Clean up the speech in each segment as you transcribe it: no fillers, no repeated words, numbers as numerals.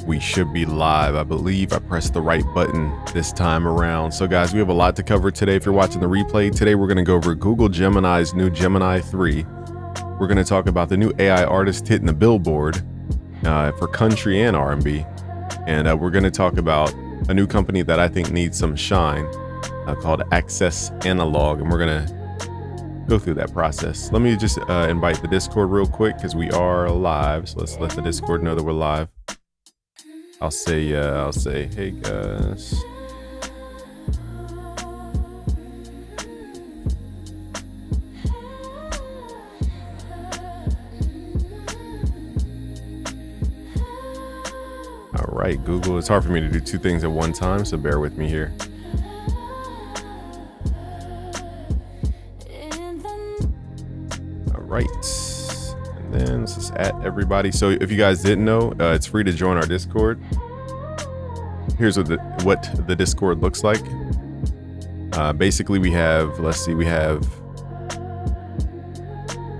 we should be live. I believe I pressed the right button this time around. So guys, we have a lot to cover today. If you're watching the replay, today we're going to go over Google Gemini's new Gemini 3. We're going to talk about the new AI artist hitting the Billboard for country and R&B. And we're going to talk about a new company that I think needs some shine called Access Analog. And we're going to go through that process. Let me just invite the Discord real quick because we are live. So let's let the Discord know that we're live. I'll say, hey guys. All right, Google. It's hard for me to do two things at one time, so bear with me here. Right, and then let's just add everybody. So if you guys didn't know, it's free to join our Discord. Here's what the Discord looks like. Basically we have, let's see, we have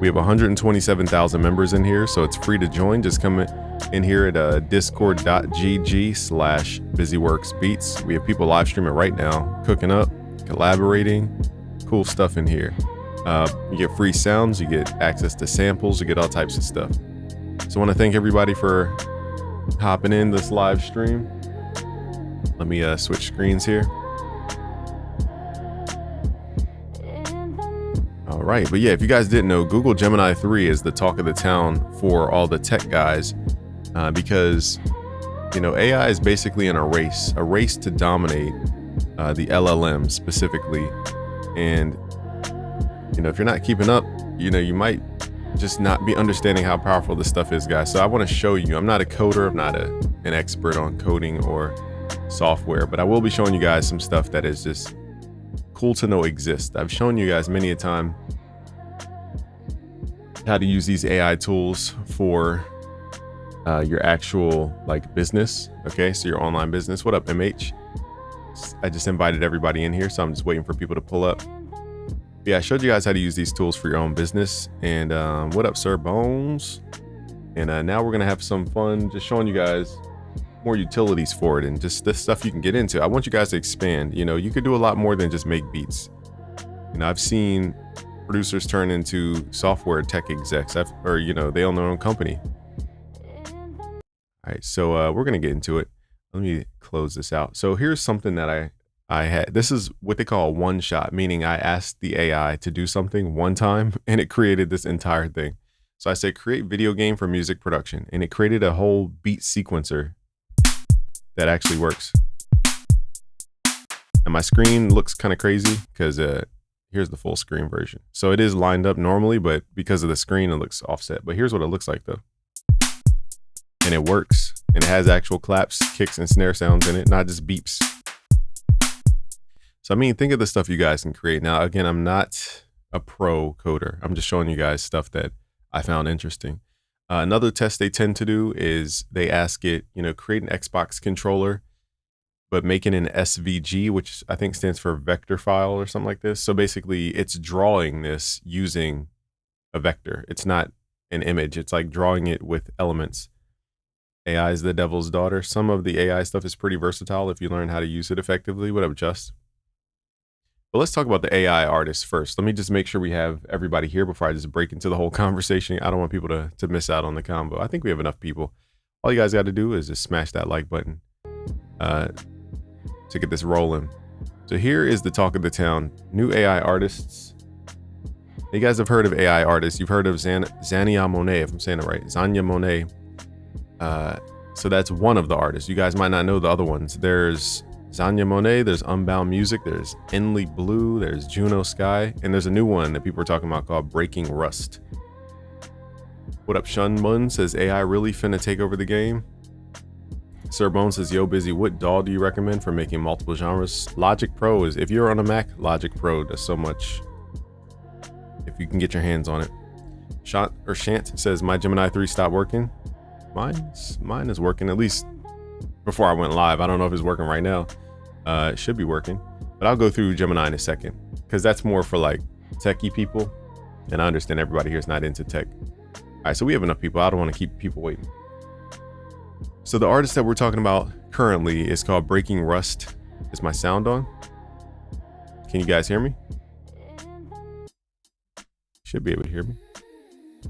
127,000 members in here, so it's free to join. Just come in here at discord.gg/busyworksbeats. We have people live streaming right now, cooking up, collaborating, cool stuff in here. You get free sounds, you get access to samples, you get all types of stuff. So I want to thank everybody for hopping in this live stream. Let me switch screens here. All right, but yeah, if you guys didn't know, Google Gemini 3 is the talk of the town for all the tech guys because, you know, AI is basically in a race to dominate the LLM specifically. And you know, if you're not keeping up, you know, you might just not be understanding how powerful this stuff is, guys. So I want to show you. I'm not a coder. I'm not an expert on coding or software, but I will be showing you guys some stuff that is just cool to know exists. I've shown you guys many a time how to use these AI tools for your actual like business. Okay, so your online business. What up, MH? I just invited everybody in here, so I'm just waiting for people to pull up. Yeah, I showed you guys how to use these tools for your own business. And what up, Sir Bones? And now we're gonna have some fun just showing you guys more utilities for it and just this stuff you can get into. I want you guys to expand. You know, you could do a lot more than just make beats. You know, I've seen producers turn into software tech execs, or you know, they own their own company. All right, so we're gonna get into it. Let me close this out. So here's something that I had. This is what they call a one shot, meaning I asked the AI to do something one time and it created this entire thing. So I said, create video game for music production. And it created a whole beat sequencer that actually works. And my screen looks kind of crazy because here's the full screen version. So it is lined up normally, but because of the screen, it looks offset. But here's what it looks like though. And it works. And it has actual claps, kicks, and snare sounds in it, not just beeps. So, I mean, think of the stuff you guys can create. Now, again, I'm not a pro coder. I'm just showing you guys stuff that I found interesting. Another test they tend to do is they ask it, you know, create an Xbox controller, but make it an SVG, which I think stands for vector file or something like this. So basically, it's drawing this using a vector. It's not an image. It's like drawing it with elements. AI is the devil's daughter. Some of the AI stuff is pretty versatile if you learn how to use it effectively. What up, Just? But let's talk about the AI artists first. Let me just make sure we have everybody here before I just break into the whole conversation. I don't want people to miss out on the combo. I think we have enough people. All you guys got to do is just smash that like button to get this rolling. So here is the talk of the town. New AI artists. You guys have heard of AI artists. You've heard of Zania Monet, if I'm saying it right. Zania Monet. So that's one of the artists. You guys might not know the other ones. There's Zania Monet, there's Unbound Music, there's Enly Blue, there's Juno Sky, and there's a new one that people are talking about called Breaking Rust. What up, Shun Mun says, AI really finna take over the game. Sir Bone says, yo, Busy, what DAW do you recommend for making multiple genres? Logic Pro is, if you're on a Mac, Logic Pro does so much if you can get your hands on it. Shant says, my Gemini 3 stopped working. Mine is working, at least before I went live. I don't know if it's working right now. It should be working, but I'll go through Gemini in a second because that's more for like techie people, and I understand everybody here is not into tech. All right, so we have enough people. I don't want to keep people waiting. So the artist that we're talking about currently is called Breaking Rust. Is my sound on? Can you guys hear me? Should be able to hear me.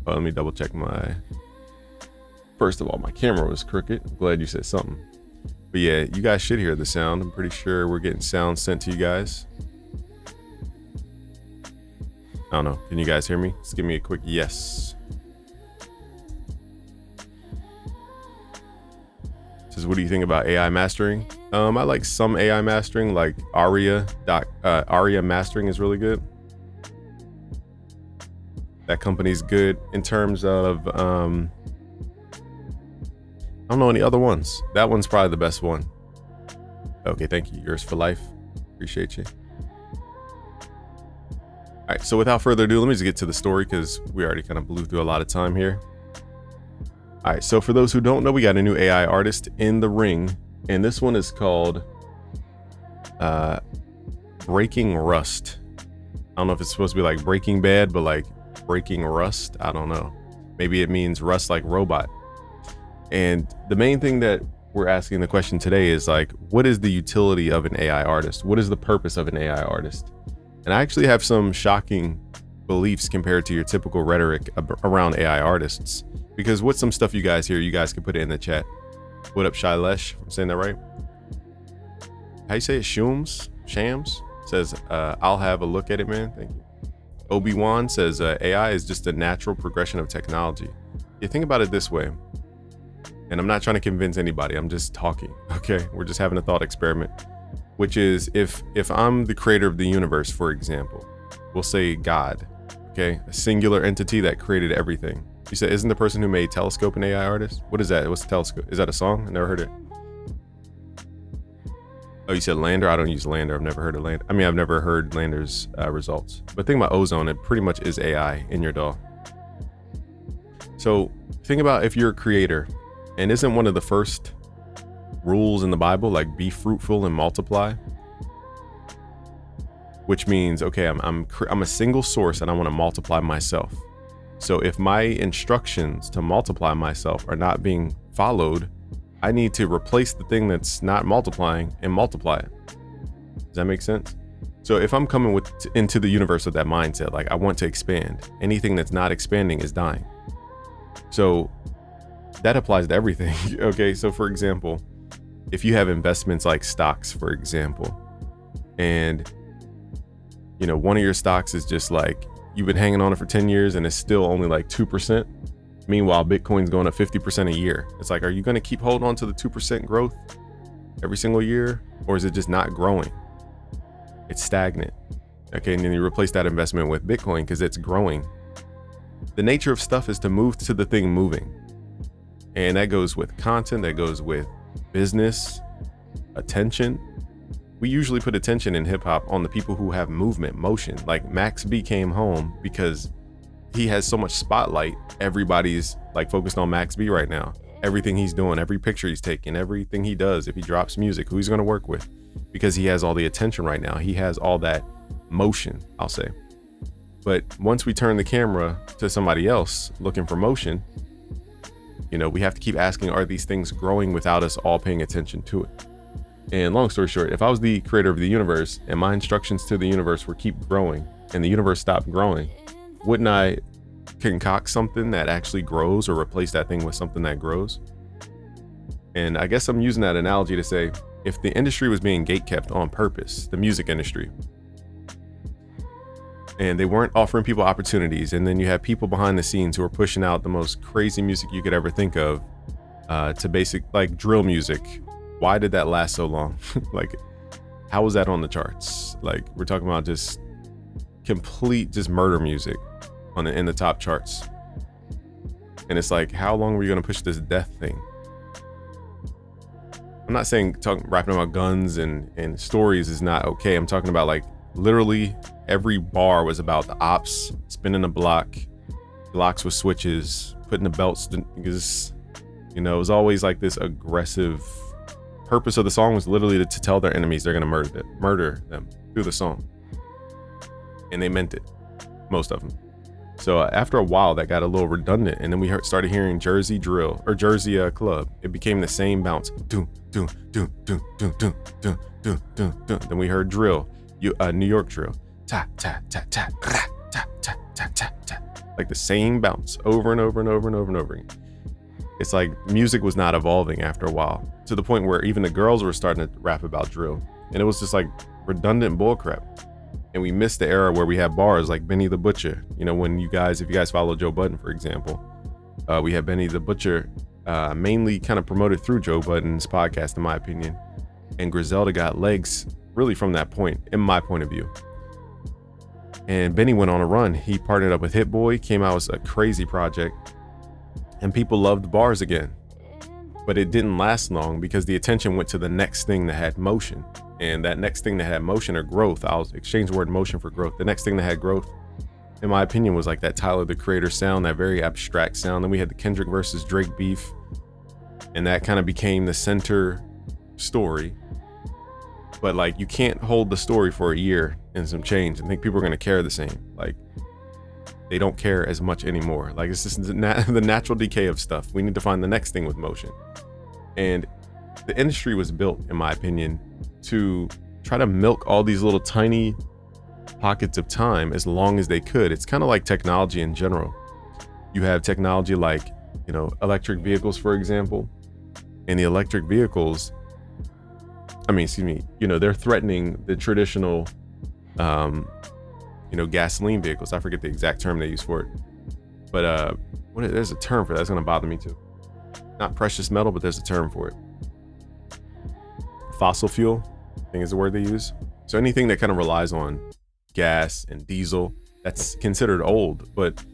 Oh, let me double check my... First of all, my camera was crooked. I'm glad you said something. But yeah, you guys should hear the sound. I'm pretty sure we're getting sound sent to you guys. I don't know. Can you guys hear me? Just give me a quick yes. Says, what do you think about AI mastering? I like some AI mastering, like Aria mastering is really good. That company's good in terms of, I don't know any other ones. That one's probably the best one. Okay, thank you. Yours for life. Appreciate you. All right, so without further ado, let me just get to the story because we already kind of blew through a lot of time here. All right, so for those who don't know, we got a new AI artist in the ring, and this one is called Breaking Rust. I don't know if it's supposed to be like Breaking Bad, but like Breaking Rust. I don't know. Maybe it means rust like robot. And the main thing that we're asking the question today is like, what is the utility of an AI artist? What is the purpose of an AI artist? And I actually have some shocking beliefs compared to your typical rhetoric around AI artists. Because what's some stuff you guys hear? You guys can put it in the chat. What up, Shailesh? I'm saying that right? How you say it? Shams says, I'll have a look at it, man. Thank you. Obi-Wan says, AI is just a natural progression of technology. You think about it this way, and I'm not trying to convince anybody. I'm just talking. Okay, we're just having a thought experiment, which is if I'm the creator of the universe, for example, we'll say God, okay, a singular entity that created everything. You said, isn't the person who made Telescope an AI artist? What is that? What's Telescope? Is that a song? I never heard it. Oh, you said Lander? I don't use Lander. I've never heard of Lander. I mean, I've never heard Lander's results. But think about Ozone. It pretty much is AI in your DAW. So think about if you're a creator, and isn't one of the first rules in the Bible like be fruitful and multiply? Which means, okay, I'm a single source and I want to multiply myself. So if my instructions to multiply myself are not being followed, I need to replace the thing that's not multiplying and multiply it. Does that make sense? So if I'm coming into the universe with that mindset, like I want to expand, anything that's not expanding is dying. So that applies to everything. Okay, so for example, if you have investments like stocks, for example, and you know, one of your stocks is just like, you've been hanging on it for 10 years and it's still only like 2%. Meanwhile, Bitcoin's going up 50% a year. It's like, are you going to keep holding on to the 2% growth every single year? Or is it just not growing? It's stagnant. Okay, and then you replace that investment with Bitcoin because it's growing. The nature of stuff is to move to the thing moving. And that goes with content, that goes with business, attention. We usually put attention in hip hop on the people who have movement, motion. Like Max B came home because he has so much spotlight. Everybody's like focused on Max B right now. Everything he's doing, every picture he's taking, everything he does, if he drops music, who he's going to work with, because he has all the attention right now. He has all that motion, I'll say. But once we turn the camera to somebody else looking for motion, you know, we have to keep asking, are these things growing without us all paying attention to it? And long story short, if I was the creator of the universe and my instructions to the universe were keep growing and the universe stopped growing, wouldn't I concoct something that actually grows or replace that thing with something that grows? And I guess I'm using that analogy to say, if the industry was being gatekept on purpose, the music industry, and they weren't offering people opportunities, and then you have people behind the scenes who are pushing out the most crazy music you could ever think of, to basic like drill music. Why did that last so long? Like, how was that on the charts? Like, we're talking about just complete just murder music in the top charts. And it's like, how long were you going to push this death thing? I'm not saying rapping about guns and stories is not okay. I'm talking about like literally every bar was about the ops spinning a block, blocks with switches, putting the belts, because, you know, it was always like this aggressive. Purpose of the song was literally to tell their enemies they're gonna murder them through the song, and they meant it, most of them. So after a while, that got a little redundant, and then we started hearing Jersey drill or Jersey club. It became the same bounce. Doom, doom, doom, doom, doom, doom, doom, doom, doom, doom. Then we heard drill, New York drill, ta ta ta ta, ta ta ta ta ta, like the same bounce over and over and over and over and over again. It's like music was not evolving after a while, to the point where even the girls were starting to rap about drill, and it was just like redundant bullcrap. And we missed the era where we had bars like Benny the Butcher. You know, when if you guys follow Joe Budden, for example, we had Benny the Butcher, mainly kind of promoted through Joe Budden's podcast, in my opinion. And Griselda got legs really from that point, in my point of view. And Benny went on a run. He partnered up with Hit Boy, came out with a crazy project, and people loved bars again. But it didn't last long because the attention went to the next thing that had motion. And that next thing that had motion or growth, I'll exchange the word motion for growth. The next thing that had growth, in my opinion, was like that Tyler the Creator sound, that very abstract sound. Then we had the Kendrick versus Drake beef, and that kind of became the center story. But like, you can't hold the story for a year and some change and think people are going to care the same. Like, they don't care as much anymore. Like, it's just the natural decay of stuff. We need to find the next thing with motion. And the industry was built, in my opinion, to try to milk all these little tiny pockets of time as long as they could. It's kind of like technology in general. You have technology like, you know, electric vehicles, for example, and the electric vehicles, you know, they're threatening the traditional, you know, gasoline vehicles. I forget the exact term they use for it, but there's a term for that. That's going to bother me too. Not precious metal, but there's a term for it. Fossil fuel, I think is the word they use. So anything that kind of relies on gas and diesel, that's considered old, but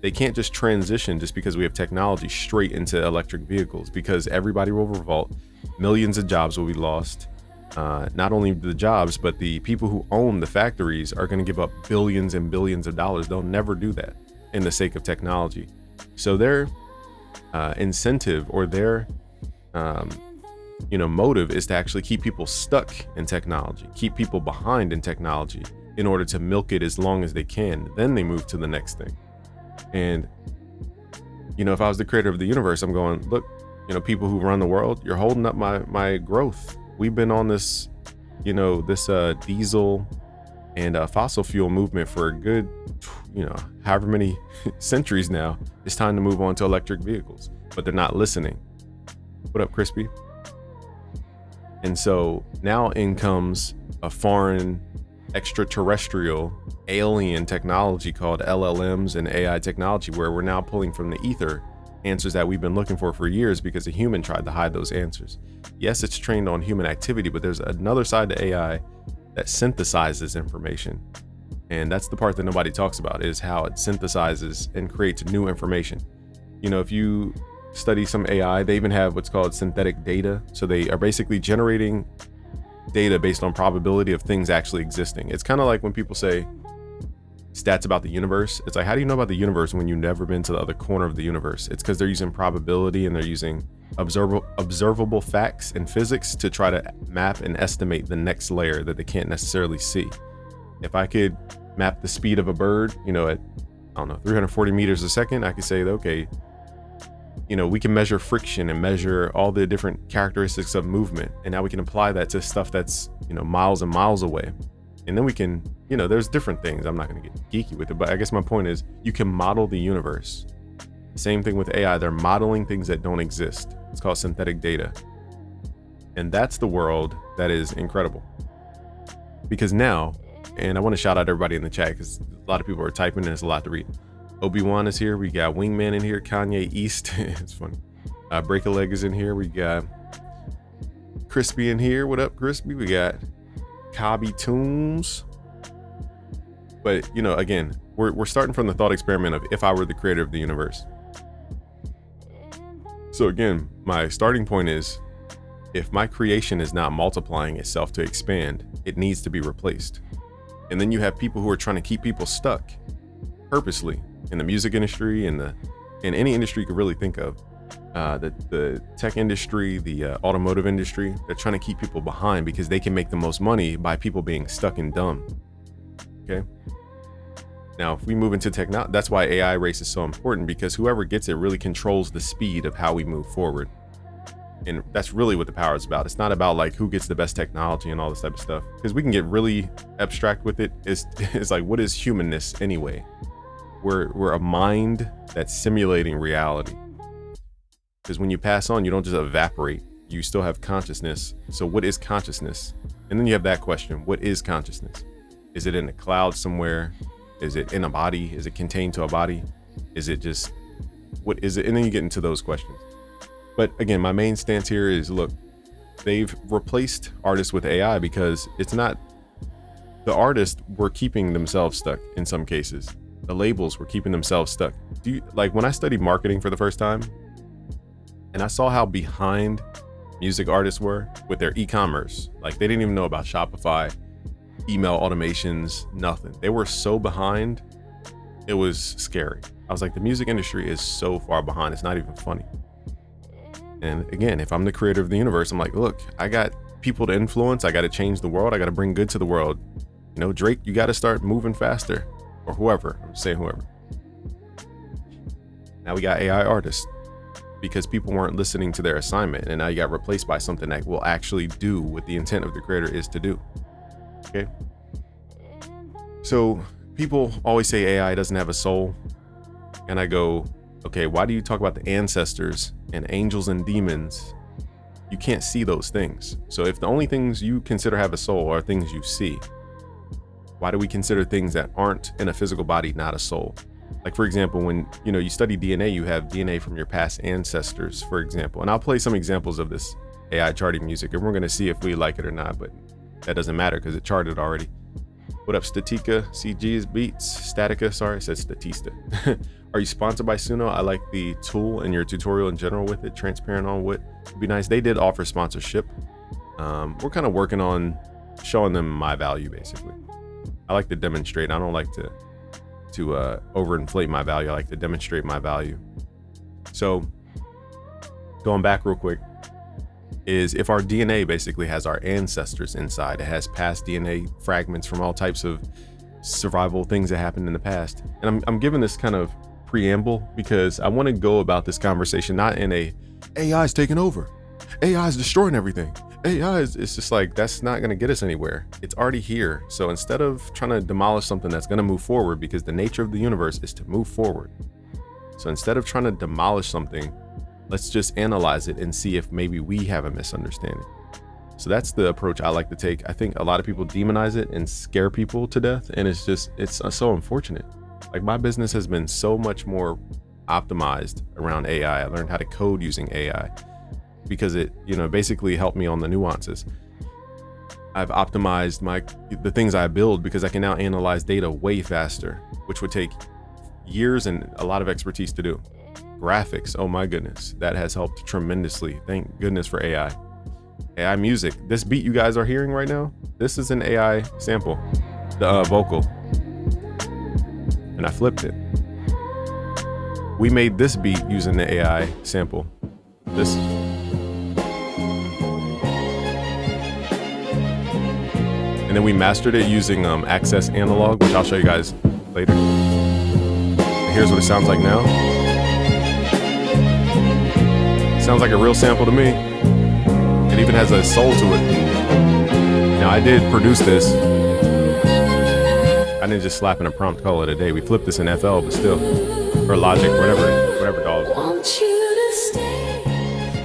they can't just transition just because we have technology straight into electric vehicles, because everybody will revolt. Millions of jobs will be lost. Not only the jobs, but the people who own the factories are going to give up billions and billions of dollars. They'll never do that in the sake of technology. So their incentive, or their motive, is to actually keep people stuck in technology, keep people behind in technology in order to milk it as long as they can. Then they move to the next thing. And, you know, if I was the creator of the universe, I'm going, look, you know, people who run the world, you're holding up my growth. We've been on this, you know, this diesel and fossil fuel movement for a good, you know, however many centuries now. It's time to move on to electric vehicles, but they're not listening. What up, Crispy? And so now in comes a foreign, extraterrestrial, alien technology called LLMs and AI technology, where we're now pulling from the ether answers that we've been looking for years, because a human tried to hide those answers. Yes, it's trained on human activity, but there's another side to AI that synthesizes information. And that's the part that nobody talks about, is how it synthesizes and creates new information. You know, if you study some AI, they even have what's called synthetic data. So they are basically generating data based on probability of things actually existing. It's kind of like when people say stats about the universe. It's like, how do you know about the universe when you've never been to the other corner of the universe? It's because they're using probability, and they're using observable facts and physics to try to map and estimate the next layer that they can't necessarily see. If I could map the speed of a bird, you know, at, I don't know, 340 meters a second, I could say, okay, you know, we can measure friction and measure all the different characteristics of movement. And now we can apply that to stuff that's, you know, miles and miles away. And then we can, you know, there's different things. I'm not going to get geeky with it, but I guess my point is, you can model the universe. Same thing with AI. They're modeling things that don't exist. It's called synthetic data. And that's the world that is incredible. Because now, and I want to shout out everybody in the chat, because a lot of people are typing and it's a lot to read. Obi-Wan is here. We got Wingman in here. Kanye East. It's funny. Break a Leg is in here. We got Crispy in here. What up, Crispy? We got Cobby Tunes. But, you know, again, we're starting from the thought experiment of, if I were the creator of the universe. So again, my starting point is, if my creation is not multiplying itself to expand, it needs to be replaced. And then you have people who are trying to keep people stuck purposely in the music industry, and in any industry you could really think of. The tech industry, the automotive industry, they're trying to keep people behind because they can make the most money by people being stuck and dumb. Okay. Now, if we move into technology, that's why AI race is so important, because whoever gets it really controls the speed of how we move forward. And that's really what the power is about. It's not about like who gets the best technology and all this type of stuff, because we can get really abstract with it. It's like, what is humanness anyway? We're a mind that's simulating reality. Because when you pass on, you don't just evaporate. You still have consciousness. So what is consciousness? And then you have that question: what is consciousness? Is it in a cloud somewhere? Is it in a body? Is it contained to a body? Is it just, what is it? And then you get into those questions. But again, my main stance here is, look, they've replaced artists with AI because it's not, the artists were keeping themselves stuck in some cases. The labels were keeping themselves stuck. Like when I studied marketing for the first time and I saw how behind music artists were with their e-commerce, like they didn't even know about Shopify, email automations, nothing. They were so behind, it was scary. I was like, the music industry is so far behind, it's not even funny. And again, if I'm the creator of the universe, I'm like, look, I got people to influence. I got to change the world. I got to bring good to the world. You know, Drake, you got to start moving faster, or whoever. I'm saying whoever. Now we got AI artists because people weren't listening to their assignment, and now you got replaced by something that will actually do what the intent of the creator is to do. Okay. So people always say AI doesn't have a soul, and I go, okay, why do you talk about the ancestors and angels and demons? You can't see those things. So if the only things you consider have a soul are things you see, why do we consider things that aren't in a physical body not a soul? Like, for example, when you study DNA, you have DNA from your past ancestors, for example. And I'll play some examples of this AI charting music, and we're going to see if we like it or not, but that doesn't matter because it charted already. What up, Statica, CG's Beats, Statica, sorry, I said Statista. Are you sponsored by Suno? I like the tool and your tutorial in general with it. Transparent on what would be nice. They did offer sponsorship. We're kind of working on showing them my value, basically. I like to demonstrate. I don't like to overinflate my value. I like to demonstrate my value. So going back real quick, is if our DNA basically has our ancestors inside, it has past DNA fragments from all types of survival things that happened in the past. And I'm giving this kind of preamble because I want to go about this conversation not in a AI is taking over, AI is destroying everything, it's just like, that's not going to get us anywhere. It's already here. So instead of trying to demolish something that's going to move forward, because the nature of the universe is to move forward, so instead of trying to demolish something, let's just analyze it and see if maybe we have a misunderstanding. So that's the approach I like to take. I think a lot of people demonize it and scare people to death, and it's so unfortunate. Like, my business has been so much more optimized around AI. I learned how to code using AI because it, basically helped me on the nuances. I've optimized the things I build because I can now analyze data way faster, which would take years and a lot of expertise to do. Graphics, oh my goodness, that has helped tremendously. Thank goodness for AI. AI music. This beat you guys are hearing right now, this is an AI sample, the vocal, and I flipped it. We made this beat using the AI sample. This. And then we mastered it using Access Analog, which I'll show you guys later. And here's what it sounds like now. Sounds like a real sample to me. It even has a soul to it. Now, I did produce this. I didn't just slap in a prompt, call it a day. We flipped this in FL, but still, or Logic, whatever dollars. Want you to stay.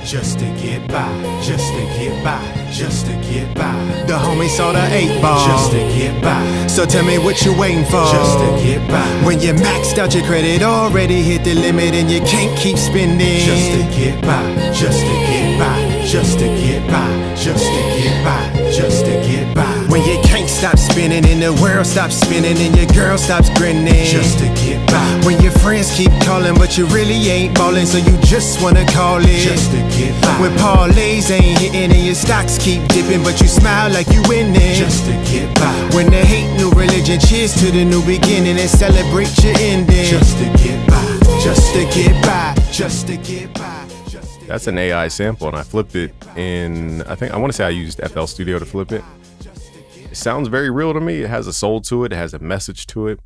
Just to get by, just to get by, just to get by. The homie saw the 8 ball, just to get by. So tell me what you waiting for, just to get by. When you maxed out your credit, already hit the limit and you can't keep spending. Just to get by, just to get by, just to get by, just to get by, just to get by. When you can't stop spinning and the world stops spinning and your girl stops grinning. Just to get by. When your friends keep calling but you really ain't ballin', so you just wanna call it. Just to get by. When parlays ain't hitting and your stocks keep dipping but you smile like you winning. Just to get by. When they hate new religion, cheers to the new beginning and celebrate your ending. Just to get by, just to get by, just to get by. That's an AI sample, and I flipped it in, I want to say I used FL Studio to flip it. It sounds very real to me. It has a soul to it. It has a message to it.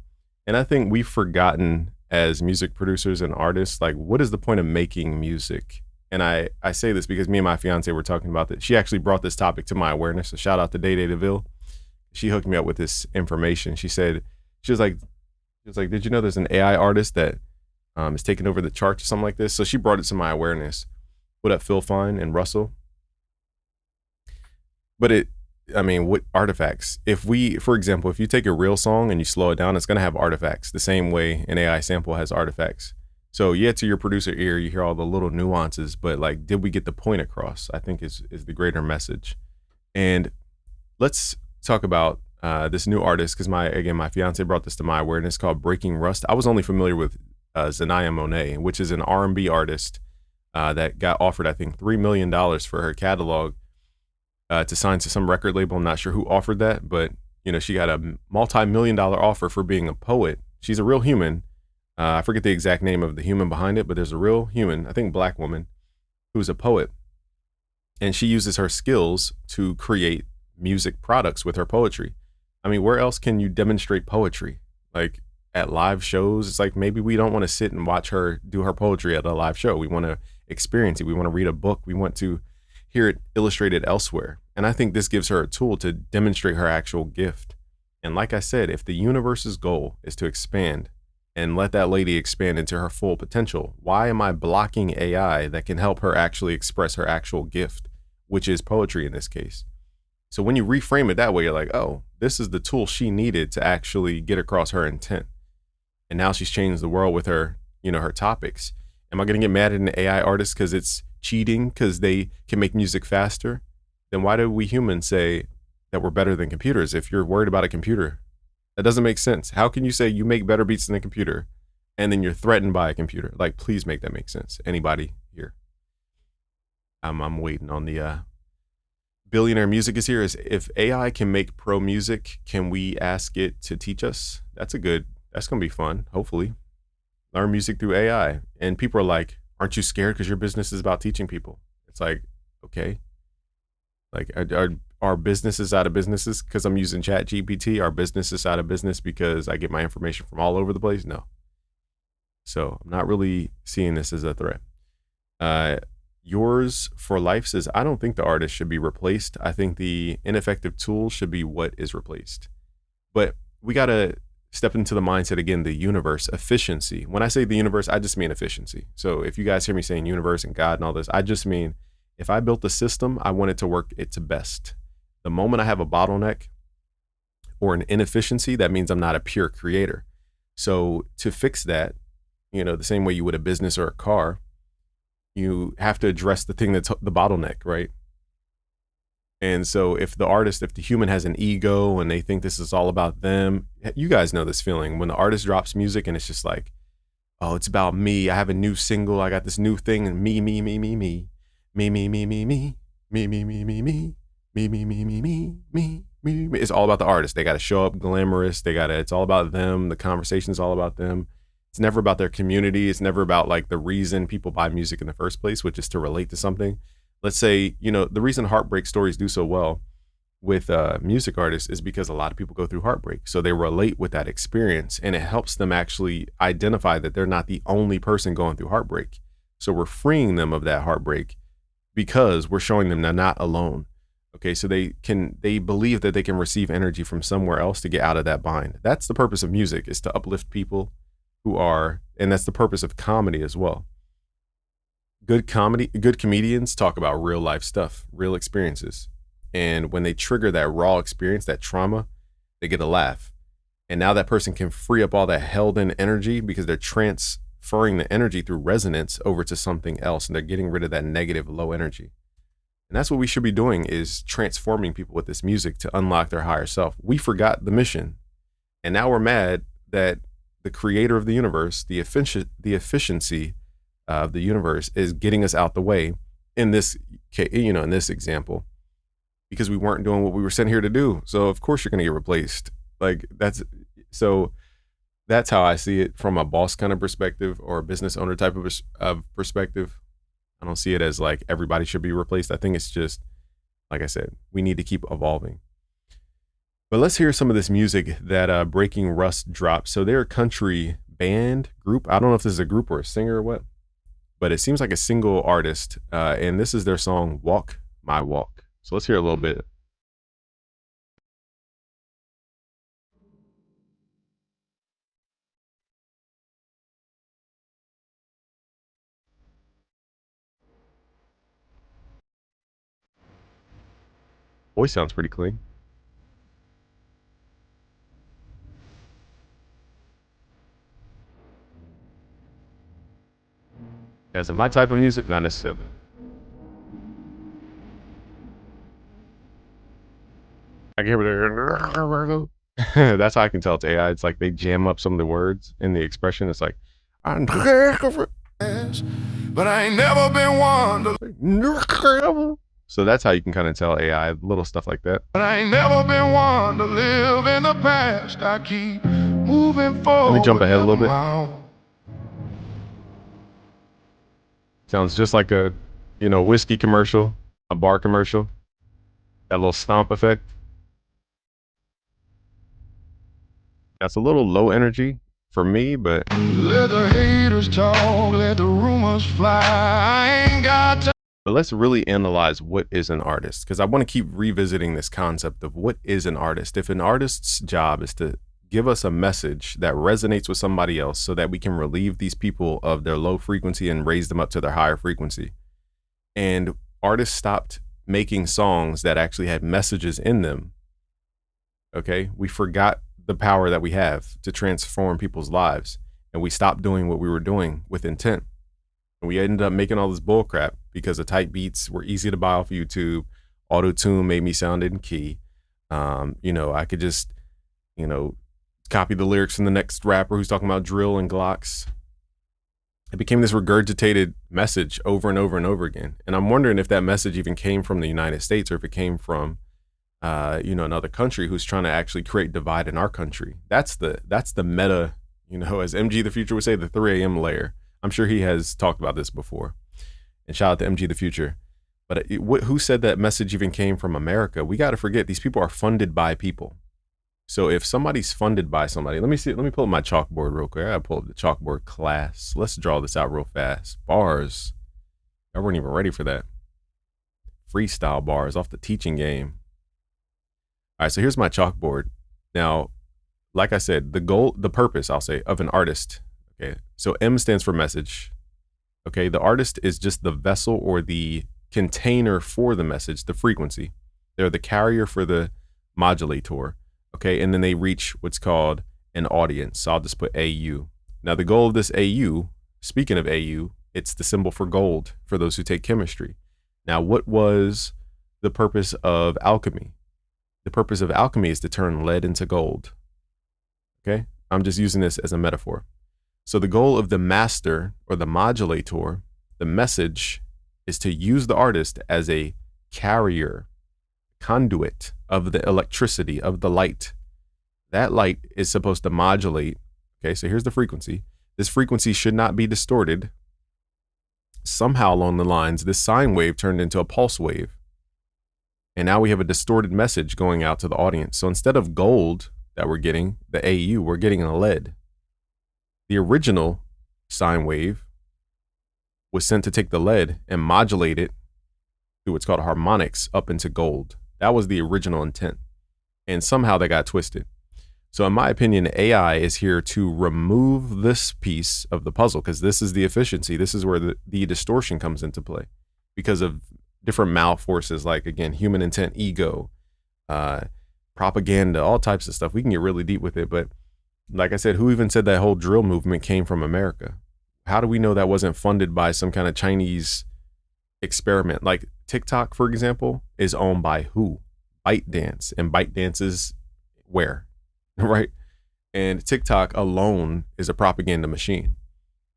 And I think we've forgotten as music producers and artists, like, what is the point of making music? And I say this because me and my fiance were talking about this. She actually brought this topic to my awareness. So shout out to Day Day DeVille. She hooked me up with this information. She was like, did you know there's an AI artist that is taking over the charts or something like this? So she brought it to my awareness. What up, Phil Fine and Russell? But what artifacts? For example, if you take a real song and you slow it down, it's going to have artifacts the same way an AI sample has artifacts. So yeah, to your producer ear, you hear all the little nuances, but like, did we get the point across? I think is the greater message. And let's talk about this new artist, because my fiance brought this to my awareness, called Breaking Rust. I was only familiar with Zanaya Monet, which is an R&B artist that got offered, I think, $3 million for her catalog to sign to some record label. I'm not sure who offered that, but she got a multi-million-dollar offer for being a poet. She's a real human. I forget the exact name of the human behind it, but there's a real human, I think black woman, who's a poet. And she uses her skills to create music products with her poetry. I mean, where else can you demonstrate poetry? Like at live shows, it's like maybe we don't want to sit and watch her do her poetry at a live show. We want to experience it. We want to read a book. We want to hear it illustrated elsewhere. And I think this gives her a tool to demonstrate her actual gift. And like I said, if the universe's goal is to expand and let that lady expand into her full potential, why am I blocking AI that can help her actually express her actual gift, which is poetry in this case? So when you reframe it that way, you're like, oh, this is the tool she needed to actually get across her intent. And now she's changed the world with her, her topics. Am I going to get mad at an AI artist because it's cheating because they can make music faster? Then why do we humans say that we're better than computers if you're worried about a computer? That doesn't make sense. How can you say you make better beats than a computer and then you're threatened by a computer? Like, please make that make sense. Anybody here? I'm waiting on the Billionaire Music is here. Is if AI can make pro music, can we ask it to teach us? That's going to be fun, hopefully. Learn music through AI. And people are like, aren't you scared because your business is about teaching people? It's like, okay. Like, are businesses out of businesses because I'm using Chat GPT? Are businesses out of business because I get my information from all over the place? No. So I'm not really seeing this as a threat. Yours for Life says, I don't think the artist should be replaced. I think the ineffective tool should be what is replaced. But we got to step into the mindset again, the universe, efficiency. When I say the universe, I just mean efficiency. So if you guys hear me saying universe and God and all this, I just mean if I built a system, I want it to work its best. The moment I have a bottleneck or an inefficiency, that means I'm not a pure creator. So to fix that, the same way you would a business or a car, you have to address the thing that's the bottleneck, right? And so if the human has an ego and they think this is all about them, you guys know this feeling when the artist drops music and it's just like, oh, it's about me. I have a new single. I got this new thing, and me, me, me, me, me, me, me, me, me, me, me, me, me, me, me. Me, me, me, me, me, me, me. It's all about the artist. They got to show up glamorous. It's all about them. The conversation's all about them. It's never about their community. It's never about like the reason people buy music in the first place, which is to relate to something. Let's say, the reason heartbreak stories do so well with music artists is because a lot of people go through heartbreak. So they relate with that experience, and it helps them actually identify that they're not the only person going through heartbreak. So we're freeing them of that heartbreak because we're showing them they're not alone. Okay, so they believe that they can receive energy from somewhere else to get out of that bind. That's the purpose of music, is to uplift people and that's the purpose of comedy as well. Good comedians talk about real life stuff, real experiences. And when they trigger that raw experience, that trauma, they get a laugh. And now that person can free up all that held in energy because they're transferring the energy through resonance over to something else. And they're getting rid of that negative low energy. And that's what we should be doing, is transforming people with this music to unlock their higher self. We forgot the mission. And now we're mad that the creator of the universe, the efficiency of the universe is getting us out the way in this case, in this example, because we weren't doing what we were sent here to do. So of course you're going to get replaced. Like that's how I see it from a boss kind of perspective or a business owner type of perspective. I don't see it as like everybody should be replaced. I think it's just, like I said, we need to keep evolving. But let's hear some of this music that Breaking Rust dropped. So they're a country band group. I don't know if this is a group or a singer or what, but it seems like a single artist. And this is their song, Walk My Walk. So let's hear a little bit. Voice sounds pretty clean. As in my type of music, not necessarily. I give it a that's how I can tell it's AI. It's like they jam up some of the words in the expression. It's like, but I ain't never been one to, so that's how you can kind of tell AI, little stuff like that. but I ain't never been one to live in the past. I keep moving forward. Let me jump ahead a little bit. Wow. Sounds just like a, whiskey commercial, a bar commercial. That little stomp effect. That's a little low energy for me, but Let the haters talk, let the rumors fly. I ain't got time. But let's really analyze what is an artist, because I want to keep revisiting this concept of what is an artist. If an artist's job is to give us a message that resonates with somebody else so that we can relieve these people of their low frequency and raise them up to their higher frequency. And artists stopped making songs that actually had messages in them. Okay, we forgot the power that we have to transform people's lives, and we stopped doing what we were doing with intent. And we ended up making all this bull crap because the type beats were easy to buy off YouTube. Auto-tune made me sound in key. I could just, copy the lyrics from the next rapper who's talking about drill and Glocks. It became this regurgitated message over and over and over again. And I'm wondering if that message even came from the United States or if it came from, another country who's trying to actually create divide in our country. That's the meta, as MG the Future would say, the 3 a.m. layer. I'm sure he has talked about this before. And shout out to MG the Future. But who said that message even came from America? We got to forget these people are funded by people. So if somebody's funded by somebody, let me pull up my chalkboard real quick. I gotta pull up the chalkboard class. Let's draw this out real fast. Bars. I weren't even ready for that. Freestyle bars off the teaching game. All right, so here's my chalkboard. Now, like I said, the purpose, I'll say, of an artist. Okay, so M stands for message. Okay, the artist is just the vessel or the container for the message, the frequency. They're the carrier for the modulator. Okay, and then they reach what's called an audience. So I'll just put AU. Now the goal of this AU, speaking of AU, it's the symbol for gold for those who take chemistry. Now, what was the purpose of alchemy? The purpose of alchemy is to turn lead into gold. Okay, I'm just using this as a metaphor. So the goal of the master or the modulator, the message, is to use the artist as a carrier, conduit of the electricity, of the light. That light is supposed to modulate. Okay, so here's the frequency. This frequency should not be distorted. Somehow along the lines, this sine wave turned into a pulse wave. And now we have a distorted message going out to the audience. So instead of gold that we're getting, the AU, we're getting a lead. The original sine wave was sent to take the lead and modulate it through what's called harmonics up into gold. That was the original intent. And somehow that got twisted. So in my opinion, AI is here to remove this piece of the puzzle, because this is the efficiency. This is where the distortion comes into play because of different malforces, like, again, human intent, ego, propaganda, all types of stuff. We can get really deep with it. But like I said, who even said that whole drill movement came from America? How do we know that wasn't funded by some kind of Chinese experiment? Like TikTok, for example, is owned by who? ByteDance. And ByteDance is where? Right? And TikTok alone is a propaganda machine.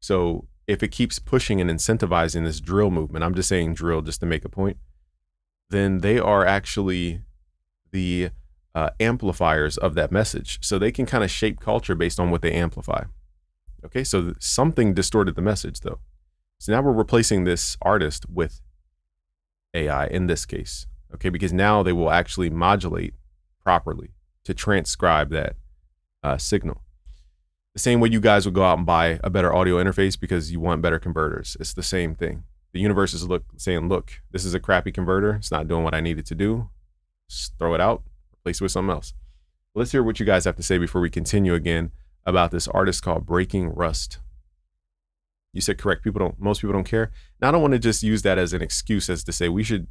So if it keeps pushing and incentivizing this drill movement, I'm just saying drill just to make a point, then they are actually the amplifiers of that message. So they can kind of shape culture based on what they amplify. Okay, so something distorted the message though. So now we're replacing this artist with AI in this case. Okay, because now they will actually modulate properly. to transcribe that signal. The same way you guys would go out and buy a better audio interface because you want better converters. It's the same thing. The universe is saying, look, this is a crappy converter. It's not doing what I need it to do. Just throw it out, replace it with something else. Let's hear what you guys have to say before we continue again about this artist called Breaking Rust. You said correct. Most people don't care. Now I don't want to just use that as an excuse as to say we should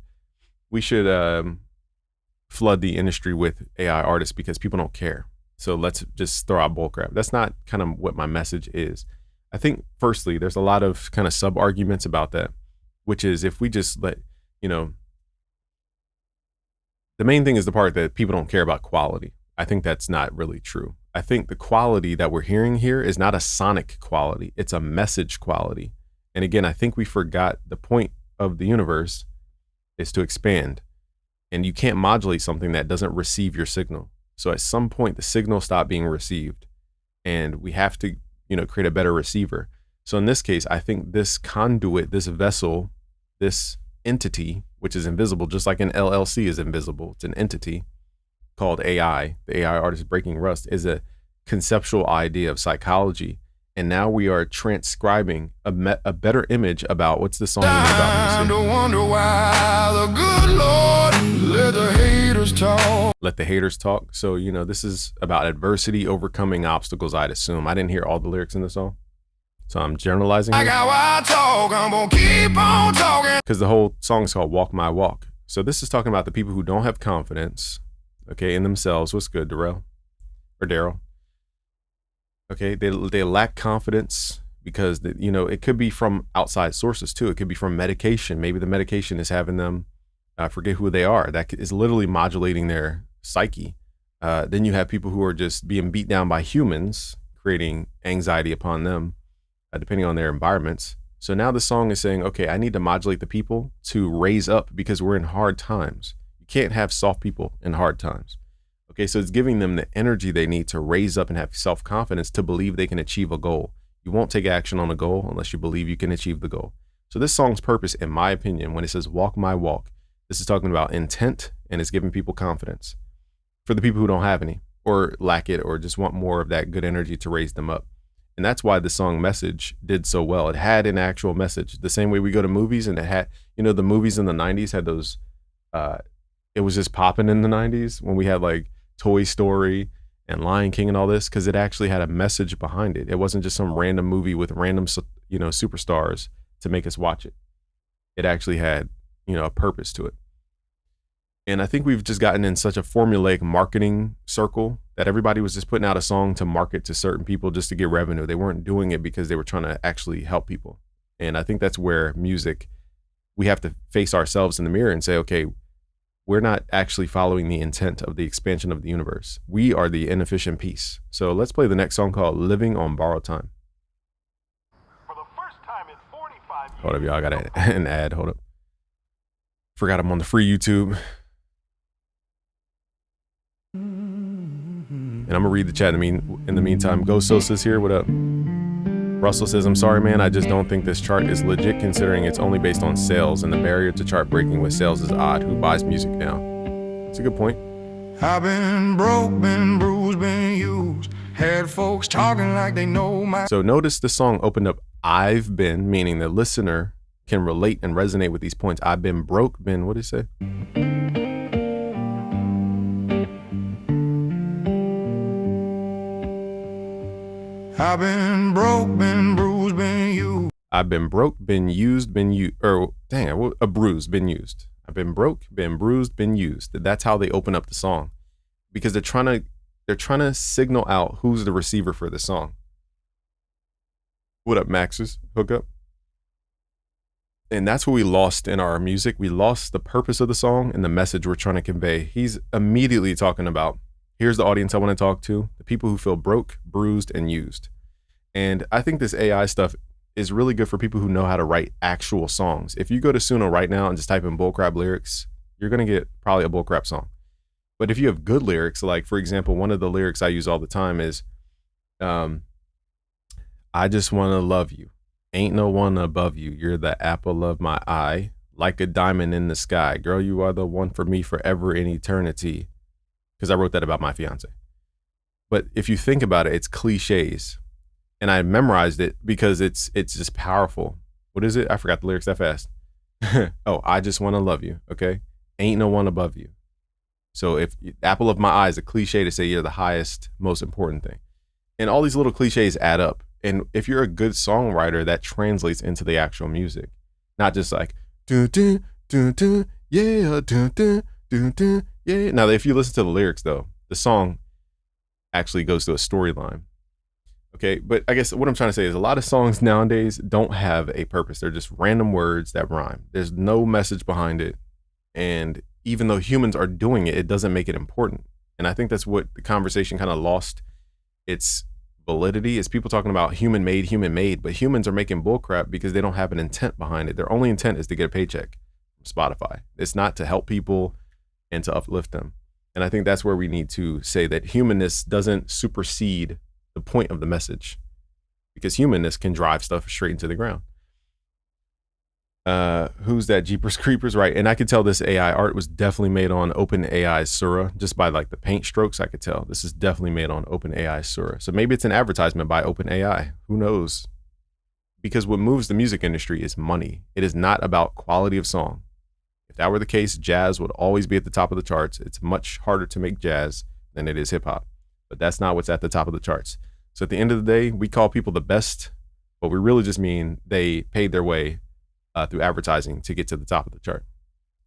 flood the industry with AI artists because people don't care. So let's just throw out bullcrap. That's not kind of what my message is. I think firstly, there's a lot of kind of sub arguments about that, which is if we just let, the main thing is the part that people don't care about quality. I think that's not really true. I think the quality that we're hearing here is not a sonic quality. It's a message quality. And again, I think we forgot the point of the universe is to expand. And you can't modulate something that doesn't receive your signal. So at some point, the signal stopped being received. And we have to, create a better receiver. So in this case, I think this conduit, this vessel, this entity, which is invisible, just like an LLC is invisible, it's an entity called AI, the AI artist Breaking Rust, is a conceptual idea of psychology. And now we are transcribing a better image about what's the song about. I don't wonder why the good Lord let the haters talk. Let the haters talk. So, this is about adversity, overcoming obstacles, I'd assume. I didn't hear all the lyrics in the song, so I'm generalizing. Like how I talk, I'm gonna keep on talking. Because the whole song is called Walk My Walk. So this is talking about the people who don't have confidence, in themselves. What's good, Darrell? Or Daryl? Okay, they lack confidence because, it could be from outside sources too. It could be from medication. Maybe the medication is having them forget who they are. That is literally modulating their psyche. Then you have people who are just being beat down by humans, creating anxiety upon them, depending on their environments. So now the song is saying, okay, I need to modulate the people to raise up because we're in hard times. You can't have soft people in hard times. Okay, so it's giving them the energy they need to raise up and have self-confidence to believe they can achieve a goal. You won't take action on a goal unless you believe you can achieve the goal. So this song's purpose, in my opinion, when it says walk my walk, this is talking about intent and it's giving people confidence for the people who don't have any or lack it or just want more of that good energy to raise them up. And that's why the song Message did so well. It had an actual message. The same way we go to movies and it had, the movies in the 90s had those, it was just popping in the 90s when we had like Toy Story and Lion King and all this, because it actually had a message behind it. It wasn't just some random movie with random, superstars to make us watch it. It actually had, a purpose to it. And I think we've just gotten in such a formulaic marketing circle that everybody was just putting out a song to market to certain people just to get revenue. They weren't doing it because they were trying to actually help people. And I think that's where music, we have to face ourselves in the mirror and say, okay, we're not actually following the intent of the expansion of the universe. We are the inefficient piece. So let's play the next song called Living on Borrowed Time. For the first time in 45 years. Hold up, y'all. I got an ad. Hold up. Forgot I'm on the free YouTube. And I'm going to read the chat in the meantime. Ghost Sosa's here. What up? Russell says, I'm sorry, man. I just don't think this chart is legit considering it's only based on sales and the barrier to chart breaking with sales is odd. Who buys music now? It's a good point. I've been broke, been bruised, been used. Had folks talking like they know my. So notice the song opened up I've been, meaning the listener can relate and resonate with these points. I've been broke, been, what did it say? I've been broke, been bruised, been used. I've been broke, been used, been used, a bruise, been used. I've been broke, been bruised, been used. That's how they open up the song, because they're trying to signal out who's the receiver for the song. What up, Maxus? Hook up. And that's what we lost in our music. We lost the purpose of the song and the message we're trying to convey. He's immediately talking about, here's the audience I want to talk to, the people who feel broke, bruised, and used. And I think this AI stuff is really good for people who know how to write actual songs. If you go to Suno right now and just type in bullcrap lyrics, you're going to get probably a bullcrap song. But if you have good lyrics, like, for example, one of the lyrics I use all the time is, I just want to love you. Ain't no one above you. You're the apple of my eye, like a diamond in the sky. Girl, you are the one for me forever in eternity. because I wrote that about my fiance. But if you think about it, it's cliches. And I memorized it because it's just powerful. What is it? I forgot the lyrics that fast. Oh, I just want to love you. Okay. Ain't no one above you. So if apple of my eye is a cliche to say you're the highest, most important thing. And all these little cliches add up. And if you're a good songwriter, that translates into the actual music. Not just like, dun, dun, dun, dun, yeah, dun, dun, dun, dun, yeah. Now, if you listen to the lyrics, though, the song actually goes to a storyline. Okay, but I guess what I'm trying to say is a lot of songs nowadays don't have a purpose. They're just random words that rhyme. There's no message behind it. And even though humans are doing it, it doesn't make it important. And I think that's what the conversation kind of lost its validity, is people talking about human made, but humans are making bullcrap because they don't have an intent behind it. Their only intent is to get a paycheck from Spotify. It's not to help people and to uplift them. And I think that's where we need to say that humanness doesn't supersede the point of the message, because humanness can drive stuff straight into the ground. Who's that? Jeepers Creepers, right? And I could tell this AI art was definitely made on OpenAI's Sora. Just by like the paint strokes, I could tell this is definitely made on OpenAI's Sora. So maybe it's an advertisement by OpenAI. Who knows? Because what moves the music industry is money. It is not about quality of song. If that were the case, jazz would always be at the top of the charts. It's much harder to make jazz than it is hip hop. But that's not what's at the top of the charts. So at the end of the day, we call people the best, but we really just mean they paid their way through advertising to get to the top of the chart.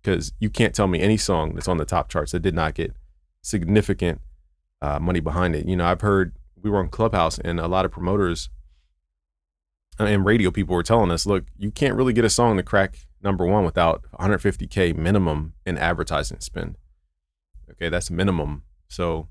Because you can't tell me any song that's on the top charts that did not get significant money behind it. You know, I've heard, we were on Clubhouse and a lot of promoters and radio people were telling us, look, you can't really get a song to crack #1 without $150K minimum in advertising spend. Okay, that's minimum. So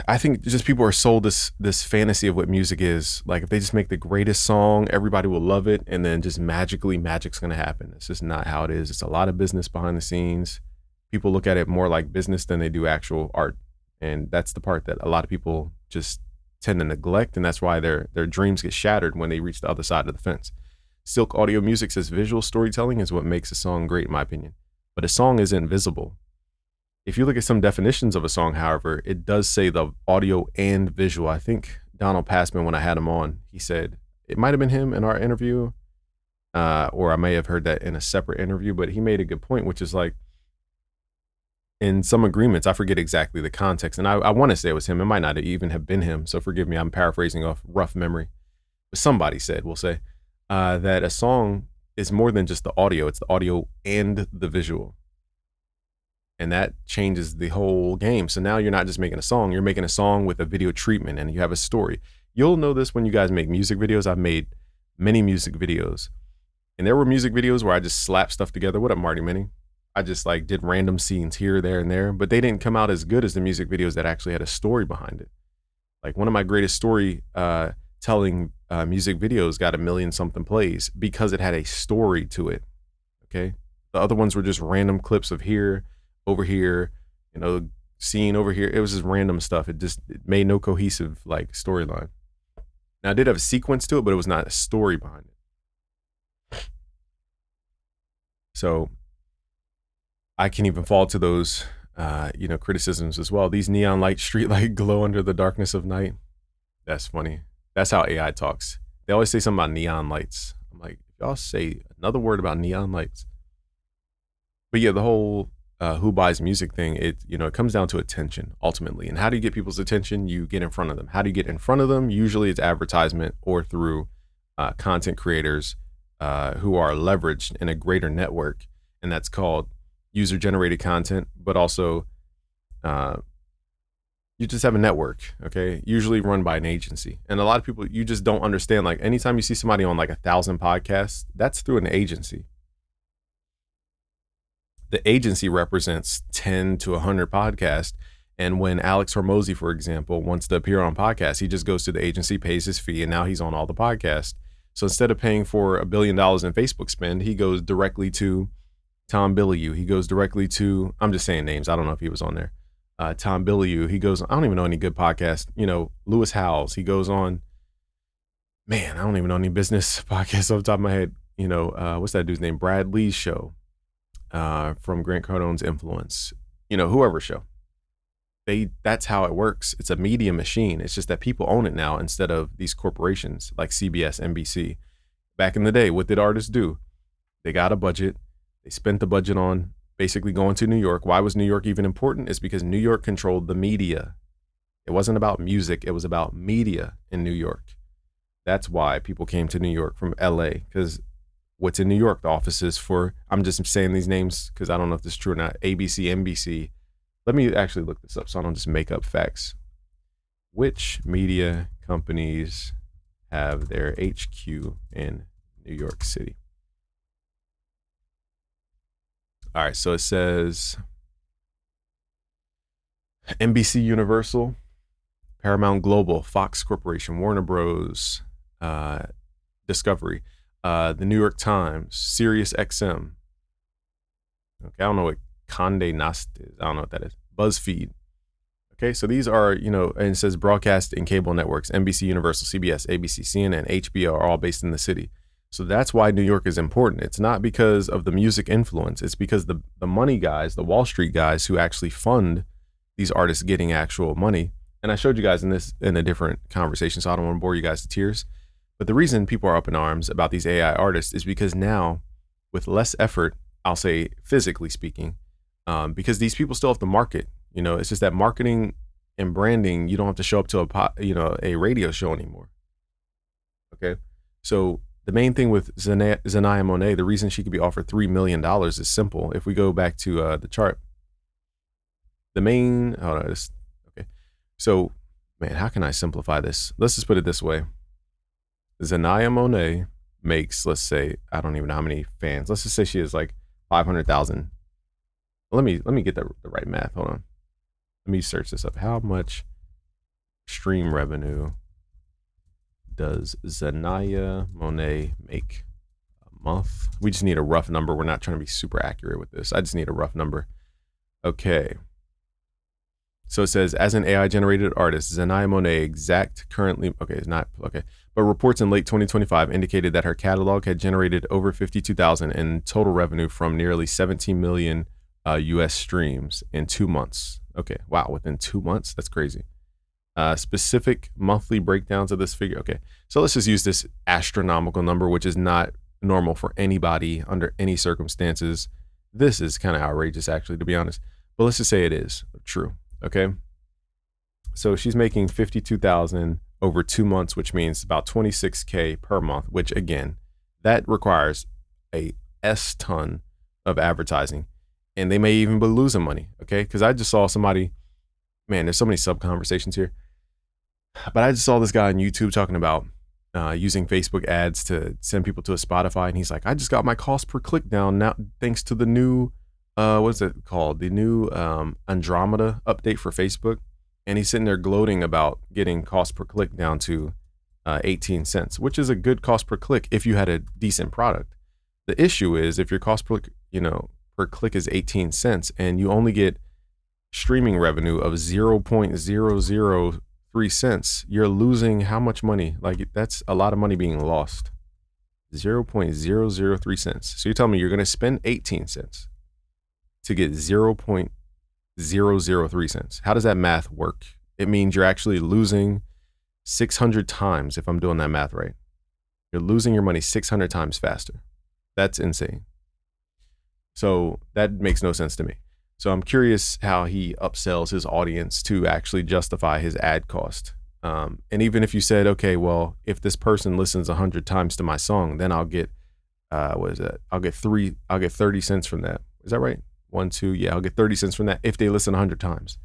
I think just people are sold this fantasy of what music is. Like if they just make the greatest song, everybody will love it, and then just magically magic's gonna happen. It's just not how it is. It's a lot of business behind the scenes. People look at it more like business than they do actual art. And that's the part that a lot of people just tend to neglect, and that's why their dreams get shattered when they reach the other side of the fence. Silk Audio Music says visual storytelling is what makes a song great, in my opinion. But a song isn't visible. If you look at some definitions of a song, however, it does say the audio and visual. I think Donald Passman, when I had him on, he said, it might have been him in our interview, or I may have heard that in a separate interview, but he made a good point, which is like, in some agreements, I forget exactly the context, and I want to say it was him. It might not even have been him, so forgive me. I'm paraphrasing off rough memory. But somebody said, we'll say, that a song is more than just the audio. It's the audio and the visual. And that changes the whole game. So now you're not just making a song, you're making a song with a video treatment and you have a story. You'll know this when you guys make music videos. I've made many music videos. And there were music videos where I just slapped stuff together. What up, Marty Minnie? I just like did random scenes here, there, and there, but they didn't come out as good as the music videos that actually had a story behind it. Like one of my greatest story telling music videos got 1 million something plays because it had a story to it. Okay. The other ones were just random clips of here, over here, you know, scene over here. It was just random stuff. It made no cohesive like storyline. Now it did have a sequence to it, but it was not a story behind it. So I can even fall to those, criticisms as well. These neon light, street light glow under the darkness of night. That's funny. That's how AI talks. They always say something about neon lights. I'm like, y'all say another word about neon lights. But yeah, the whole who buys music thing, it comes down to attention ultimately. And how do you get people's attention? You get in front of them. How do you get in front of them? Usually it's advertisement or through content creators who are leveraged in a greater network. And that's called user-generated content, but also you just have a network, okay? Usually run by an agency. And a lot of people, you just don't understand, like anytime you see somebody on like 1,000 podcasts, that's through an agency. The agency represents 10 to 100 podcasts. And when Alex Hormozy, for example, wants to appear on podcasts, he just goes to the agency, pays his fee, and now he's on all the podcasts. So instead of paying for $1 billion in Facebook spend, he goes directly to Tom Bilyeu. He goes directly to, I'm just saying names. I don't know if he was on there. Tom Bilyeu. He goes, I don't even know any good podcasts. Lewis Howes. He goes on, man, I don't even know any business podcasts off the top of my head. What's that dude's name? Brad Lee's show from Grant Cardone's Influence. Whoever's show. that's how it works. It's a media machine. It's just that people own it now instead of these corporations like CBS, NBC. Back in the day, what did artists do? They got a budget. They spent the budget on basically going to New York. Why was New York even important? It's because New York controlled the media. It wasn't about music. It was about media in New York. That's why people came to New York from LA, because what's in New York? The offices for, I'm just saying these names because I don't know if this is true or not, ABC, NBC. Let me actually look this up so I don't just make up facts. Which media companies have their HQ in New York City? All right, so it says NBC Universal, Paramount Global, Fox Corporation, Warner Bros., Discovery, the New York Times, Sirius XM. Okay, I don't know what Condé Nast is. I don't know what that is. BuzzFeed. Okay, so these are, and it says broadcast and cable networks, NBC, Universal, CBS, ABC, CNN, HBO are all based in the city. So that's why New York is important. It's not because of the music influence. It's because the money guys, the Wall Street guys who actually fund these artists getting actual money. And I showed you guys in a different conversation, so I don't want to bore you guys to tears. But the reason people are up in arms about these AI artists is because now, with less effort, I'll say physically speaking, because these people still have to market. It's just that marketing and branding, you don't have to show up to a radio show anymore. Okay, so the main thing with Zanaya Monáe, the reason she could be offered $3 million is simple. If we go back to the chart, okay. So, man, how can I simplify this? Let's just put it this way. Zanaya Monáe makes, let's say, I don't even know how many fans. Let's just say she has like 500,000. Let me get the right math. Hold on. Let me search this up. How much stream revenue does Zanaya Monáe make a month? We just need a rough number. We're not trying to be super accurate with this. I just need a rough number. Okay. So it says, as an AI generated artist, Zanaya Monáe but reports in late 2025 indicated that her catalog had generated over 52,000 in total revenue from nearly 17 million US streams in 2 months. Okay, wow, within 2 months? That's crazy. Specific monthly breakdowns of this figure. Okay, so let's just use this astronomical number, which is not normal for anybody under any circumstances. This is kind of outrageous, actually, to be honest. But let's just say it is true. Okay, so she's making 52,000 over 2 months, which means about 26K per month, which again, that requires a S ton of advertising, and they may even be losing money. Okay, because I just saw somebody, man, there's so many sub conversations here, but I just saw this guy on YouTube talking about using Facebook ads to send people to a Spotify, and he's like, I just got my cost per click down now thanks to the new what's it called? The new Andromeda update for Facebook. And he's sitting there gloating about getting cost per click down to 18 cents, which is a good cost per click if you had a decent product. The issue is if your cost per click is 18 cents and you only get streaming revenue of 0.003 cents, you're losing how much money? Like, that's a lot of money being lost. 0.003 cents. So you're telling me you're going to spend 18 cents to get 0.003 cents. How does that math work? It means you're actually losing 600 times, if I'm doing that math right. You're losing your money 600 times faster. That's insane. So that makes no sense to me. So I'm curious how he upsells his audience to actually justify his ad cost. And even if you said, okay, well, if this person listens 100 times to my song, then I'll get, what is that? I'll get 30 cents from that. Is that right? 1, 2, yeah, I'll get 30 cents from that if they listen 100 times.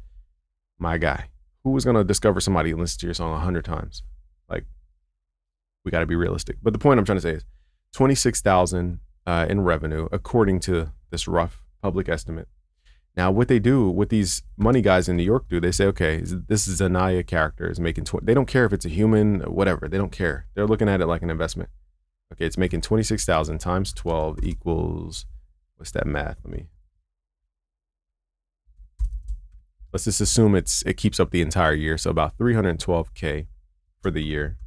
My guy, who is going to discover somebody and listen to your song 100 times? Like, we got to be realistic. But the point I'm trying to say is 26,000 in revenue, according to this rough public estimate. Now, what they do, what these money guys in New York do, they say, okay, this is Zanaya character is making, they don't care if it's a human or whatever. They don't care. They're looking at it like an investment. Okay, it's making 26,000 times 12 equals, what's that math? Let's just assume it keeps up the entire year. So about 312K for the year.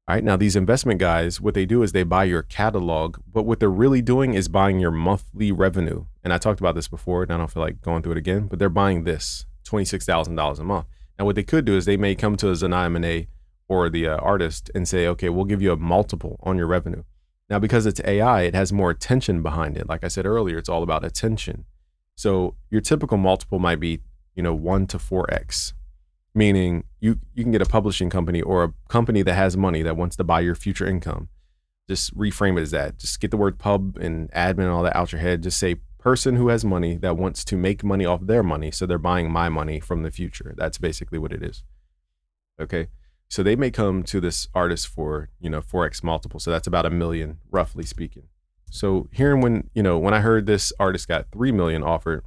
All right. Now these investment guys, what they do is they buy your catalog, but what they're really doing is buying your monthly revenue. And I talked about this before and I don't feel like going through it again, but they're buying this $26,000 a month. Now, what they could do is they may come to Zanaya Monet or the artist and say, okay, we'll give you a multiple on your revenue. Now, because it's AI, it has more attention behind it. Like I said earlier, it's all about attention. So your typical multiple might be, 1 to 4x, meaning you can get a publishing company or a company that has money that wants to buy your future income. Just reframe it as that. Just get the word pub and admin and all that out your head. Just say person who has money that wants to make money off their money. So they're buying my money from the future. That's basically what it is. Okay. So they may come to this artist for, 4x multiple. So that's about $1 million, roughly speaking. So hearing when I heard this artist got 3 million offered,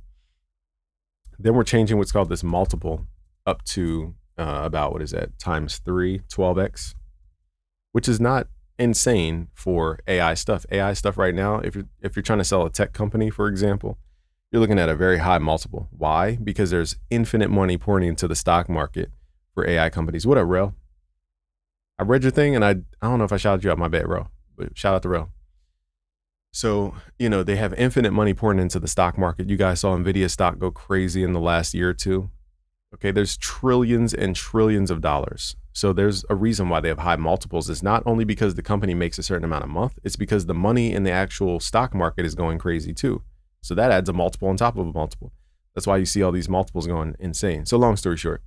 then we're changing what's called this multiple up to about, times 3, 12x, which is not insane for AI stuff. AI stuff right now, if you're trying to sell a tech company, for example, you're looking at a very high multiple. Why? Because there's infinite money pouring into the stock market for AI companies. What up, Rel? I read your thing and I don't know if I shouted you out, my bad, Rel, but shout out to Rel. So, they have infinite money pouring into the stock market. You guys saw Nvidia stock go crazy in the last year or two. Okay, there's trillions and trillions of dollars. So there's a reason why they have high multiples. It's not only because the company makes a certain amount a month, it's because the money in the actual stock market is going crazy too. So that adds a multiple on top of a multiple. That's why you see all these multiples going insane. So long story short,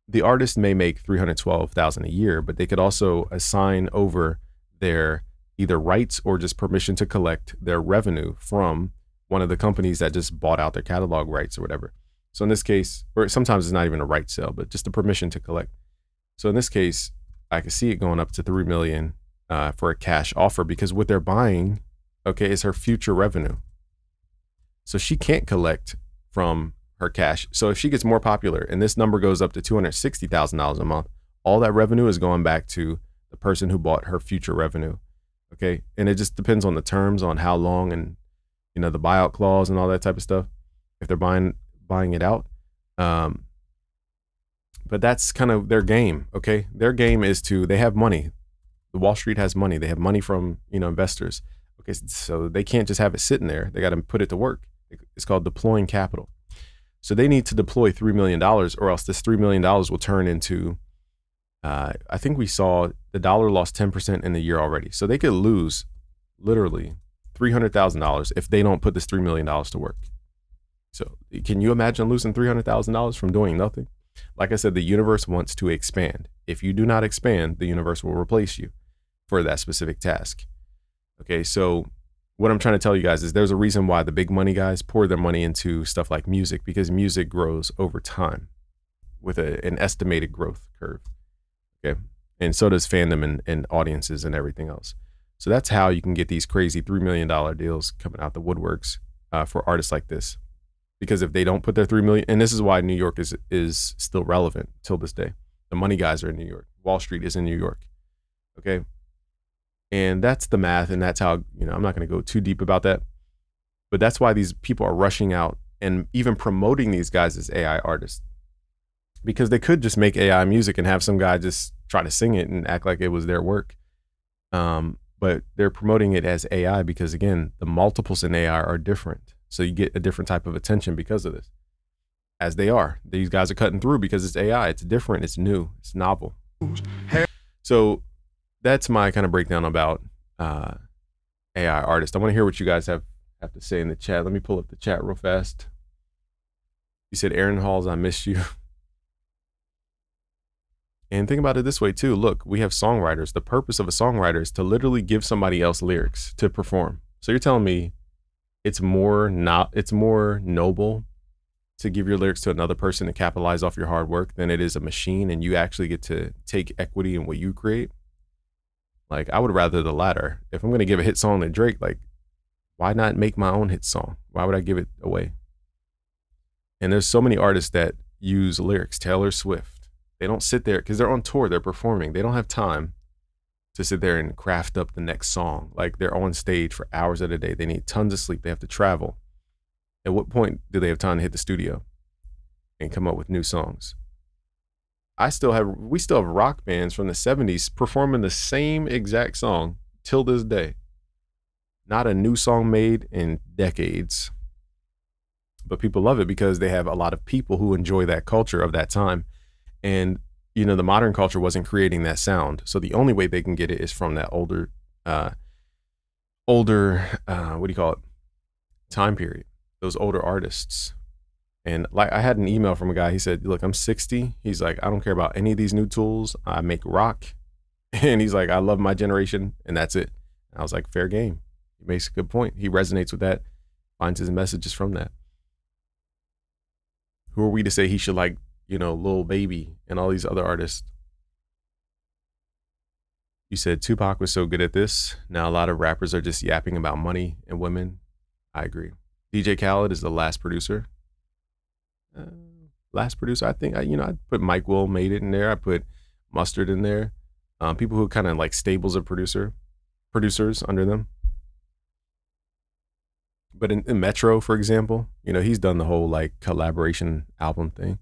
the artist may make $312,000 a year, but they could also assign over their either rights or just permission to collect their revenue from one of the companies that just bought out their catalog rights or whatever. So in this case, or sometimes it's not even a right sale, but just the permission to collect. So in this case, I could see it going up to 3 million for a cash offer, because what they're buying, okay, is her future revenue. So she can't collect from her cash. So if she gets more popular and this number goes up to $260,000 a month, all that revenue is going back to the person who bought her future revenue. Okay. And it just depends on the terms, on how long, and, the buyout clause and all that type of stuff, if they're buying it out. But that's kind of their game. Okay. Their game is they have money. The Wall Street has money. They have money from, investors. Okay. So they can't just have it sitting there. They got to put it to work. It's called deploying capital. So they need to deploy $3 million, or else this $3 million will turn into, I think we saw the dollar lost 10% in the year already. So they could lose literally $300,000 if they don't put this $3 million to work. So can you imagine losing $300,000 from doing nothing? Like I said, the universe wants to expand. If you do not expand, the universe will replace you for that specific task. Okay, so what I'm trying to tell you guys is there's a reason why the big money guys pour their money into stuff like music, because music grows over time with an estimated growth curve. Okay, and so does fandom and audiences and everything else. So that's how you can get these crazy $3 million deals coming out the woodworks for artists like this. Because if they don't put their 3 million, and this is why New York is still relevant till this day. The money guys are in New York. Wall Street is in New York. Okay. And that's the math. And that's how, I'm not going to go too deep about that, but that's why these people are rushing out and even promoting these guys as AI artists, because they could just make AI music and have some guy just try to sing it and act like it was their work. But they're promoting it as AI because, again, the multiples in AI are different. So you get a different type of attention because of this, as they are. These guys are cutting through because it's AI. It's different. It's new. It's novel. So that's my kind of breakdown about AI artists. I want to hear what you guys have to say in the chat. Let me pull up the chat real fast. You said, Aaron Halls, I missed you. And think about it this way too. Look, we have songwriters. The purpose of a songwriter is to literally give somebody else lyrics to perform. So you're telling me it's more noble to give your lyrics to another person to capitalize off your hard work than it is a machine, and you actually get to take equity in what you create? Like, I would rather the latter. If I'm going to give a hit song to Drake, like, why not make my own hit song? Why would I give it away? And there's so many artists that use lyrics. Taylor Swift. They don't sit there because they're on tour, they're performing. They don't have time to sit there and craft up the next song. Like, they're on stage for hours at a day. They need tons of sleep. They have to travel. At what point do they have time to hit the studio and come up with new songs? We still have rock bands from the 70s performing the same exact song till this day. Not a new song made in decades. but people love it because they have a lot of people who enjoy that culture of that time. And, you know, the modern culture wasn't creating that sound. So the only way they can get it is from that older, what do you call it? Time period, those older artists. And like I had an email from a guy, he said, look, I'm 60. He's like, I don't care about any of these new tools. I make rock. And he's like, I love my generation and that's it. And I was like, fair game. He makes a good point. He resonates with that, finds his messages from that. Who are we to say he should like, you know, Lil Baby and all these other artists? You said Tupac was so good at this. Now a lot of rappers are just yapping about money and women. I agree. DJ Khaled is the last producer. I think I put Mike Will Made It in there. I put Mustard in there. People who kind of like stables of producers under them. But in Metro, for example, you know, he's done the whole like collaboration album thing.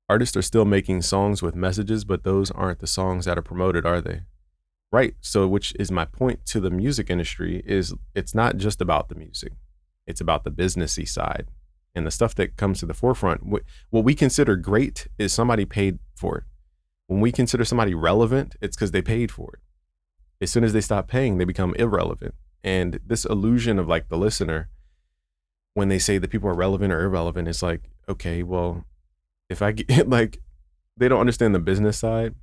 Artists are still making songs with messages, but those aren't the songs that are promoted, are they? Right. So which is my point to the music industry is it's not just about the music. It's about the businessy side. And the stuff that comes to the forefront, what we consider great is somebody paid for it. When we consider somebody relevant, it's because they paid for it. As soon as they stop paying, they become irrelevant. And this illusion of like the listener, when they say that people are relevant or irrelevant, it's like, okay, well, if I get like, they don't understand the business side.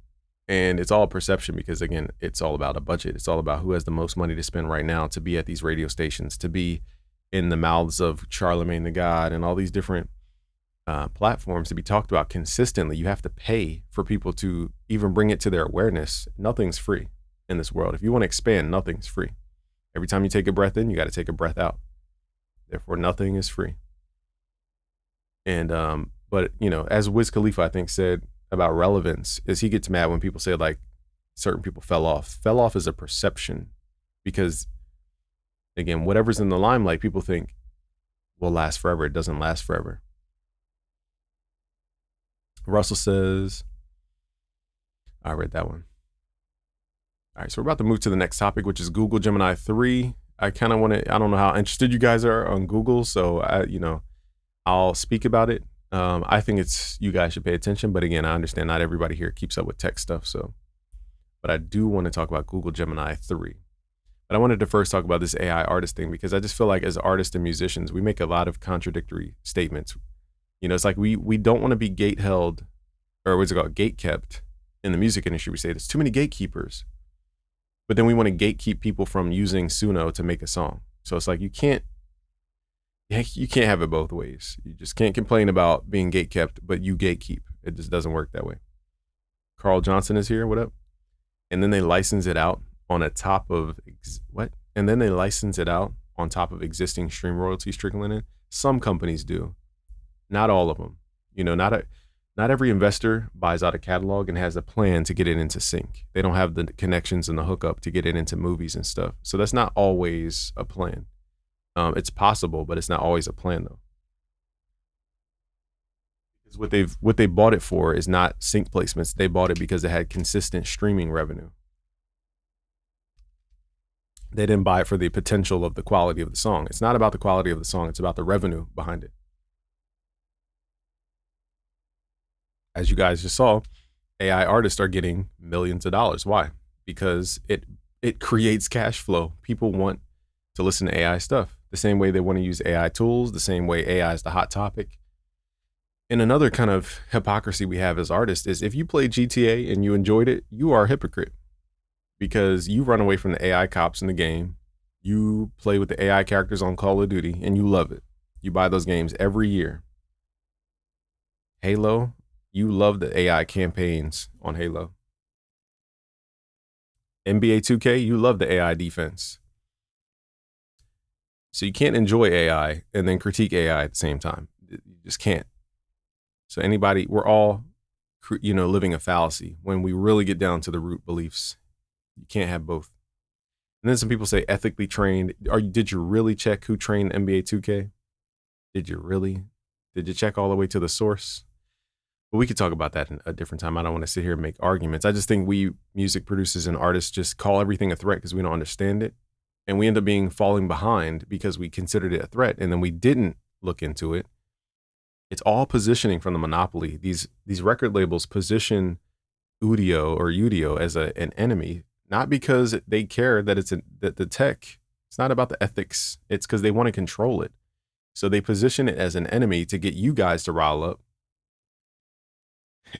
And it's all perception because, again, it's all about a budget. It's all about who has the most money to spend right now to be at these radio stations, to be in the mouths of Charlemagne the God and all these different platforms to be talked about consistently. You have to pay for people to even bring it to their awareness. Nothing's free in this world. If you want to expand, nothing's free. Every time you take a breath in, you got to take a breath out. Therefore, nothing is free. And, but, you know, as Wiz Khalifa, I think, said about relevance, is he gets mad when people say like certain people fell off. Fell off is a perception because, again, whatever's in the limelight, people think will last forever. It doesn't last forever. Russell says, I read that one. All right, so we're about to move to the next topic, which is Google Gemini 3. I kind of want to, I don't know how interested you guys are on Google, so I'll speak about it. I think you guys should pay attention, but again, I understand not everybody here keeps up with tech stuff, so, but I do want to talk about Google Gemini 3. But I wanted to first talk about this AI artist thing because I just feel like as artists and musicians, we make a lot of contradictory statements. You know, it's like we don't want to be gate held, or what's it called, gate kept in the music industry. We say there's too many gatekeepers, but then we want to gatekeep people from using Suno to make a song. So it's like you can't have it both ways. You just can't complain about being gate kept, but you gatekeep. It just doesn't work that way. Carl Johnson is here. What up? And then they license it out on a top of what? And then they license it out on top of existing stream royalties trickling in. Some companies do, not all of them. You know, not every investor buys out a catalog and has a plan to get it into sync. They don't have the connections and the hookup to get it into movies and stuff. So that's not always a plan. It's possible, but it's not always a plan though. Because what they bought it for is not sync placements. They bought it because it had consistent streaming revenue. They didn't buy it for the potential of the quality of the song. It's not about the quality of the song. It's about the revenue behind it. As you guys just saw, AI artists are getting millions of dollars. Why? Because it creates cash flow. People want to listen to AI stuff the same way they want to use AI tools, the same way AI is the hot topic. And another kind of hypocrisy we have as artists is if you play GTA and you enjoyed it, you are a hypocrite. Because you run away from the AI cops in the game. You play with the AI characters on Call of Duty and you love it. You buy those games every year. Halo, you love the AI campaigns on Halo. NBA 2K, you love the AI defense. So you can't enjoy AI and then critique AI at the same time. You just can't. So we're all, living a fallacy when we really get down to the root beliefs. You can't have both. And then some people say ethically trained. Did you really check who trained NBA 2K? Did you really? Did you check all the way to the source? But we could talk about that in a different time. I don't want to sit here and make arguments. I just think we music producers and artists just call everything a threat because we don't understand it. And we end up falling behind because we considered it a threat. And then we didn't look into it. It's all positioning from the monopoly. These record labels position Udio as an enemy, not because they care that that the tech. It's not about the ethics. It's because they want to control it. So they position it as an enemy to get you guys to rile up,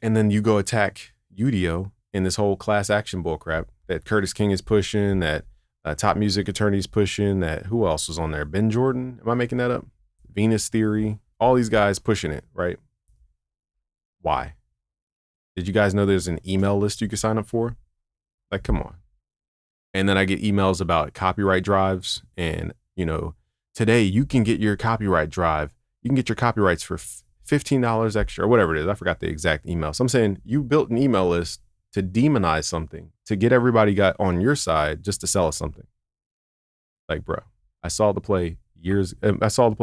and then you go attack Udio in this whole class action bullcrap that Curtis King is pushing, that Top Music Attorney's pushing, that who else was on there? Ben Jordan? Am I making that up? Venus Theory? All these guys pushing it, right? Why? Did you guys know there's an email list you can sign up for? Like, come on. And then I get emails about copyright drives, and today you can get your copyright drive. You can get your copyrights for $15 extra or whatever it is. I forgot the exact email. So I'm saying you built an email list to demonize something, to get everybody got on your side just to sell us something. Like, bro, I saw the play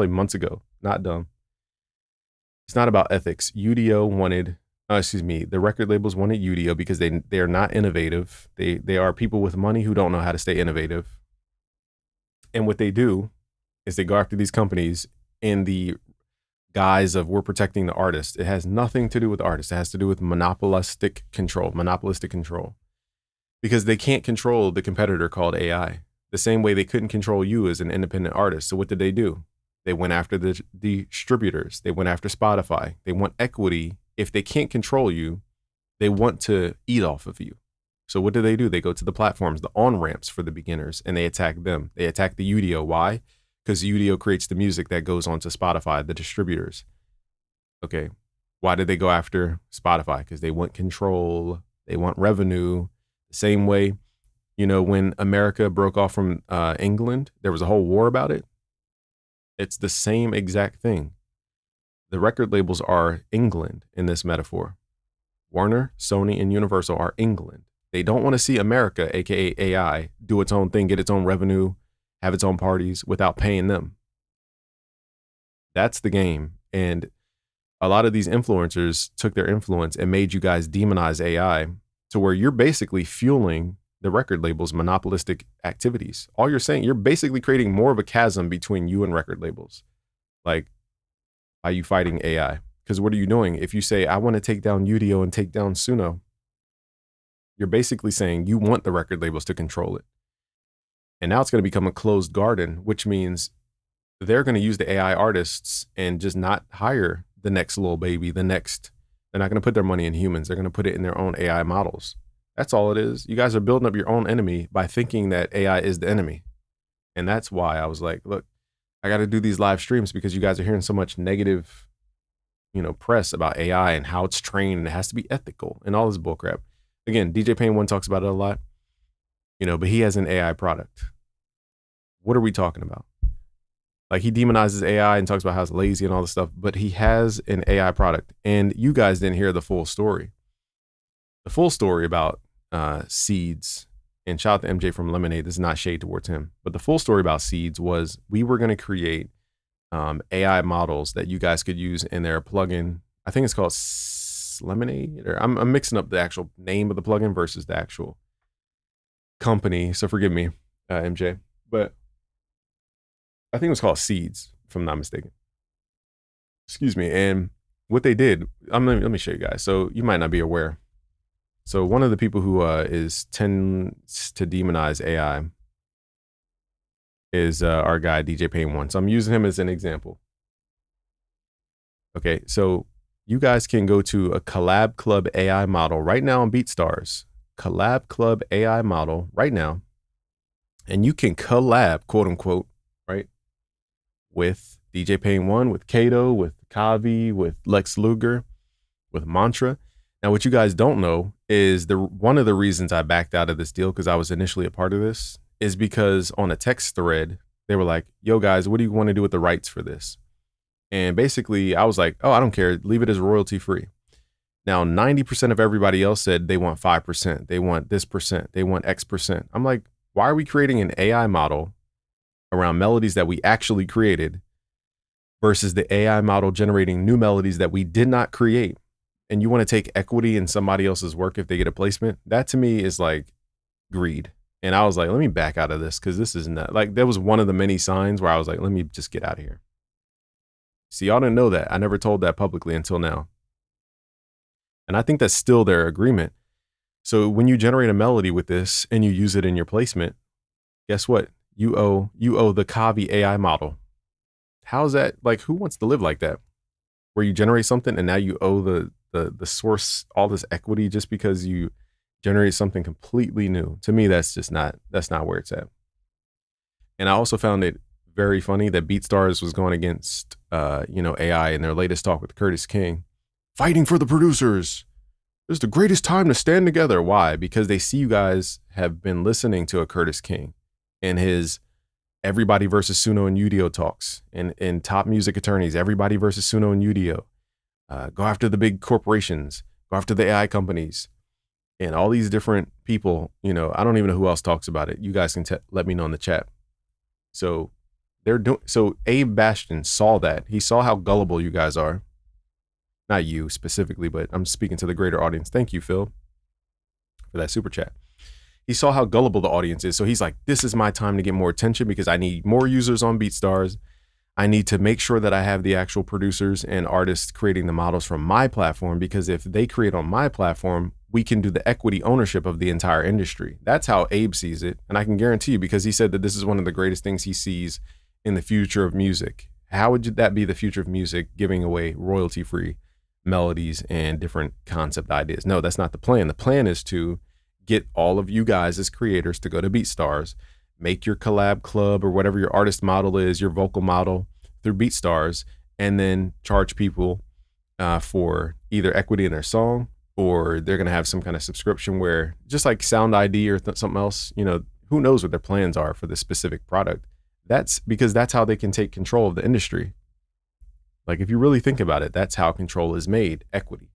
months ago. Not dumb. It's not about ethics. The record labels wanted Udio because they are not innovative. They are people with money who don't know how to stay innovative. And what they do is they go after these companies in the guise of we're protecting the artist. It has nothing to do with the artist. It has to do with monopolistic control. Because they can't control the competitor called AI. The same way they couldn't control you as an independent artist. So what did they do? They went after the distributors. They went after Spotify. They want equity. If they can't control you, they want to eat off of you. So what do? They go to the platforms, the on-ramps for the beginners, and they attack them. They attack the Udio. Why? Because Udio creates the music that goes onto Spotify, the distributors. Okay. Why did they go after Spotify? Because they want control. They want revenue. The same way, when America broke off from England, there was a whole war about it. It's the same exact thing. The record labels are England in this metaphor. Warner, Sony, and Universal are England. They don't want to see America, aka AI, do its own thing, get its own revenue, have its own parties without paying them. That's the game. And a lot of these influencers took their influence and made you guys demonize AI to where you're basically fueling the record labels' monopolistic activities. All you're saying, you're basically creating more of a chasm between you and record labels. Like, are you fighting AI? Because what are you doing? If you say, I want to take down Udio and take down Suno, you're basically saying you want the record labels to control it. And now it's going to become a closed garden, which means they're going to use the AI artists and just not hire the next Lil Baby, they're not going to put their money in humans. They're going to put it in their own AI models. That's all it is. You guys are building up your own enemy by thinking that AI is the enemy. And that's why I was like, look, I got to do these live streams because you guys are hearing so much negative, press about AI and how it's trained and it has to be ethical and all this bullcrap. Again, DJ Payne 1 talks about it a lot, but he has an AI product. What are we talking about? Like, he demonizes AI and talks about how it's lazy and all this stuff, but he has an AI product. And you guys didn't hear the full story. The full story about Seeds, and shout out to MJ from Lemonade. This is not shade towards him, but the full story about Seeds was we were going to create AI models that you guys could use in their plugin. I think it's called Lemonade, or I'm mixing up the actual name of the plugin versus the actual company. So forgive me, MJ, but I think it was called Seeds, if I'm not mistaken. Excuse me. And what they did, let me show you guys. So you might not be aware. So one of the people who tends to demonize AI is our guy, DJ Payne 1. So I'm using him as an example. Okay, so you guys can go to a Collab Club AI model right now on BeatStars. Collab Club AI model right now. And you can collab, quote unquote, right? With DJ Payne 1, with Kato, with Kavi, with Lex Luger, with Mantra. Now, what you guys don't know is one of the reasons I backed out of this deal, because I was initially a part of this, is because on a text thread, they were like, yo guys, what do you want to do with the rights for this? And basically I was like, oh, I don't care. Leave it as royalty free. Now, 90% of everybody else said they want 5%. They want this percent. They want X percent. I'm like, why are we creating an AI model around melodies that we actually created versus the AI model generating new melodies that we did not create? And you want to take equity in somebody else's work if they get a placement? That to me is like greed. And I was like, let me back out of this, because this is not, like, that was one of the many signs where I was like, let me just get out of here. See, y'all didn't know that. I never told that publicly until now. And I think that's still their agreement. So when you generate a melody with this and you use it in your placement, guess what? You owe the Kavi AI model. How's that? Like, who wants to live like that? Where you generate something and now you owe the source all this equity just because you generate something completely new. To me, that's not where it's at. And I also found it very funny that BeatStars was going against AI in their latest talk with Curtis King, fighting for the producers. This is the greatest time to stand together. Why? Because they see you guys have been listening to a Curtis King and his Everybody versus Suno and Udio talks and top music attorneys, Everybody versus Suno and Udio. Go after the big corporations, go after the AI companies, and all these different people. I don't even know who else talks about it. You guys can let me know in the chat. So so Abe Bastion saw that. He saw how gullible you guys are. Not you specifically, but I'm speaking to the greater audience. Thank you, Phil, for that super chat. He saw how gullible the audience is. So he's like, this is my time to get more attention because I need more users on BeatStars. I need to make sure that I have the actual producers and artists creating the models from my platform, because if they create on my platform, we can do the equity ownership of the entire industry. That's how Abe sees it. And I can guarantee you, because he said that this is one of the greatest things he sees in the future of music. How would that be the future of music, giving away royalty-free melodies and different concept ideas? No, that's not the plan. The plan is to get all of you guys as creators to go to BeatStars, make your collab club or whatever your artist model is, your vocal model through BeatStars, and then charge people for either equity in their song, or they're going to have some kind of subscription where, just like Sound ID or something else, who knows what their plans are for this specific product. That's because that's how they can take control of the industry. Like, if you really think about it, that's how control is made, equity.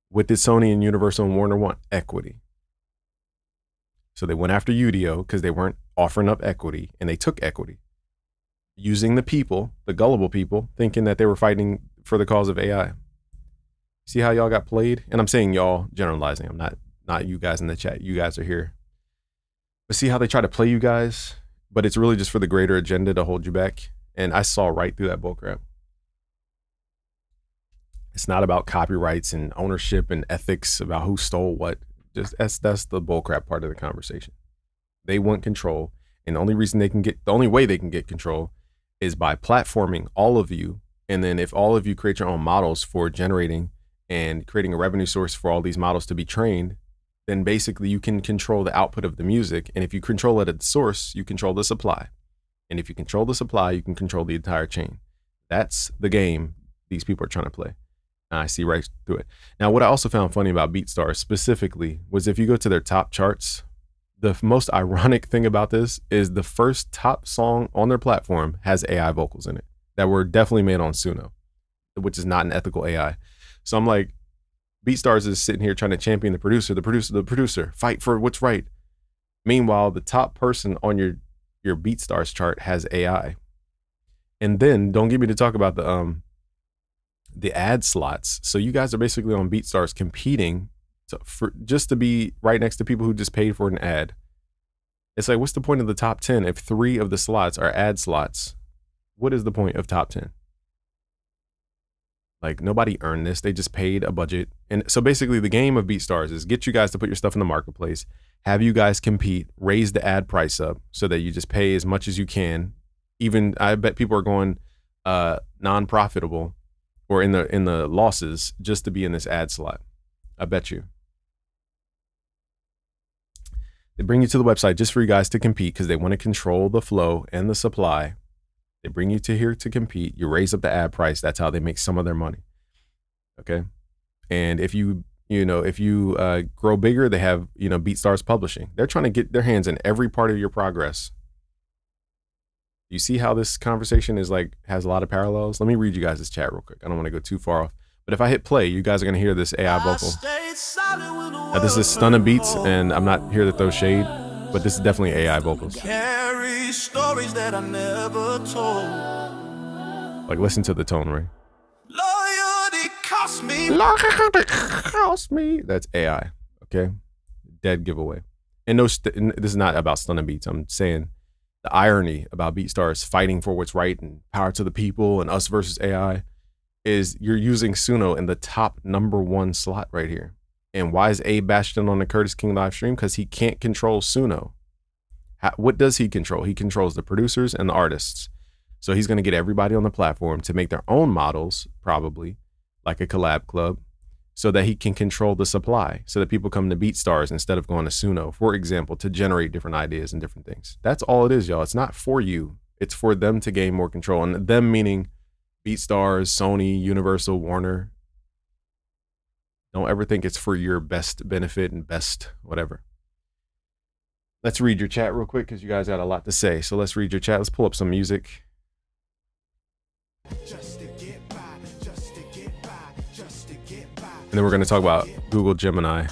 What did Sony and Universal and Warner want? Equity. So they went after Udio because they weren't offering up equity, and they took equity, using the people, the gullible people, thinking that they were fighting for the cause of AI. See how y'all got played? And I'm saying y'all, generalizing. I'm not you guys in the chat. You guys are here. But see how they try to play you guys? But it's really just for the greater agenda to hold you back. And I saw right through that bullcrap. It's not about copyrights and ownership and ethics about who stole what. Just that's the bullcrap part of the conversation. They want control, and the only way they can get control is by platforming all of you. And then if all of you create your own models for generating and creating a revenue source for all these models to be trained, then basically you can control the output of the music. And if you control it at the source, you control the supply. And if you control the supply, you can control the entire chain. That's the game these people are trying to play. I see right through it. Now, what I also found funny about BeatStars specifically was if you go to their top charts, the most ironic thing about this is the first top song on their platform has AI vocals in it that were definitely made on Suno, which is not an ethical AI. So I'm like, BeatStars is sitting here trying to champion the producer, fight for what's right. Meanwhile, the top person on your BeatStars chart has AI. And then don't get me to talk about the ad slots. So you guys are basically on BeatStars competing just to be right next to people who just paid for an ad. It's like, what's the point of the top 10 if 3 of the slots are ad slots? What is the point of top 10? Like, nobody earned this. They just paid a budget. And so basically the game of BeatStars is get you guys to put your stuff in the marketplace, have you guys compete, raise the ad price up so that you just pay as much as you can. Even I bet people are going non-profitable or in the losses just to be in this ad slot. I bet you. They bring you to the website just for you guys to compete because they want to control the flow and the supply. They bring you to here to compete. You raise up the ad price. That's how they make some of their money. Okay. And if you grow bigger, they have, BeatStars Publishing. They're trying to get their hands in every part of your progress. You see how this conversation has a lot of parallels? Let me read you guys this chat real quick. I don't want to go too far off. But if I hit play, you guys are going to hear this AI vocal. Now, this is Stunna Beats, and I'm not here to throw shade, but this is definitely AI vocals. Carry stories that I never told. Like, listen to the tone, right? Loyalty cost me. That's AI, okay? Dead giveaway. And this is not about Stunna Beats. I'm saying the irony about BeatStars fighting for what's right and power to the people and us versus AI is you're using Suno in the top #1 slot right here. And why is Abe Bastion on the Curtis King live stream? Because he can't control Suno. What does he control? He controls the producers and the artists. So he's going to get everybody on the platform to make their own models, probably like a collab club, so that he can control the supply, so that people come to BeatStars instead of going to Suno, for example, to generate different ideas and different things. That's all it is, y'all. It's not for you. It's for them to gain more control. And them meaning BeatStars, Sony, Universal, Warner. Don't ever think it's for your best benefit and best whatever. Let's read your chat real quick because you guys got a lot to say. So let's read your chat. Let's pull up some music. Just to get by, just to get by, just to get by. And then we're going to talk about Google Gemini.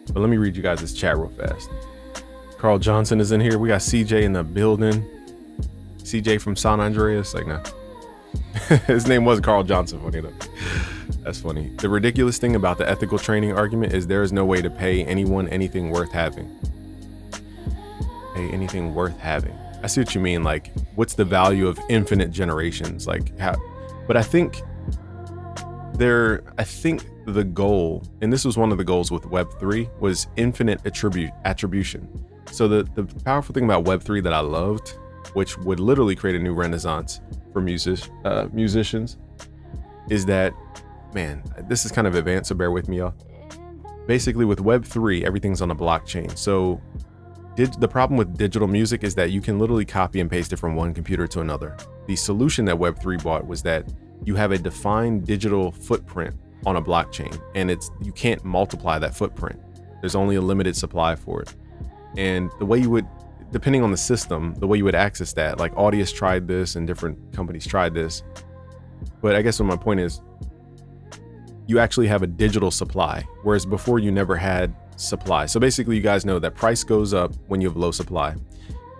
But let me read you guys this chat real fast. Carl Johnson is in here. We got CJ in the building. CJ from San Andreas. Like, nah. His name was Carl Johnson. Funny enough. That's funny. The ridiculous thing about the ethical training argument is there is no way to pay anyone anything worth having. Pay anything worth having. I see what you mean. Like, what's the value of infinite generations? Like, how? But I think the goal, and this was one of the goals with Web3, was infinite attribution. So the powerful thing about Web3 that I loved, which would literally create a new renaissance for musicians, is that, man, this is kind of advanced, so bear with me, y'all. Basically, with Web3, everything's on a blockchain. So the problem with digital music is that you can literally copy and paste it from one computer to another. The solution that Web3 brought was that you have a defined digital footprint on a blockchain, and you can't multiply that footprint. There's only a limited supply for it. And the way you would, depending on the system, the way you would access that, like Audius tried this and different companies tried this. But I guess what my point is, you actually have a digital supply, whereas before you never had supply. So basically, you guys know that price goes up when you have low supply.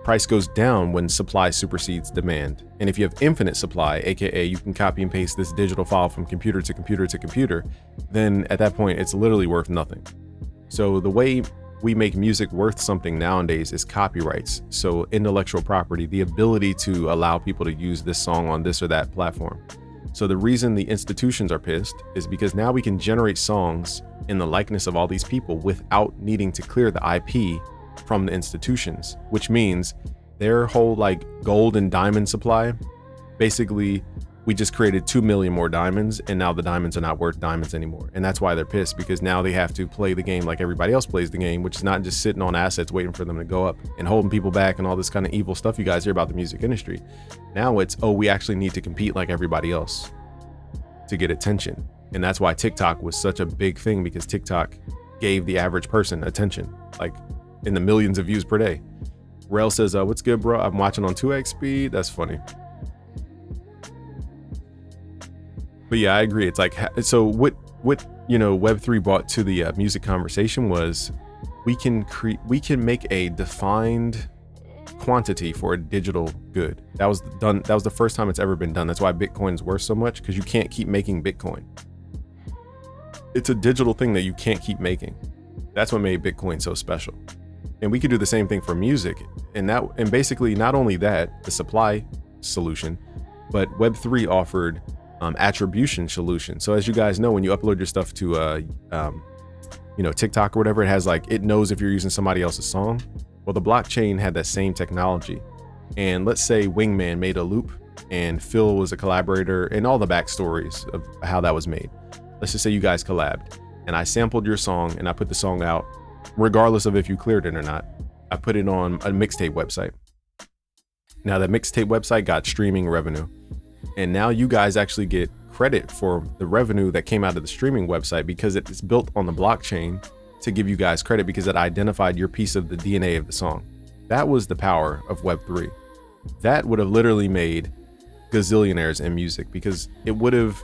Price goes down when supply supersedes demand. And if you have infinite supply, aka you can copy and paste this digital file from computer to computer to computer, then at that point it's literally worth nothing. So the way we make music worth something nowadays is copyrights. So intellectual property, the ability to allow people to use this song on this or that platform. So the reason the institutions are pissed is because now we can generate songs in the likeness of all these people without needing to clear the IP from the institutions, which means their whole like gold and diamond supply, basically we just created 2 million more diamonds, and now the diamonds are not worth diamonds anymore. And that's why they're pissed, because now they have to play the game like everybody else plays the game, which is not just sitting on assets waiting for them to go up and holding people back and all this kind of evil stuff you guys hear about the music industry. Now it's, oh, we actually need to compete like everybody else to get attention. And that's why TikTok was such a big thing, because TikTok gave the average person attention, like in the millions of views per day. Rel says, what's good, bro? I'm watching on 2x speed. That's funny. But yeah, I agree. It's like, so what Web3 brought to the music conversation was we can make a defined quantity for a digital good. That was the first time it's ever been done. That's why Bitcoin is worth so much, because you can't keep making Bitcoin. It's a digital thing that you can't keep making. That's what made Bitcoin so special. And we could do the same thing for music. And basically not only that, the supply solution, but Web3 offered attribution solution. So as you guys know, when you upload your stuff to TikTok or whatever, it has like, it knows if you're using somebody else's song. Well, the blockchain had that same technology. And let's say Wingman made a loop and Phil was a collaborator, and all the backstories of how that was made. Let's just say you guys collabed and I sampled your song and I put the song out, regardless of if you cleared it or not. I put it on a mixtape website. Now that mixtape website got streaming revenue. And now you guys actually get credit for the revenue that came out of the streaming website, because it's built on the blockchain to give you guys credit, because it identified your piece of the DNA of the song. That was the power of Web3. That would have literally made gazillionaires in music, because it would have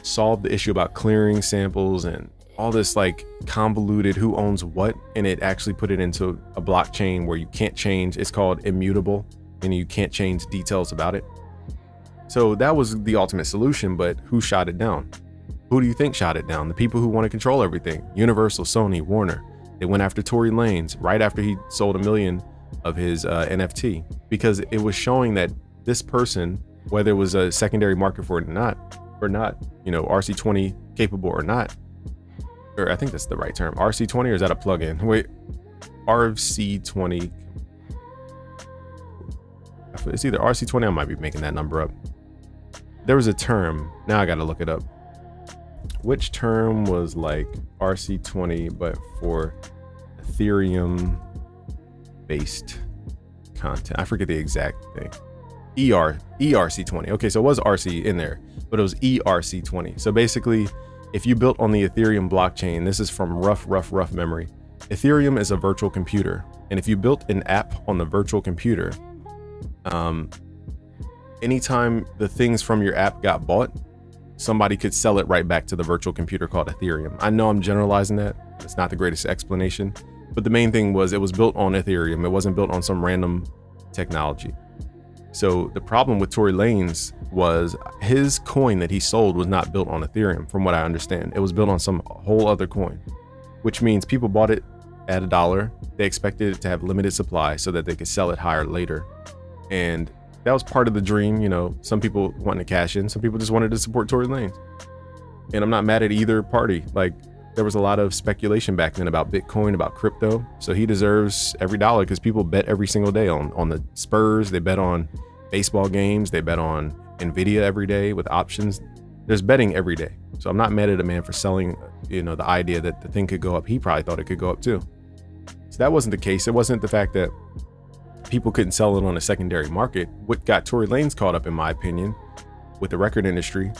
solved the issue about clearing samples and all this like convoluted who owns what, and it actually put it into a blockchain where you can't change. It's called immutable, and you can't change details about it. So that was the ultimate solution, but who shot it down? Who do you think shot it down? The people who want to control everything. Universal, Sony, Warner. They went after Tory Lanez right after he sold 1 million of his NFT, because it was showing that this person, whether it was a secondary market for it or not, you know, RC20 capable or not, or I think that's the right term, RC20, or is that a plugin? Wait, RC20. It's either RC20, I might be making that number up. There was a term, now I gotta look it up. Which term was like RC20 but for Ethereum based content? I forget the exact thing. ERC20. Okay, so it was RC in there, but it was ERC20. So basically, if you built on the Ethereum blockchain, this is from rough memory. Ethereum is a virtual computer, and if you built an app on the virtual computer, anytime the things from your app got bought, somebody could sell it right back to the virtual computer called Ethereum. I know I'm generalizing that. It's not the greatest explanation, but the main thing was it was built on Ethereum. It wasn't built on some random technology. So the problem with Tory Lanez was his coin that he sold was not built on Ethereum, from what I understand. It was built on some whole other coin, which means people bought it at $1. They expected it to have limited supply so that they could sell it higher later. And that was part of the dream. You know, some people wanted to cash in, some people just wanted to support Tory Lanez. And I'm not mad at either party. Like, there was a lot of speculation back then about Bitcoin, about crypto. So he deserves every dollar, because people bet every single day on the Spurs. They bet on baseball games. They bet on Nvidia every day with options. There's betting every day. So I'm not mad at a man for selling, you know, the idea that the thing could go up. He probably thought it could go up too. So that wasn't the case. It wasn't the fact that people couldn't sell it on a secondary market. What got Tory Lanez caught up, in my opinion, with the record industry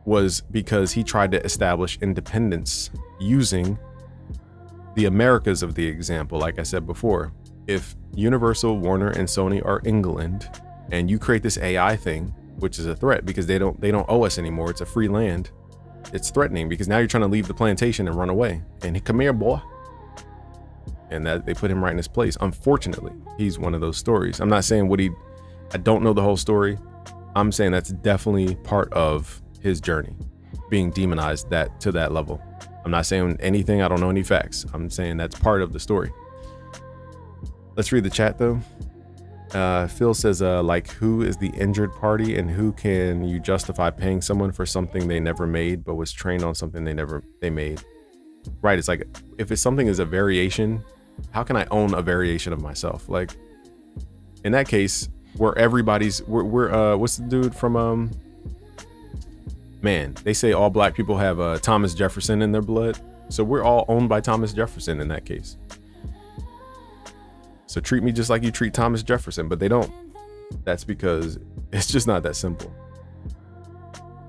was because he tried to establish independence using the Americas of the example. Like I said before, if Universal, Warner, and Sony are England, and you create this AI thing, which is a threat because they don't owe us anymore. It's a free land. It's threatening because now you're trying to leave the plantation and run away. And come here, boy. And that they put him right in his place. Unfortunately, he's one of those stories. I'm not saying I don't know the whole story. I'm saying that's definitely part of his journey, being demonized to that level. I'm not saying anything. I don't know any facts. I'm saying that's part of the story. Let's read the chat though. Phil says, like, who is the injured party and who can you justify paying someone for something they never made but was trained on something they made? Right. It's like, if it's something is a variation, how can I own a variation of myself? Like, in that case, where everybody's we're what's the dude from man, they say all black people have Thomas Jefferson in their blood, so we're all owned by Thomas Jefferson in that case. So treat me just like you treat Thomas Jefferson, but they don't. That's because it's just not that simple.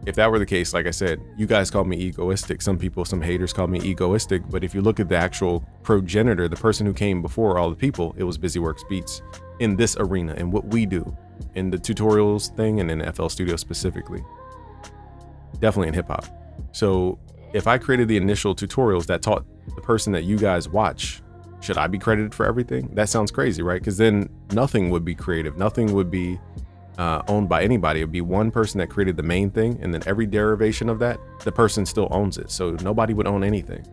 If that were the case, like I said, you guys call me egoistic. Some haters call me egoistic. But if you look at the actual progenitor, the person who came before all the people, it was BusyWorks Beats in this arena and what we do in the tutorials thing and in FL Studio specifically. Definitely in hip hop. So if I created the initial tutorials that taught the person that you guys watch, should I be credited for everything? That sounds crazy, right? Because then nothing would be creative. Nothing would be owned by anybody. It would be one person that created the main thing, and then every derivation of that, the person still owns it. So nobody would own anything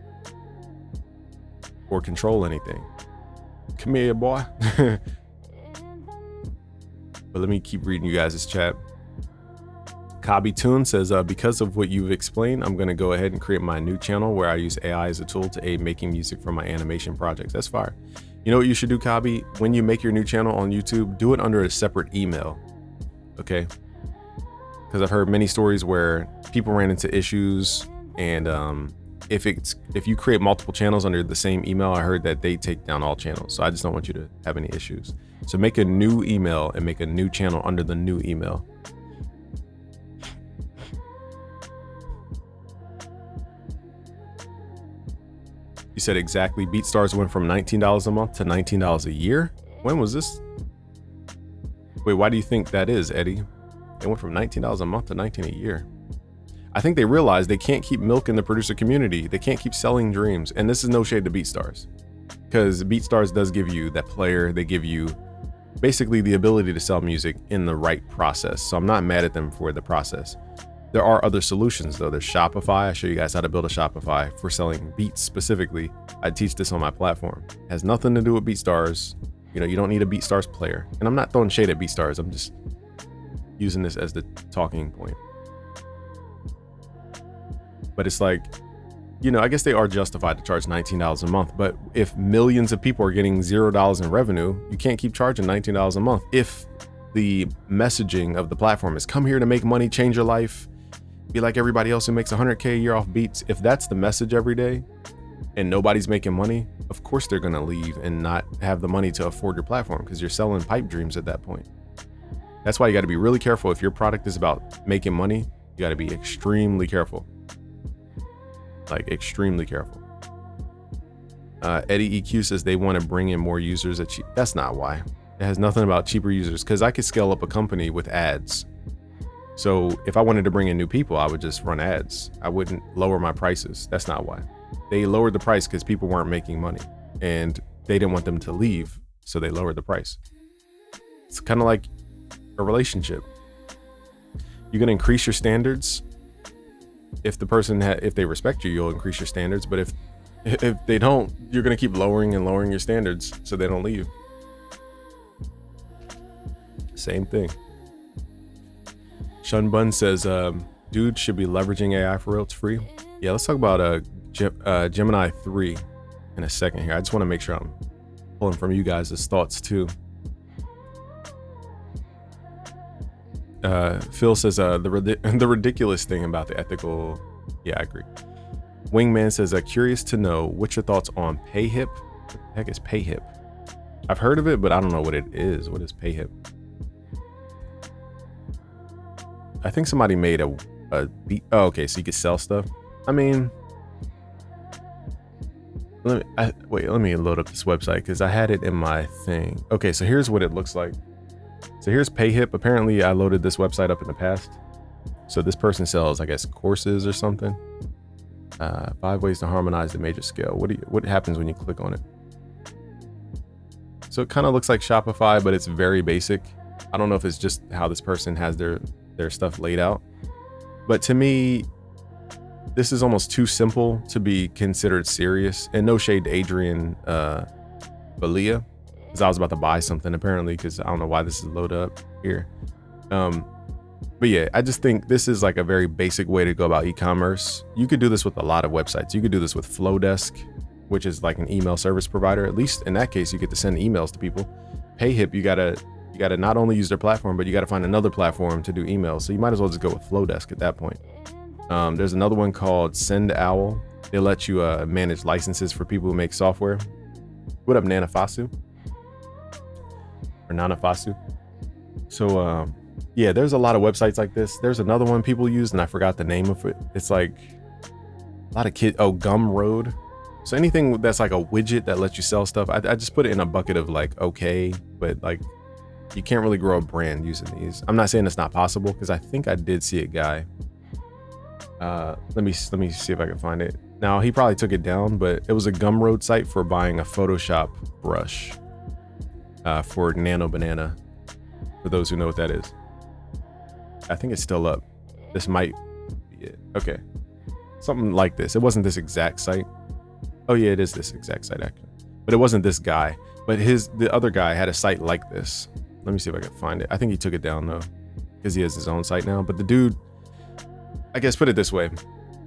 or control anything. Come here, boy. But let me keep reading you guys' chat. Kabi Toon says, because of what you've explained, I'm going to go ahead and create my new channel where I use AI as a tool to aid making music for my animation projects. That's fire. You know what you should do, Kabi? When you make your new channel on YouTube, do it under a separate email. Okay? Because I've heard many stories where people ran into issues, and if you create multiple channels under the same email, I heard that they take down all channels. So I just don't want you to have any issues. So make a new email and make a new channel under the new email. You said exactly. BeatStars went from $19 a month to $19 a year. When was this? Wait, why do you think that is, Eddie? They went from $19 a month to $19 a year. I think they realized they can't keep milking the producer community. They can't keep selling dreams. And this is no shade to BeatStars, because BeatStars does give you that player. They give you basically the ability to sell music in the right process. So I'm not mad at them for the process. There are other solutions though. There's Shopify. I show you guys how to build a Shopify for selling beats specifically. I teach this on my platform. It has nothing to do with BeatStars. You know, you don't need a BeatStars player. And I'm not throwing shade at BeatStars. I'm just using this as the talking point. But it's like, you know, I guess they are justified to charge $19 a month. But if millions of people are getting $0 in revenue, you can't keep charging $19 a month. If the messaging of the platform is come here to make money, change your life, be like everybody else who makes 100K a year off beats. If that's the message every day and nobody's making money, of course they're going to leave and not have the money to afford your platform because you're selling pipe dreams at that point. That's why you got to be really careful. If your product is about making money, you got to be extremely careful. Like extremely careful. Eddie EQ says they want to bring in more users at cheap. That's not why. It has nothing about cheaper users because I could scale up a company with ads. So if I wanted to bring in new people, I would just run ads. I wouldn't lower my prices. That's not why. They lowered the price because people weren't making money and they didn't want them to leave. So they lowered the price. It's kind of like a relationship. You're going to increase your standards. If the person, if they respect you, you'll increase your standards. But if they don't, you're going to keep lowering and lowering your standards so they don't leave. Same thing. Shun Bun says, dude should be leveraging AI for real. It's free. Yeah, let's talk about Gemini 3 in a second here. I just want to make sure I'm pulling from you guys' thoughts too. Phil says, the ridiculous thing about the ethical. Yeah, I agree. Wingman says, curious to know what's your thoughts on PayHip. What the heck is PayHip? I've heard of it, but I don't know what it is. What is PayHip? I think somebody made a beat. Oh, okay. So you could sell stuff. I mean, let me load up this website because I had it in my thing. Okay. So here's what it looks like. So here's PayHip. Apparently I loaded this website up in the past. So this person sells, I guess, courses or something. 5 ways to harmonize the major scale. What happens when you click on it? So it kind of looks like Shopify, but it's very basic. I don't know if it's just how this person has their stuff laid out, but to me, this is almost too simple to be considered serious. And no shade to Adrian Valia, because I was about to buy something apparently, because I don't know why this is loaded up here. But yeah, I just think this is like a very basic way to go about e-commerce. You could do this with a lot of websites. You could do this with Flowdesk, which is like an email service provider. At least in that case, you get to send emails to people. PayHip, you gotta not only use their platform, but you gotta find another platform to do emails. So you might as well just go with Flowdesk at that point. There's another one called SendOwl. They let you manage licenses for people who make software. What up, Nanafasu? Or Nanafasu? So yeah, there's a lot of websites like this. There's another one people use, and I forgot the name of it. It's like a lot of Gumroad. So anything that's like a widget that lets you sell stuff, I just put it in a bucket of like, okay, but like you can't really grow a brand using these. I'm not saying it's not possible, because I think I did see a guy. Let me see if I can find it. Now he probably took it down, but it was a Gumroad site for buying a Photoshop brush for Nano Banana. For those who know what that is, I think it's still up. This might be it. Okay, something like this. It wasn't this exact site. Oh yeah, it is this exact site actually, but it wasn't this guy. But the other guy had a site like this. Let me see if I can find it. I think he took it down though, because he has his own site now. But the dude, I guess put it this way,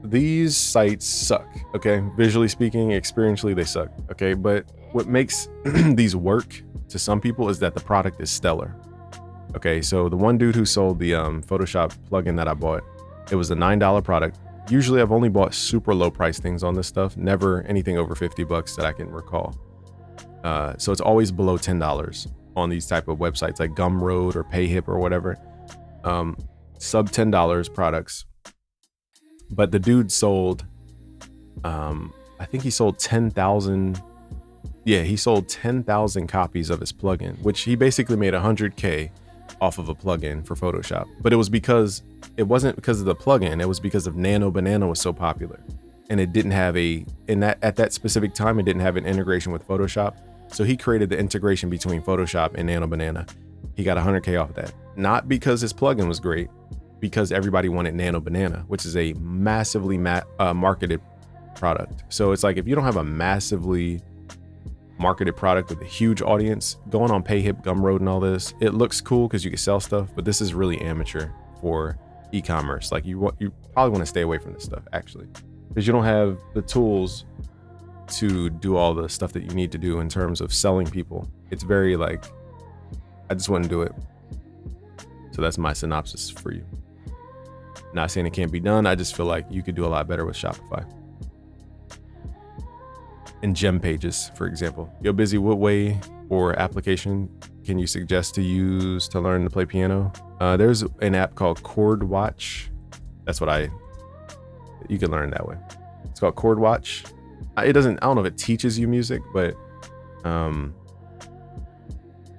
these sites suck. Okay, visually speaking, experientially they suck. Okay, but what makes these work to some people is that the product is stellar. Okay, so the one dude who sold the Photoshop plugin that I bought, it was a $9 product. Usually I've only bought super low price things on this stuff, never anything over $50 that I can recall. So it's always below $10 on these type of websites like Gumroad or PayHip or whatever. Sub $10 products. But the dude sold, I think he sold 10,000. Yeah, he sold 10,000 copies of his plugin, which he basically made 100K off of a plugin for Photoshop. But it wasn't because of the plugin. It was because of Nano Banana was so popular, and it didn't have at that specific time, it didn't have an integration with Photoshop. So he created the integration between Photoshop and Nano Banana. He got 100K off of that. Not because his plugin was great, because everybody wanted Nano Banana, which is a massively marketed product. So it's like, if you don't have a massively marketed product with a huge audience. Going on PayHip, Gumroad, and all this, it looks cool because you can sell stuff, but this is really amateur for e-commerce. Like you probably want to stay away from this stuff actually, because you don't have the tools to do all the stuff that you need to do in terms of selling people. It's very like, I just wouldn't do it. So that's my synopsis for you. Not saying it can't be done. I just feel like you could do a lot better with Shopify. And gem pages, for example. Yo, Busy, what way or application can you suggest to use to learn to play piano? There's an app called Chord Watch. That's what you can learn that way. It's called Chord Watch. It doesn't, I don't know if it teaches you music, but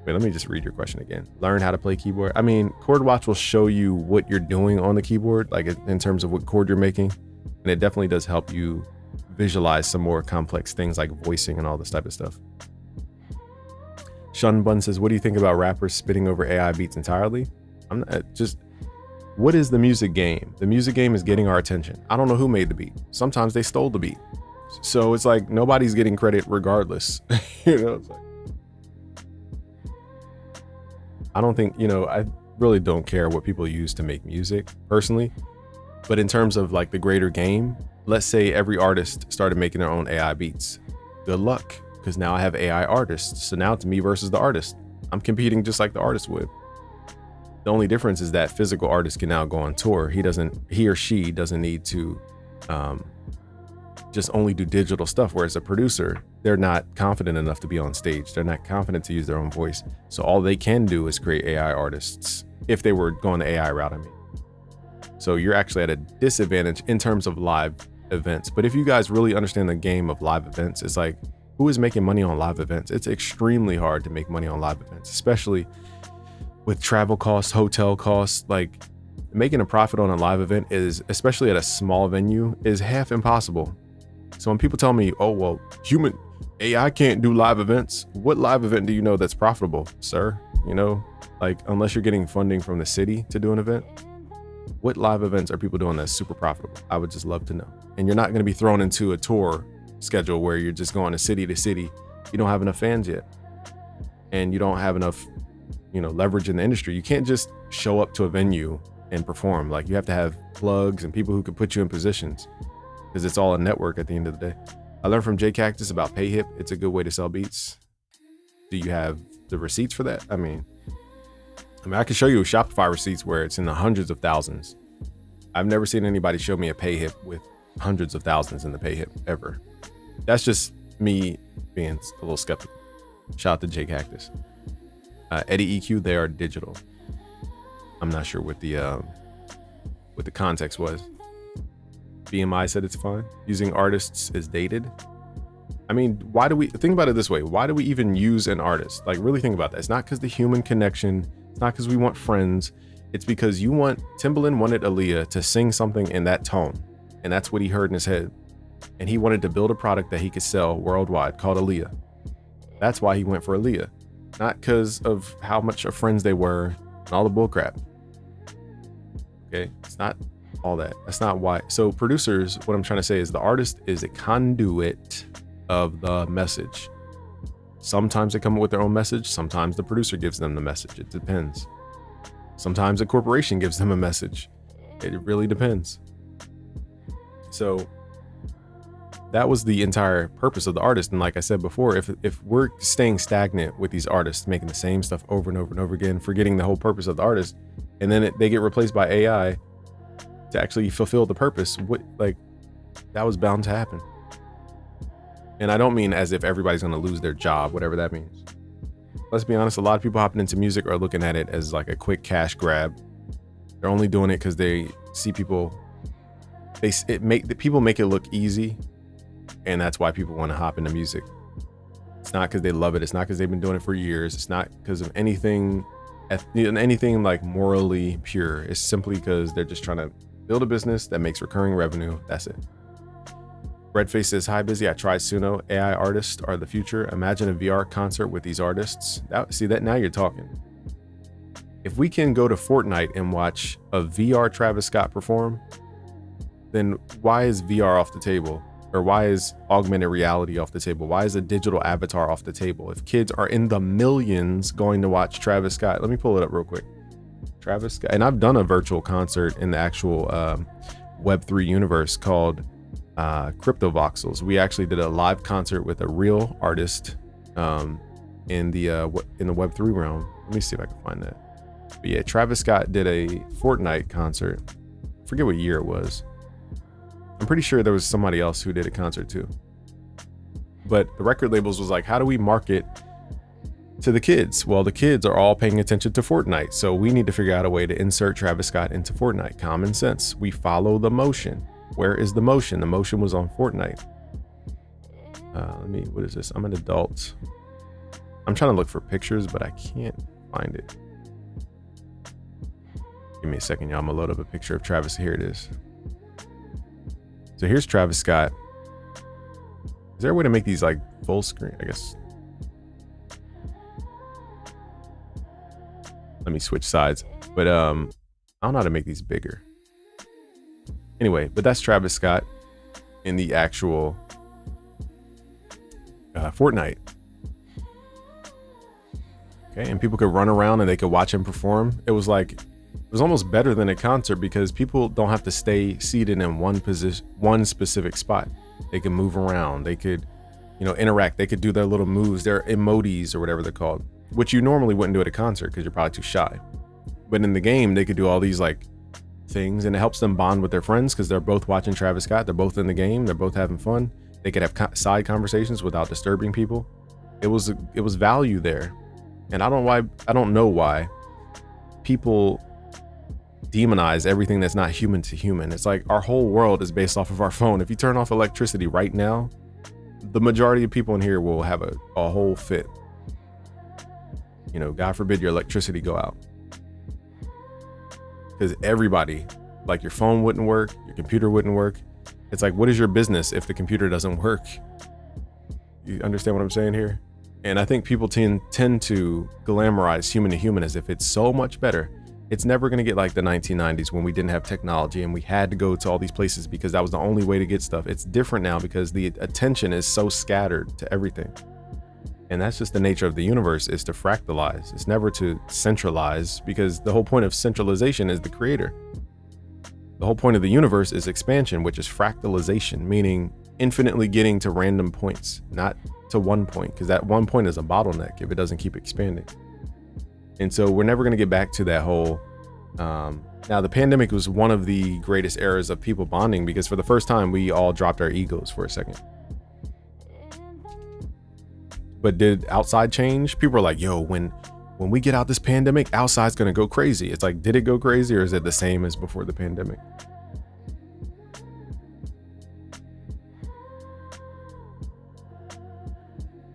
wait, let me just read your question again. Learn how to play keyboard. I mean, Chord Watch will show you what you're doing on the keyboard, like in terms of what chord you're making. And it definitely does help you visualize some more complex things like voicing and all this type of stuff. Shun Bun says, what do you think about rappers spitting over AI beats entirely? I'm not, just, what is the music game? The music game is getting our attention. I don't know who made the beat. Sometimes they stole the beat. So it's like nobody's getting credit regardless. You know, it's like, I don't think, you know, I really don't care what people use to make music personally. But in terms of like the greater game, let's say every artist started making their own AI beats. Good luck, because now I have AI artists. So now it's me versus the artist. I'm competing just like the artist would. The only difference is that physical artist can now go on tour. He or she doesn't need to just only do digital stuff. Whereas a producer, they're not confident enough to be on stage. They're not confident to use their own voice. So all they can do is create AI artists if they were going the AI route, I mean. So you're actually at a disadvantage in terms of live events. But if you guys really understand the game of live events, it's like, who is making money on live events? It's extremely hard to make money on live events, especially with travel costs, hotel costs. Like making a profit on a live event is, especially at a small venue, is half impossible. So when people tell me, oh, well, human AI can't do live events, what live event do you know that's profitable, sir? You know, like unless you're getting funding from the city to do an event, what live events are people doing that's super profitable? I would just love to know. And you're not going to be thrown into a tour schedule where you're just going to city. You don't have enough fans yet. And you don't have enough, you know, leverage in the industry. You can't just show up to a venue and perform. Like you have to have plugs and people who can put you in positions, because it's all a network at the end of the day. I learned from Jay Cactus about PayHip. It's a good way to sell beats. Do you have the receipts for that? I mean, I can show you Shopify receipts where it's in the hundreds of thousands. I've never seen anybody show me a PayHip with hundreds of thousands in the PayHip ever. That's just me being a little skeptical. Shout out to Jay Cactus. Eddie EQ, they are digital. I'm not sure what the context was. BMI said it's fine. Using artists is dated. I mean, why do we think about it this way? Why do we even use an artist? Like really think about that. It's not because the human connection. It's not because we want friends. It's because Timbaland wanted Aaliyah to sing something in that tone. And that's what he heard in his head. And he wanted to build a product that he could sell worldwide called Aaliyah. That's why he went for Aaliyah. Not because of how much of friends they were and all the bullcrap. Okay, it's not all that. That's not why. So producers, what I'm trying to say is the artist is a conduit of the message. Sometimes they come up with their own message. Sometimes the producer gives them the message. It depends. Sometimes a corporation gives them a message. It really depends. So that was the entire purpose of the artist. And like I said before, if we're staying stagnant with these artists, making the same stuff over and over and over again, forgetting the whole purpose of the artist, and then they get replaced by AI to actually fulfill the purpose, that was bound to happen. And I don't mean as if everybody's going to lose their job, whatever that means. Let's be honest, a lot of people hopping into music are looking at it as like a quick cash grab. They're only doing it because they see people, people make it look easy. And that's why people want to hop into music. It's not because they love it. It's not because they've been doing it for years. It's not because of anything like morally pure. It's simply because they're just trying to build a business that makes recurring revenue. That's it. Redface says, hi, Busy. I tried Suno. AI artists are the future. Imagine a VR concert with these artists. See that? Now you're talking. If we can go to Fortnite and watch a VR Travis Scott perform, then why is VR off the table or why is augmented reality off the table? Why is a digital avatar off the table? If kids are in the millions going to watch Travis Scott, let me pull it up real quick. Travis Scott, and I've done a virtual concert in the actual Web3 universe called Crypto Voxels. We actually did a live concert with a real artist in the Web3 realm. Let me see if I can find that. But yeah, Travis Scott did a Fortnite concert. I forget what year it was. I'm pretty sure there was somebody else who did a concert too. But the record labels was like, how do we market to the kids? Well, the kids are all paying attention to Fortnite, so we need to figure out a way to insert Travis Scott into Fortnite. Common sense. We follow the motion. Where is the motion? The motion was on Fortnite. What is this? I'm an adult. I'm trying to look for pictures, but I can't find it. Give me a second, y'all. I'm gonna load up a picture of Travis. Here it is. So here's Travis Scott. Is there a way to make these like full screen? I guess. Let me switch sides. But I don't know how to make these bigger. Anyway, but that's Travis Scott in the actual Fortnite. Okay, and people could run around and they could watch him perform. It was almost better than a concert because people don't have to stay seated in one position, one specific spot. They can move around. They could, interact. They could do their little moves, their emojis or whatever they're called, which you normally wouldn't do at a concert because you're probably too shy. But in the game, they could do all these like things, and it helps them bond with their friends because they're both watching Travis Scott. They're both in the game. They're both having fun. They could have side conversations without disturbing people. It was value there, and I don't know why people demonize everything that's not human to human. It's like our whole world is based off of our phone. If you turn off electricity right now, the majority of people in here will have a whole fit. God forbid your electricity go out. Because everybody, like your phone wouldn't work, your computer wouldn't work. It's like, what is your business if the computer doesn't work? You understand what I'm saying here? And I think people tend to glamorize human to human as if it's so much better. It's never going to get like the 1990s when we didn't have technology and we had to go to all these places because that was the only way to get stuff. It's different now because the attention is so scattered to everything. And that's just the nature of the universe, is to fractalize. It's never to centralize, because the whole point of centralization is the creator. The whole point of the universe is expansion, which is fractalization, meaning infinitely getting to random points, not to one point, because that one point is a bottleneck if it doesn't keep expanding. And so we're never going to get back to that whole now the pandemic was one of the greatest eras of people bonding, because for the first time we all dropped our egos for a second. But did outside change? People are like, yo, when we get out this pandemic, outside's going to go crazy. It's like, did it go crazy, or is it the same as before the pandemic?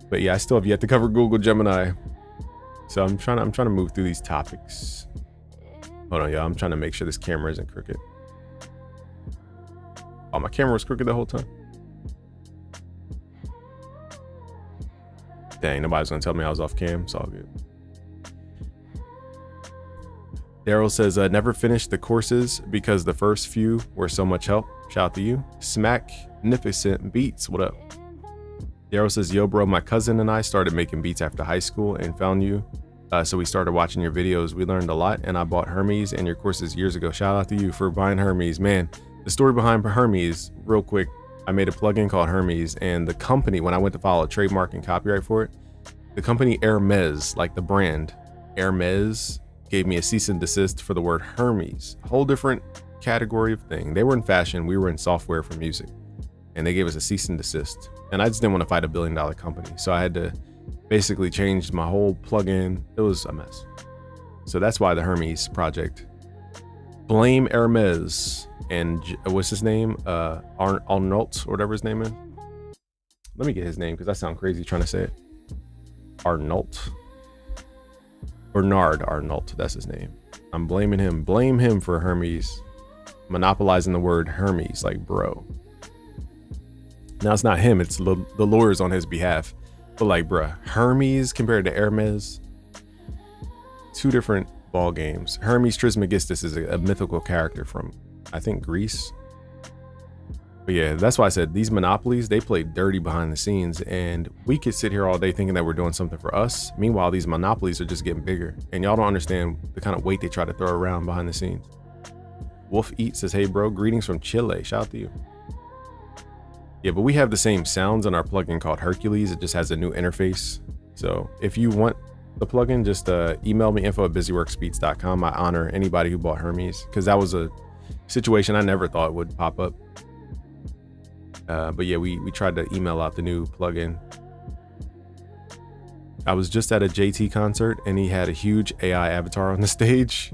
But yeah, I still have yet to cover Google Gemini. So I'm trying to move through these topics. Hold on, y'all. I'm trying to make sure this camera isn't crooked. Oh, my camera was crooked the whole time. Dang, nobody's gonna tell me I was off cam. It's all good. Daryl says, never finished the courses because the first few were so much help. Shout out to you. Smacknificent Beats, what up? Daryl says, yo bro, my cousin and I started making beats after high school and found you. So we started watching your videos. We learned a lot, and I bought Hermes and your courses years ago. Shout out to you for buying Hermes. Man, the story behind Hermes, real quick, I made a plugin called Hermes, and the company, when I went to file a trademark and copyright for it, the company Hermes, like the brand Hermes, gave me a cease and desist for the word Hermes. A whole different category of thing. They were in fashion, we were in software for music, and they gave us a cease and desist. And I just didn't want to fight $1 billion company, so I had to basically change my whole plugin. It was a mess. So that's why the Hermes project. Blame Hermes and what's his name? Arnault, or whatever his name is. Let me get his name because I sound crazy trying to say it. Arnault. Bernard Arnault, that's his name. I'm blaming him. Blame him for Hermes monopolizing the word Hermes, like bro. Now it's not him, it's the lawyers on his behalf. But like, bruh, Hermes compared to Hermes, two different ball games. Hermes Trismegistus is a mythical character from, I think, Greece. But yeah, that's why I said these monopolies, they play dirty behind the scenes, and we could sit here all day thinking that we're doing something for us. Meanwhile, these monopolies are just getting bigger, and y'all don't understand the kind of weight they try to throw around behind the scenes. Wolf Eat says, hey bro, greetings from Chile. Shout out to you. Yeah, but we have the same sounds on our plugin called Hercules. It just has a new interface. So if you want the plugin, just email me info@busyworksbeats.com. I honor anybody who bought Hermes, because that was a situation I never thought would pop up. But yeah, we tried to email out the new plugin. I was just at a JT concert and he had a huge AI avatar on the stage.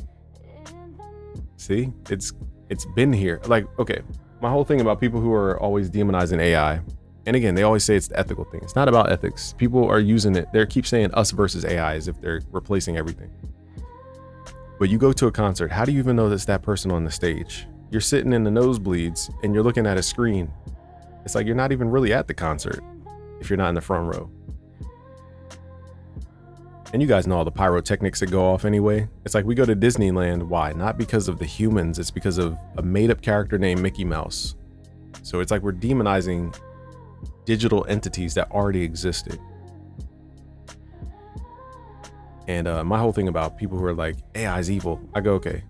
See, it's been here. Like, okay, my whole thing about people who are always demonizing AI, and again, they always say it's the ethical thing. It's not about ethics. People are using it. They keep saying us versus AI as if they're replacing everything. But you go to a concert, how do you even know that's that person on the stage? You're sitting in the nosebleeds and you're looking at a screen. It's like you're not even really at the concert if you're not in the front row. And you guys know all the pyrotechnics that go off anyway. It's like we go to Disneyland. Why? Not because of the humans. It's because of a made-up character named Mickey Mouse. So it's like we're demonizing digital entities that already existed. And my whole thing about people who are like, AI is evil. I go, okay,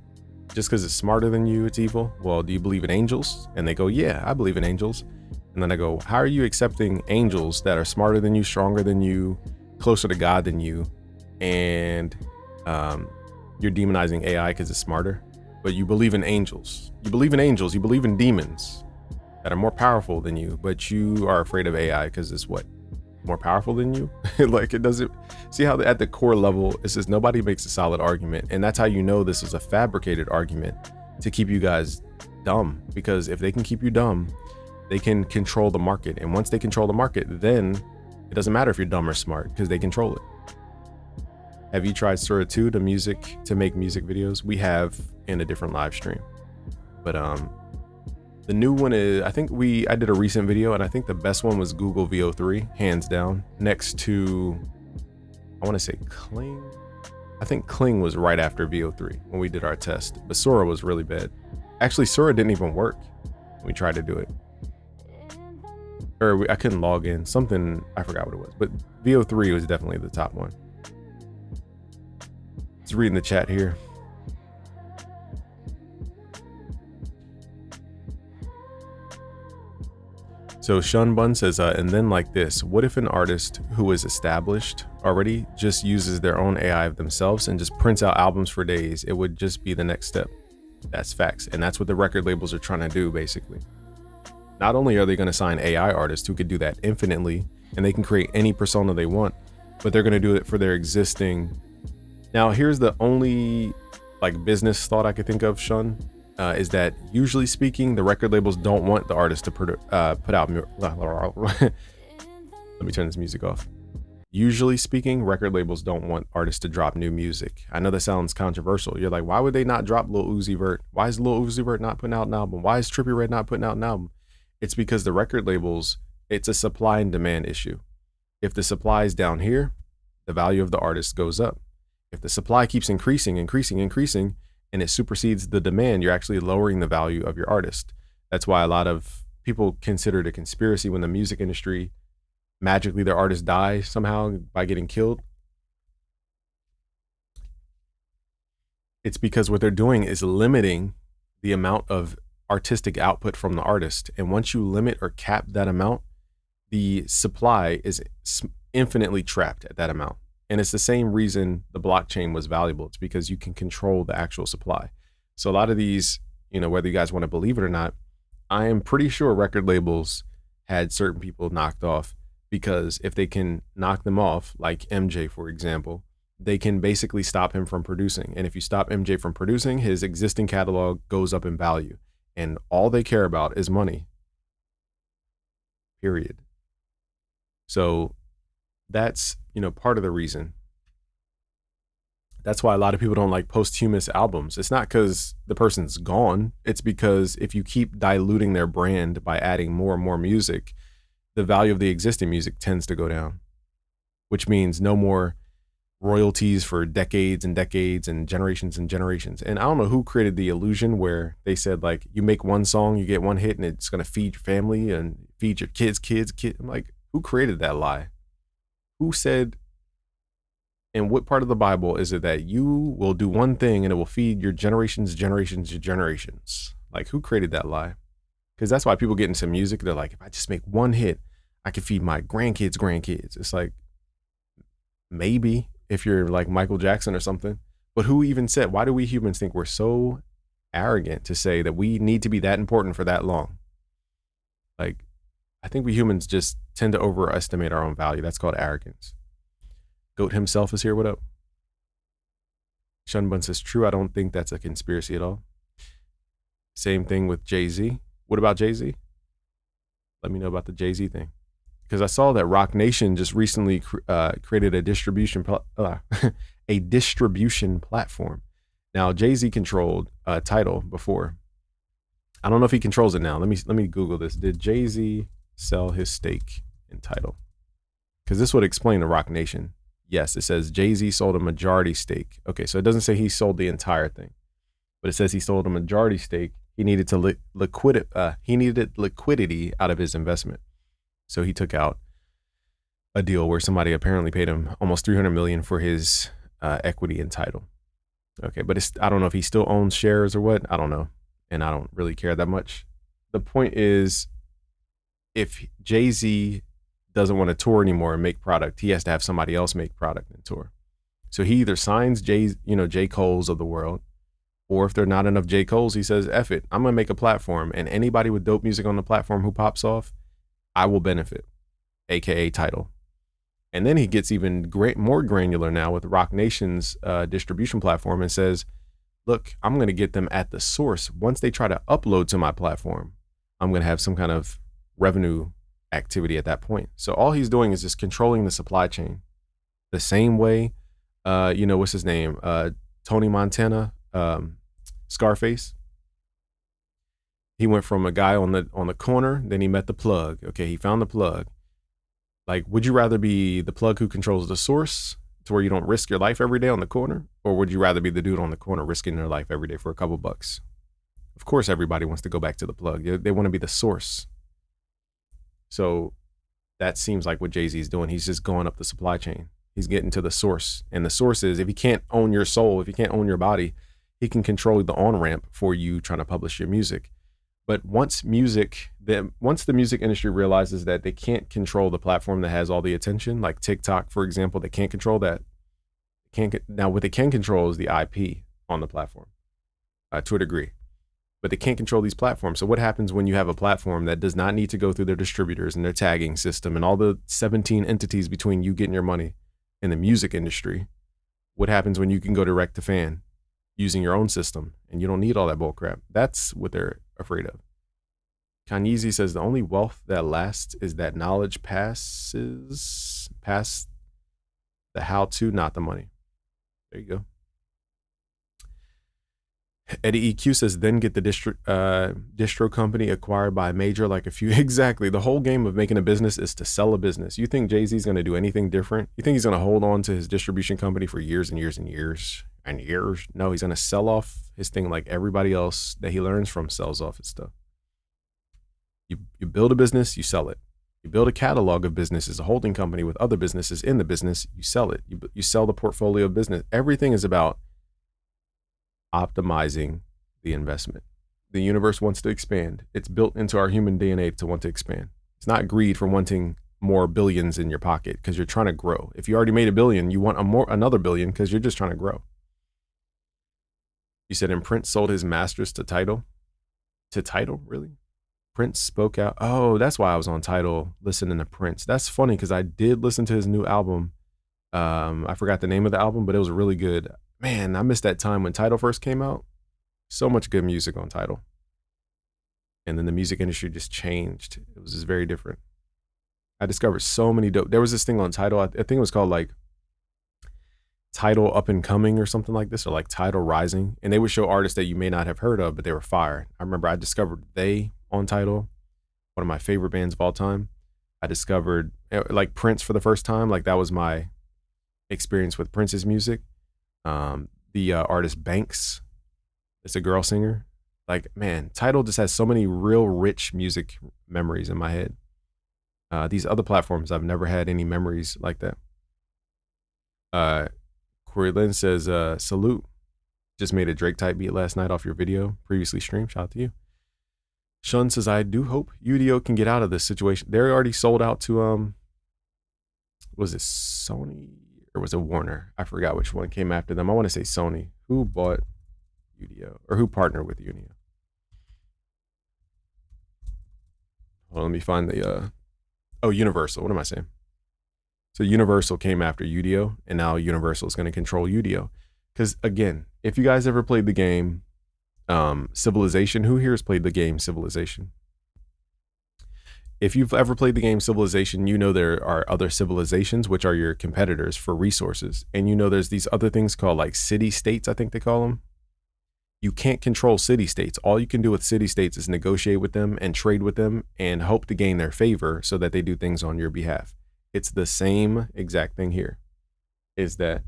just because it's smarter than you, it's evil? Well, do you believe in angels? And they go, yeah, I believe in angels. And then I go, how are you accepting angels that are smarter than you, stronger than you, closer to God than you, and you're demonizing AI because it's smarter? But you believe in angels. You believe in angels. You believe in demons that are more powerful than you, but you are afraid of AI because it's what? More powerful than you? Like, it doesn't see how at the core level, it says nobody makes a solid argument. And that's how you know this is a fabricated argument to keep you guys dumb, because if they can keep you dumb, they can control the market. And once they control the market, then it doesn't matter if you're dumb or smart because they control it. Have you tried Sora 2 to make music videos? We have in a different live stream. But the new one is, I did a recent video and I think the best one was Google VO3, hands down. Next to, I want to say Kling. I think Kling was right after VO3 when we did our test, but Sora was really bad. Actually, Sora didn't even work when we tried to do it. Or I couldn't log in, something, I forgot what it was, but VO3 was definitely the top one. Let's read in the chat here. So Sean Bun says, and then like this, what if an artist who is established already just uses their own AI of themselves and just prints out albums for days? It would just be the next step. That's facts. And that's what the record labels are trying to do, basically. Not only are they going to sign AI artists who could do that infinitely, and they can create any persona they want, but they're going to do it for their existing. Now, here's the only like business thought I could think of, Sean, is that usually speaking, the record labels don't want the artist to put out. Let me turn this music off. Usually speaking, record labels don't want artists to drop new music. I know that sounds controversial. You're like, why would they not drop Lil Uzi Vert? Why is Lil Uzi Vert not putting out an album? Why is Trippie Redd not putting out an album? It's because the record labels, it's a supply and demand issue. If the supply is down here, the value of the artist goes up. If the supply keeps increasing, and it supersedes the demand, you're actually lowering the value of your artist. That's why a lot of people consider it a conspiracy when the music industry, magically their artists die somehow by getting killed. It's because what they're doing is limiting the amount of artistic output from the artist. And once you limit or cap that amount, the supply is infinitely trapped at that amount. And it's the same reason the blockchain was valuable. It's because you can control the actual supply. So a lot of these, whether you guys want to believe it or not, I am pretty sure record labels had certain people knocked off, because if they can knock them off, like MJ, for example, they can basically stop him from producing. And if you stop MJ from producing, his existing catalog goes up in value. And all they care about is money. Period. So that's, part of the reason. That's why a lot of people don't like posthumous albums. It's not because the person's gone. It's because if you keep diluting their brand by adding more and more music, the value of the existing music tends to go down, which means no more royalties for decades and decades and generations and generations. And I don't know who created the illusion where they said, like, you make one song, you get one hit, and it's going to feed your family and feed your kids. I'm like, who created that lie? Who said, in what part of the Bible is it that you will do one thing and it will feed your generations? Like, who created that lie? Because that's why people get into music. They're like, if I just make one hit, I can feed my grandkids. It's like, maybe if you're like Michael Jackson or something, but who even said, why do we humans think we're so arrogant to say that we need to be that important for that long? Like, I think we humans just tend to overestimate our own value. That's called arrogance. Goat himself is here. What up? Sean Bun says, true. I don't think that's a conspiracy at all. Same thing with Jay-Z. What about Jay-Z? Let me know about the Jay-Z thing. Because I saw that Rock Nation just recently created a distribution platform. Now, Jay-Z controlled Tidal before. I don't know if he controls it now. Let me Google this. Did Jay-Z sell his stake in Tidal? Because this would explain the Rock Nation. Yes, it says Jay-Z sold a majority stake. Okay, so it doesn't say he sold the entire thing, but it says he sold a majority stake. He needed to liquidity out of his investment. So he took out a deal where somebody apparently paid him almost $300 million for his equity in Tidal. Okay, but I don't know if he still owns shares or what. I don't know, and I don't really care that much. The point is, if Jay-Z doesn't want to tour anymore and make product, he has to have somebody else make product and tour. So he either signs J. Cole's of the world, or if there are not enough J. Cole's, he says, F it, I'm gonna make a platform, and anybody with dope music on the platform who pops off, I will benefit, aka Tidal. And then he gets even more granular now with Rock Nation's distribution platform and says, look, I'm going to get them at the source. Once they try to upload to my platform, I'm going to have some kind of revenue activity at that point. So all he's doing is just controlling the supply chain. The same way, what's his name? Tony Montana, Scarface. He went from a guy on the corner, then he met the plug. Okay, he found the plug. Like, would you rather be the plug who controls the source to where you don't risk your life every day on the corner? Or would you rather be the dude on the corner risking their life every day for a couple bucks? Of course, everybody wants to go back to the plug. They want to be the source. So that seems like what Jay-Z is doing. He's just going up the supply chain. He's getting to the source. And the source is, if he can't own your soul, if he can't own your body, he can control the on-ramp for you trying to publish your music. But once the music industry realizes that they can't control the platform that has all the attention, like TikTok, for example, they can't control that. Now, what they can control is the IP on the platform to a degree, but they can't control these platforms. So what happens when you have a platform that does not need to go through their distributors and their tagging system and all the 17 entities between you getting your money in the music industry? What happens when you can go direct to fan using your own system and you don't need all that bull crap? That's what they're afraid of. Kanyeezy says the only wealth that lasts is that knowledge passes past the how-to, not the money. There you go. Eddie EQ says, then get the distro company acquired by a major like a few. Exactly. The whole game of making a business is to sell a business. You think Jay-Z's going to do anything different? You think he's going to hold on to his distribution company for years and years and years and years? No, he's going to sell off his thing like everybody else that he learns from sells off his stuff. You build a business, you sell it. You build a catalog of businesses, a holding company with other businesses in the business, you sell it. You sell the portfolio of business. Everything is about optimizing the investment. The universe wants to expand. It's built into our human DNA to want to expand. It's not greed for wanting more billions in your pocket because you're trying to grow. If you already made $1 billion, you want another $1 billion because you're just trying to grow. You said, and Prince sold his masters to Tidal? To Tidal, really? Prince spoke out. Oh, that's why I was on Tidal listening to Prince. That's funny because I did listen to his new album. I forgot the name of the album, but it was really good. Man, I missed that time when Tidal first came out. So much good music on Tidal. And then the music industry just changed. It was just very different. I discovered so many dope. There was this thing on Tidal. I think it was called like Tidal Up and Coming or something like this, or like Tidal Rising. And they would show artists that you may not have heard of, but they were fire. I remember I discovered They on Tidal, one of my favorite bands of all time. I discovered like Prince for the first time. Like that was my experience with Prince's music. The artist Banks, it's a girl singer. Like, man, Tidal just has so many real rich music memories in my head. These other platforms, I've never had any memories like that. Corey Lynn says, salute. Just made a Drake type beat last night off your video previously streamed. Shout out to you. Shun says, I do hope UDO can get out of this situation. They're already sold out to, was it Sony or was it Warner? I forgot which one came after them. I want to say Sony. Who bought UDO or who partnered with UDO? Well, let me find the, Universal. What am I saying? So Universal came after UDO, and now Universal is going to control UDO. Because again, if you guys ever played the game Civilization, who here has played the game Civilization? If you've ever played the game Civilization, you know there are other civilizations, which are your competitors for resources. And you know there's these other things called like city-states, I think they call them. You can't control city-states. All you can do with city-states is negotiate with them and trade with them and hope to gain their favor so that they do things on your behalf. It's the same exact thing here, is that,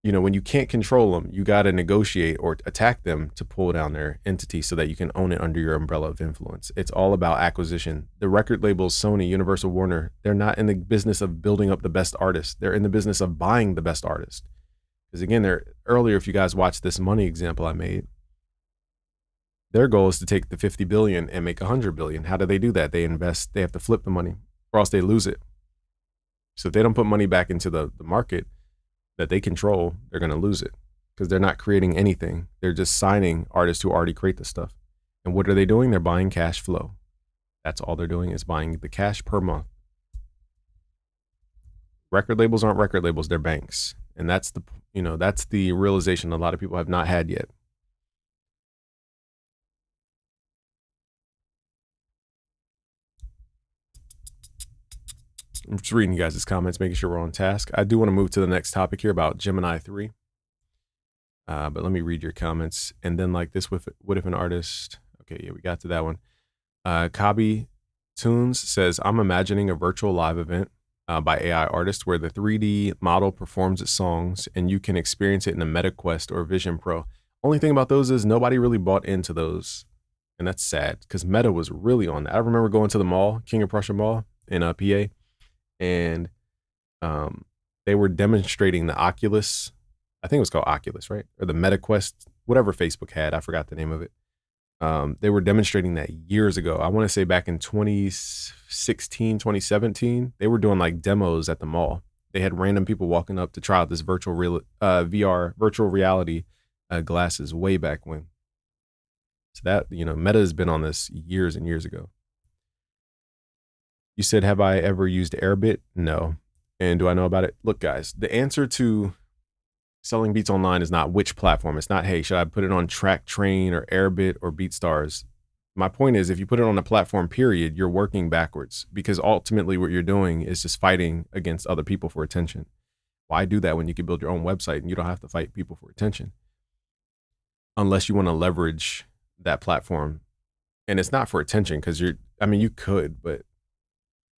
you know, when you can't control them, you got to negotiate or attack them to pull down their entity so that you can own it under your umbrella of influence. It's all about acquisition. The record labels, Sony, Universal, Warner, they're not in the business of building up the best artists. They're in the business of buying the best artist. Because again, earlier, if you guys watched this money example I made, their goal is to take the 50 billion and make 100 billion. How do they do that? They invest, they have to flip the money or else they lose it. So if they don't put money back into the market that they control, they're going to lose it because they're not creating anything. They're just signing artists who already create the stuff. And what are they doing? They're buying cash flow. That's all they're doing is buying the cash per month. Record labels aren't record labels, they're banks. And that's the realization a lot of people have not had yet. I'm just reading you guys' comments, making sure we're on task. I do want to move to the next topic here about Gemini 3. But let me read your comments. And then like this, what if an artist, okay, yeah, we got to that one. Kabi Tunes says, I'm imagining a virtual live event by AI artists where the 3D model performs its songs and you can experience it in a MetaQuest or Vision Pro. Only thing about those is nobody really bought into those. And that's sad because Meta was really on that. I remember going to the mall, King of Prussia Mall in PA, and they were demonstrating the Oculus. I think it was called Oculus, right? Or the MetaQuest, whatever Facebook had. I forgot the name of it. They were demonstrating that years ago. I want to say back in 2016, 2017, they were doing like demos at the mall. They had random people walking up to try out this VR, virtual reality glasses way back when. So that, you know, Meta has been on this years and years ago. You said, have I ever used Airbit? No. And do I know about it? Look, guys, the answer to selling beats online is not which platform. It's not, hey, should I put it on TrackTrain or Airbit or BeatStars? My point is, if you put it on a platform, period, you're working backwards because ultimately what you're doing is just fighting against other people for attention. Why do that when you can build your own website and you don't have to fight people for attention? Unless you want to leverage that platform. And it's not for attention because you could, but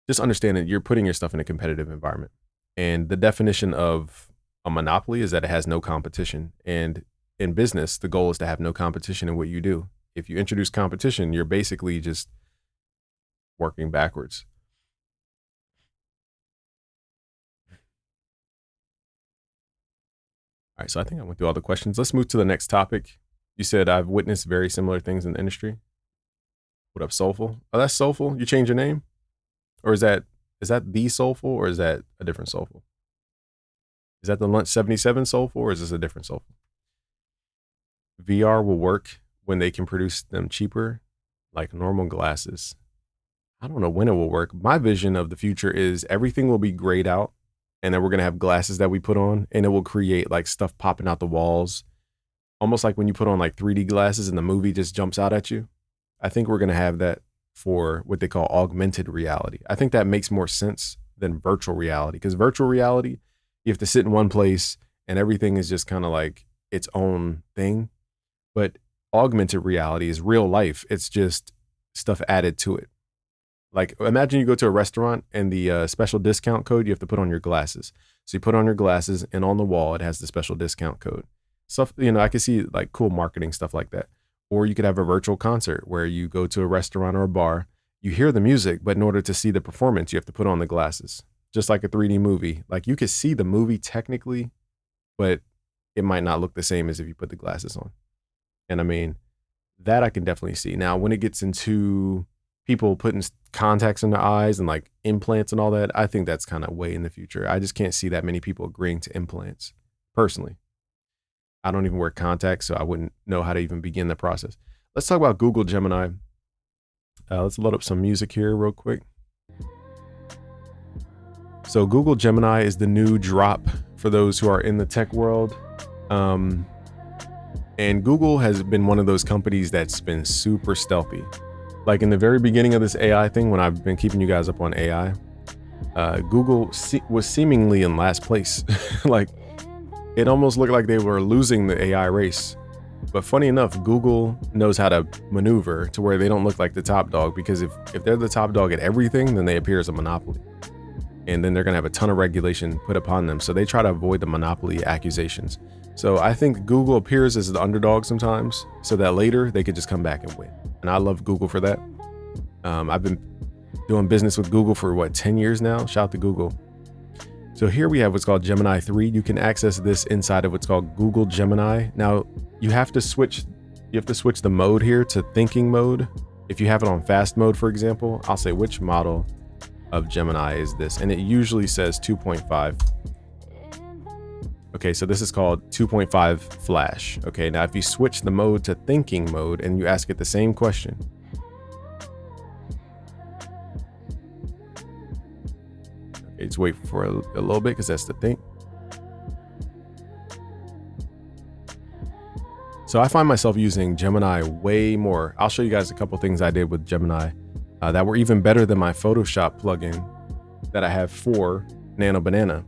just understand that you're putting your stuff in a competitive environment. And the definition of a monopoly is that it has no competition. And in business, the goal is to have no competition in what you do. If you introduce competition, you're basically just working backwards. All right, so I think I went through all the questions. Let's move to the next topic. You said I've witnessed very similar things in the industry. What up, Soulful? Oh, that's Soulful? You changed your name? Or is that the Soulful or is that a different Soulful? Is that the Lunch 77 Soulful or is this a different Soulful? VR will work when they can produce them cheaper, like normal glasses. I don't know when it will work. My vision of the future is everything will be grayed out and then we're going to have glasses that we put on and it will create like stuff popping out the walls. Almost like when you put on like 3D glasses and the movie just jumps out at you. I think we're going to have that for what they call augmented reality. I think that makes more sense than virtual reality because virtual reality, you have to sit in one place and everything is just kind of like its own thing. But augmented reality is real life. It's just stuff added to it. Like imagine you go to a restaurant and the special discount code, you have to put on your glasses. So you put on your glasses, and on the wall, it has the special discount code. Stuff, I could see like cool marketing stuff like that. Or you could have a virtual concert where you go to a restaurant or a bar, you hear the music, but in order to see the performance, you have to put on the glasses. Just like a 3D movie. Like you could see the movie technically, but it might not look the same as if you put the glasses on. And I mean, that I can definitely see. Now, when it gets into people putting contacts in their eyes and like implants and all that, I think that's kind of way in the future. I just can't see that many people agreeing to implants personally. I don't even wear contacts, so I wouldn't know how to even begin the process. Let's talk about Google Gemini. Let's load up some music here real quick. So Google Gemini is the new drop for those who are in the tech world. And Google has been one of those companies that's been super stealthy. Like in the very beginning of this AI thing, when I've been keeping you guys up on AI, Google was seemingly in last place. Like it almost looked like they were losing the AI race. But funny enough, Google knows how to maneuver to where they don't look like the top dog, because if they're the top dog at everything, then they appear as a monopoly. And then they're going to have a ton of regulation put upon them. So they try to avoid the monopoly accusations. So I think Google appears as the underdog sometimes so that later they could just come back and win. And I love Google for that. I've been doing business with Google for 10 years now. Shout out to Google. So here we have what's called Gemini 3. You can access this inside of what's called Google Gemini. Now you have to switch the mode here to thinking mode. If you have it on fast mode, for example, I'll say which model of Gemini is this, and it usually says 2.5. Okay, so this is called 2.5 Flash. Okay, now if you switch the mode to thinking mode and you ask it the same question, okay, just wait for a little bit because that's the thing. So I find myself using Gemini way more. I'll show you guys a couple things I did with Gemini that were even better than my Photoshop plugin that I have for Nano Banana.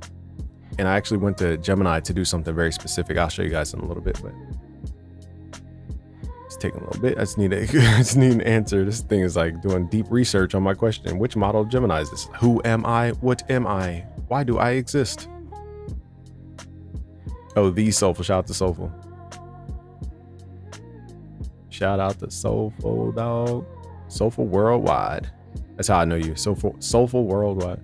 And I actually went to Gemini to do something very specific. I'll show you guys in a little bit, but it's taking a little bit. I just need an answer. This thing is like doing deep research on my question. Which model of Gemini is this? Who am I? What am I? Why do I exist? Oh, the Soulful. Shout out to Soulful. Shout out to Soulful, dog. Soulful Worldwide. That's how I know you. Soulful Worldwide.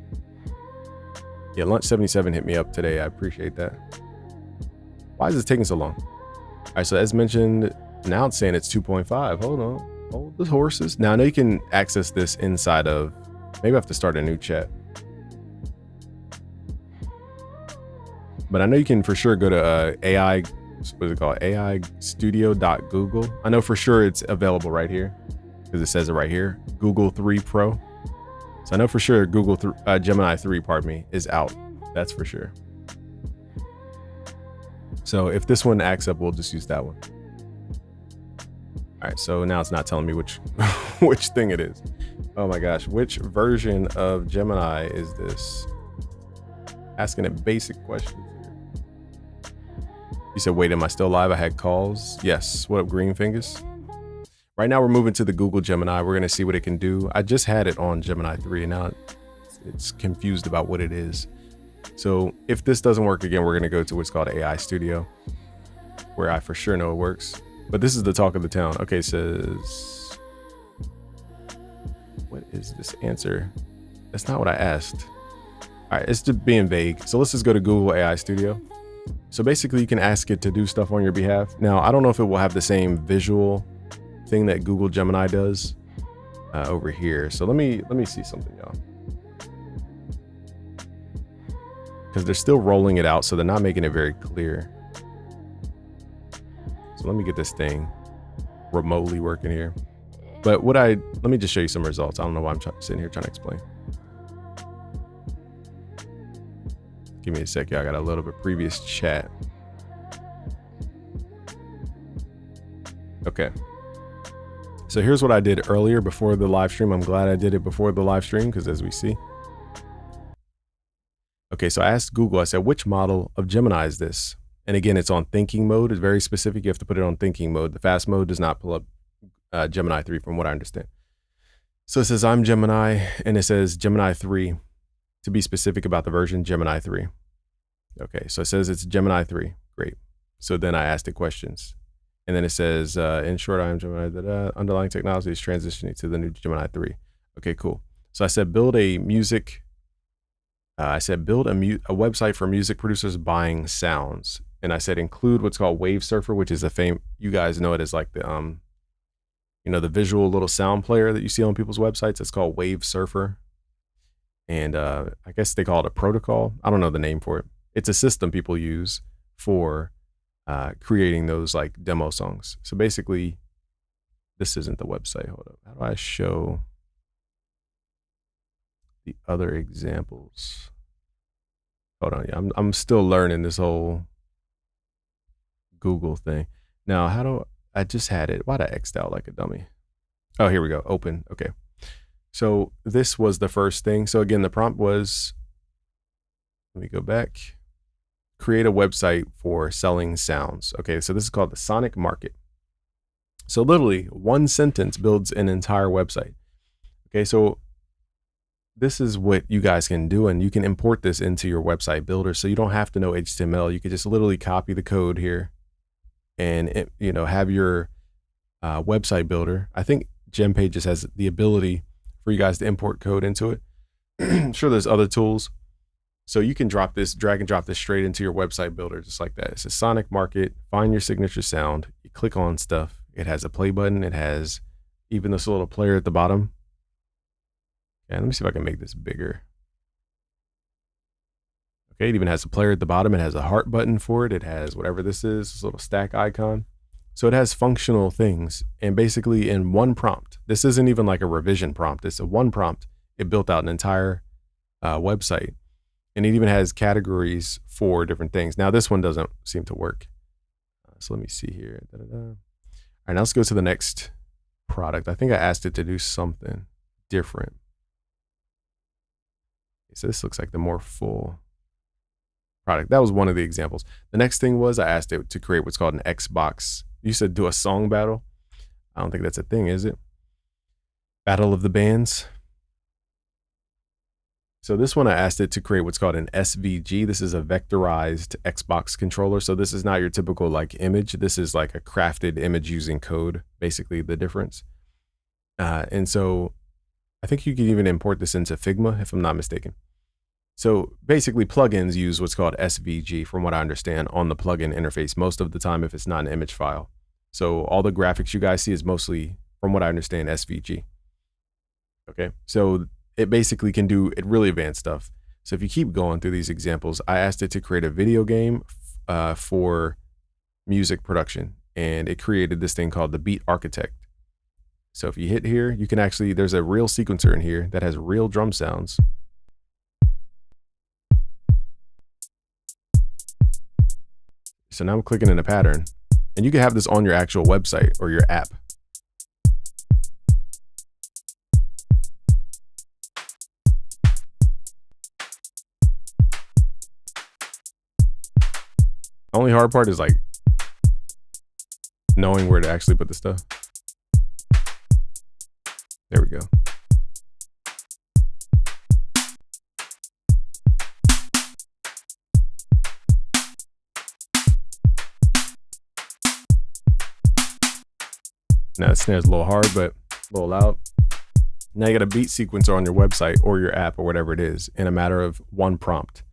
Yeah, Lunch 77 hit me up today. I appreciate that. Why is this taking so long? All right, so as mentioned, now it's saying it's 2.5. Hold on. Hold the horses. Now I know you can access this inside of, maybe I have to start a new chat. But I know you can for sure go to AI, what is it called? AIstudio.google. I know for sure it's available right here because it says it right here. Google 3 Pro. So I know for sure Gemini 3, is out. That's for sure. So if this one acts up, we'll just use that one. All right, so now it's not telling me which which thing it is. Oh my gosh, which version of Gemini is this? Asking it basic questions here. You said, wait, am I still live? I had calls. Yes. What up, Green Fingers? Right now we're moving to the Google Gemini. We're going to see what it can do. I just had it on Gemini 3 and now it's confused about what it is. So if this doesn't work again, we're going to go to what's called AI Studio, where I for sure know it works. But this is the talk of the town. Okay, it says, what is this answer? That's not what I asked. All right, it's just being vague. So let's just go to Google AI Studio. So basically you can ask it to do stuff on your behalf. Now, I don't know if it will have the same visual thing that Google Gemini does over here. So let me see something, y'all. Because they're still rolling it out, so they're not making it very clear. So let me get this thing remotely working here. But let me just show you some results. I don't know why I'm sitting here trying to explain. Give me a sec, y'all. I got a little bit previous chat. Okay. So here's what I did earlier before the live stream. I'm glad I did it before the live stream because as we see. Okay, so I asked Google, I said, which model of Gemini is this? And again, it's on thinking mode. It's very specific. You have to put it on thinking mode. The fast mode does not pull up Gemini 3 from what I understand. So it says, I'm Gemini, and it says Gemini 3. To be specific about the version, Gemini 3. Okay, so it says it's Gemini 3. Great. So then I asked it questions. And then it says, in short, I am Gemini, underlying technology is transitioning to the new Gemini 3. Okay, cool. So I said, build a music, I said, build a website for music producers buying sounds. And I said, include what's called Wave Surfer, which is you guys know it as like the, the visual little sound player that you see on people's websites. It's called Wave Surfer. And I guess they call it a protocol. I don't know the name for it. It's a system people use for creating those like demo songs. So basically, this isn't the website. Hold up. How do I show the other examples? Hold on. Yeah, I'm still learning this whole Google thing. Now, I just had it. Why'd I X'd out like a dummy? Oh, here we go. Open. Okay. So this was the first thing. So again, the prompt was, let me go back. Create a website for selling sounds. Okay, so this is called the Sonic Market. So literally one sentence builds an entire website. Okay, so this is what you guys can do, and you can import this into your website builder. So you don't have to know HTML. You could just literally copy the code here and have your website builder. I think GemPages has the ability for you guys to import code into it. I'm sure there's other tools. So you can drag and drop this straight into your website builder just like that. It says Sonic Market, find your signature sound. You click on stuff. It has a play button. It has even this little player at the bottom. Okay, let me see if I can make this bigger. Okay, it even has a player at the bottom. It has a heart button for it. It has whatever this is, this little stack icon. So it has functional things. And basically in one prompt, this isn't even like a revision prompt. It's a one prompt. It built out an entire website. And it even has categories for different things. Now this one doesn't seem to work. So let me see here. All right, now let's go to the next product. I think I asked it to do something different. So this looks like the more full product. That was one of the examples. The next thing was I asked it to create what's called an Xbox. You said do a song battle. I don't think that's a thing, is it? Battle of the Bands. So this one I asked it to create what's called an SVG. This is a vectorized Xbox controller. So this is not your typical like image. This is like a crafted image using code, basically the difference. And so I think you can even import this into Figma if I'm not mistaken. So basically plugins use what's called SVG from what I understand on the plugin interface most of the time if it's not an image file. So all the graphics you guys see is mostly, from what I understand, SVG. Okay, so it basically can do really advanced stuff. So if you keep going through these examples, I asked it to create a video game for music production, and it created this thing called the Beat Architect. So if you hit here, you can actually, there's a real sequencer in here that has real drum sounds. So now I'm clicking in a pattern, and you can have this on your actual website or your app. Only hard part is like knowing where to actually put the stuff. There we go. Now the snare's a little hard, but a little loud. Now you got a beat sequencer on your website or your app or whatever it is in a matter of one prompt.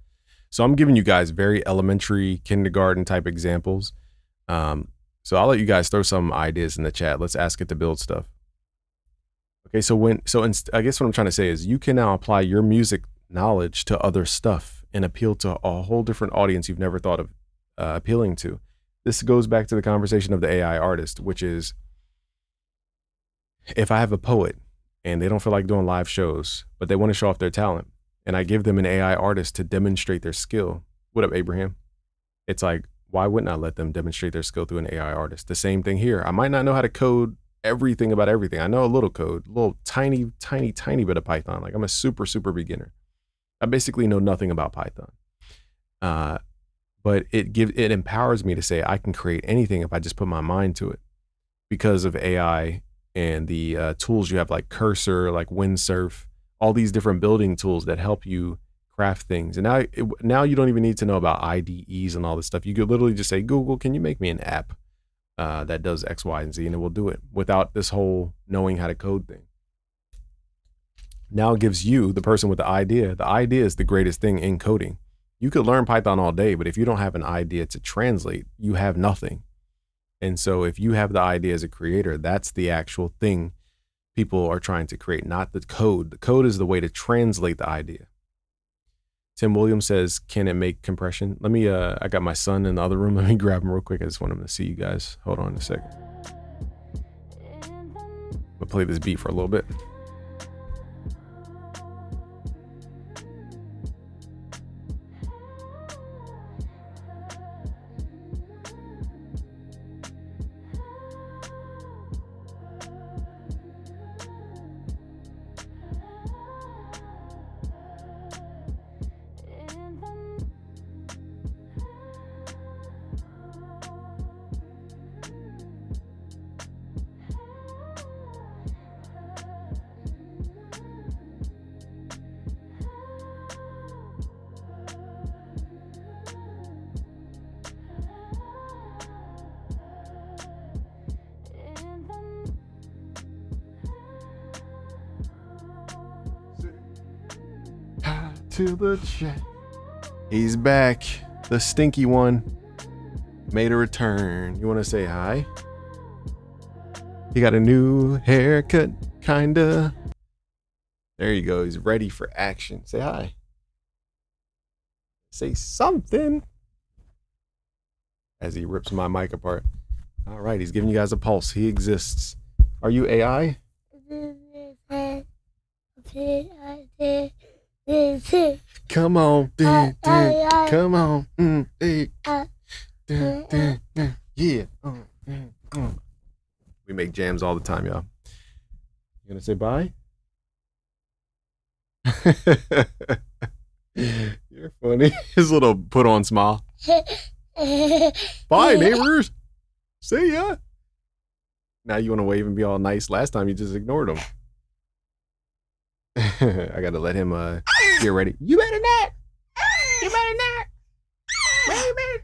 So I'm giving you guys very elementary kindergarten type examples. So I'll let you guys throw some ideas in the chat. Let's ask it to build stuff. Okay, I guess what I'm trying to say is you can now apply your music knowledge to other stuff and appeal to a whole different audience you've never thought of appealing to. This goes back to the conversation of the AI artist, which is if I have a poet and they don't feel like doing live shows, but they want to show off their talent, and I give them an AI artist to demonstrate their skill. What up, Abraham? It's like, why wouldn't I let them demonstrate their skill through an AI artist? The same thing here. I might not know how to code everything about everything. I know a little code, a little tiny bit of Python. Like I'm a super beginner. I basically know nothing about Python. But it empowers me to say I can create anything if I just put my mind to it because of AI and the tools you have like Cursor, like Windsurf, all these different building tools that help you craft things. And now you don't even need to know about IDEs and all this stuff. You could literally just say, Google, can you make me an app that does X, Y, and Z, and it will do it without this whole knowing how to code thing. Now it gives you, the person with the idea is the greatest thing in coding. You could learn Python all day, but if you don't have an idea to translate, you have nothing. And so if you have the idea as a creator, that's the actual thing people are trying to create, not the code. The code is the way to translate the idea. Tim Williams says, can it make compression? Let me, I got my son in the other room. Let me grab him real quick. I just want him to see you guys. Hold on a second. We'll play this beat for a little bit. To the chat. He's back. The stinky one made a return. You want to say hi? He got a new haircut, kinda. There you go. He's ready for action. Say hi. Say something. As he rips my mic apart. All right, he's giving you guys a pulse. He exists. Are you AI? Come on, come on, yeah. We make jams all the time, y'all. You gonna say bye? You're funny. His little put on smile. Bye, neighbors. See ya. Now you want to wave and be all nice. Last time you just ignored him. I gotta let him get ready. You better not. You better not. You better not.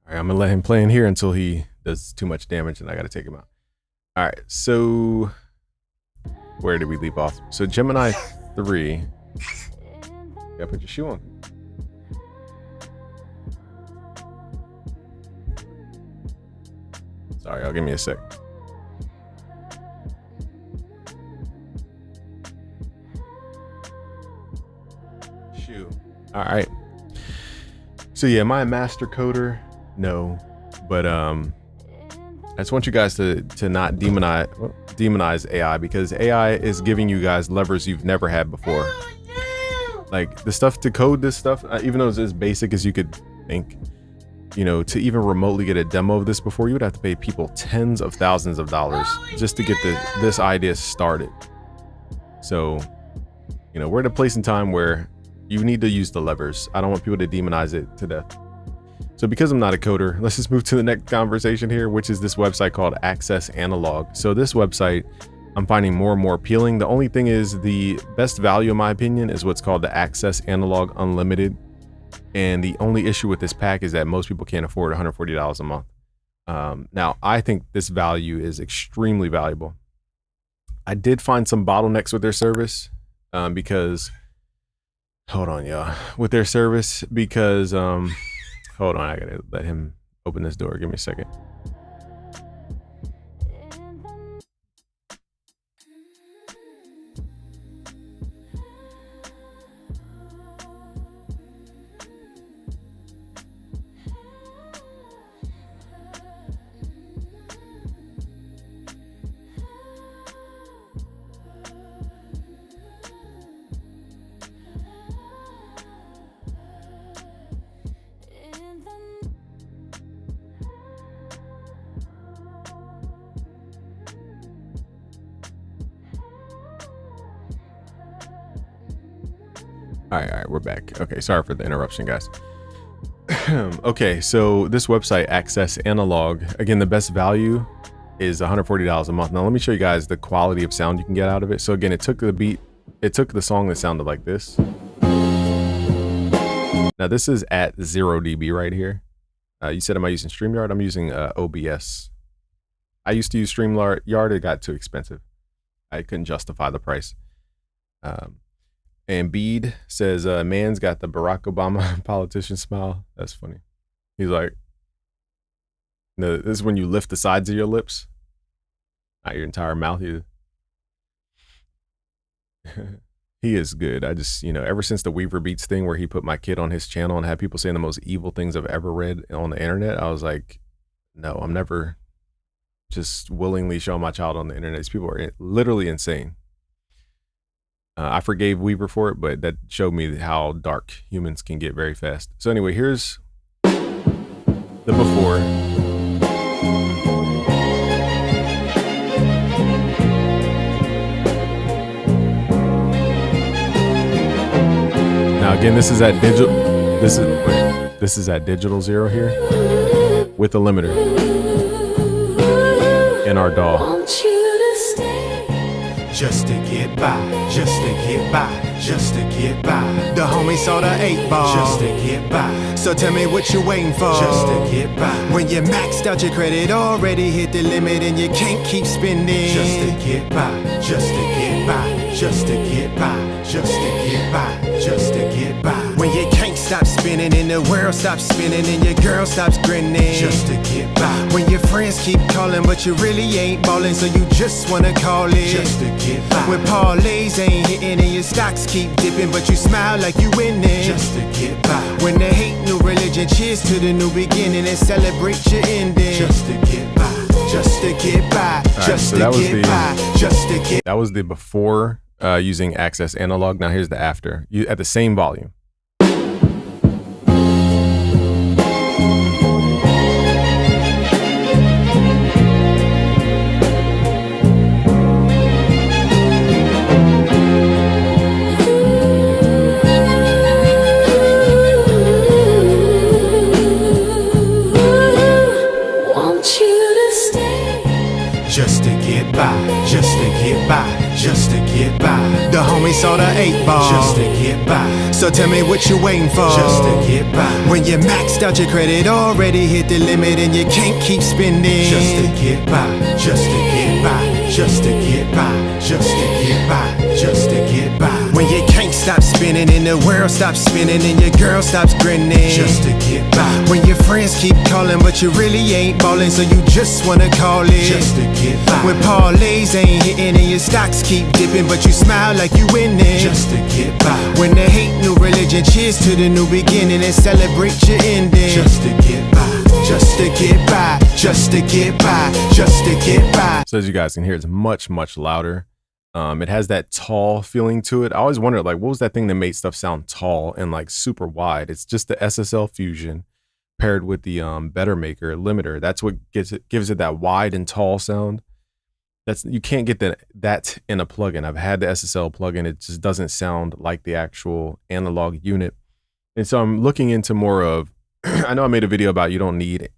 All right, I'm gonna let him play in here until he does too much damage and I gotta take him out. All right, so where did we leave off? So Gemini 3. You gotta put your shoe on. Sorry, y'all, give me a sec. Shoe. All right. So yeah, am I a master coder? No, but I just want you guys to not demonize AI, because AI is giving you guys levers you've never had before. Like the stuff to code this stuff, even though it's as basic as you could think, you know, to even remotely get a demo of this before, you would have to pay people tens of thousands of dollars just to get this idea started. So, you know, we're at a place in time where you need to use the levers. I don't want people to demonize it to death. So because I'm not a coder, let's just move to the next conversation here, which is this website called Access Analog. So this website I'm finding more and more appealing. The only thing is, the best value in my opinion is what's called the Access Analog Unlimited. And the only issue with this pack is that most people can't afford $140 a month. Now, I think this value is extremely valuable. I did find some bottlenecks with their service because, hold on, y'all, with their service because, hold on, I gotta let him open this door. Give me a second. All right, we're back. Okay, sorry for the interruption, guys. Okay, so this website, Access Analog, again, the best value is $140 a month. Now, let me show you guys the quality of sound you can get out of it. So again, it took the song that sounded like this. Now, this is at 0 dB right here. You said, am I using StreamYard? I'm using OBS. I used to use StreamYard. It got too expensive. I couldn't justify the price. And Bede says, man's got the Barack Obama politician smile. That's funny. He's like, no, this is when you lift the sides of your lips, not your entire mouth. He is good. I just, ever since the Weaver Beats thing where he put my kid on his channel and had people saying the most evil things I've ever read on the internet, I was like, no, I'm never just willingly showing my child on the internet. These people are literally insane. I forgave Weaver for it, but that showed me how dark humans can get very fast. So anyway, here's the before. Now again, this is at digital. This is at Digital Zero here with a limiter in our DAW. Just to get by, just to get by, just to get by. The homie saw the 8 ball, just to get by. So tell me what you waiting for, just to get by. When you maxed out your credit, already hit the limit and you can't keep spending. Just to get by, just to get by, just to get by, just to get by, just to get by. When you can't stop spinning and the world stops spinning and your girl stops grinning. Just to get by. When your friends keep calling but you really ain't ballin', so you just wanna call it. Just to get by. When parlays ain't hitting and your stocks keep dipping but you smile like you winning. Just to get by. When they hate new religion, cheers to the new beginning and celebrate your ending. Just to get by. Just to get by. Just to get by. Just to get. That was the before using Access Analog. Now here's the after. You at the same volume. Just to get by, just to get by, just to get by. The homie saw the 8 ball, just to get by. So tell me what you waiting for, just to get by. When you maxed out your credit, already hit the limit and you can't keep spending. Just to get by, just to get by, just to get by, just to get by, just to get by. When you can't stop spinning and the world stops spinning and your girl stops grinning. Just to get by. When your friends keep calling but you really ain't ballin', so you just wanna call it. Just to get by. When parlays ain't hitting and your stocks keep dipping but you smile like you winning. Just to get by. When they hate new religion, cheers to the new beginning and celebrate your ending. Just to get by. Just to get by. Just to get by. Just to get by. So as you guys can hear, it's much louder. It has that tall feeling to it. I always wondered, like, what was that thing that made stuff sound tall and like super wide? It's just the SSL Fusion paired with the Better Maker limiter. That's what gives it that wide and tall sound. You can't get that in a plugin. I've had the SSL plugin. It just doesn't sound like the actual analog unit. And so I'm looking into more of, I know I made a video about you don't need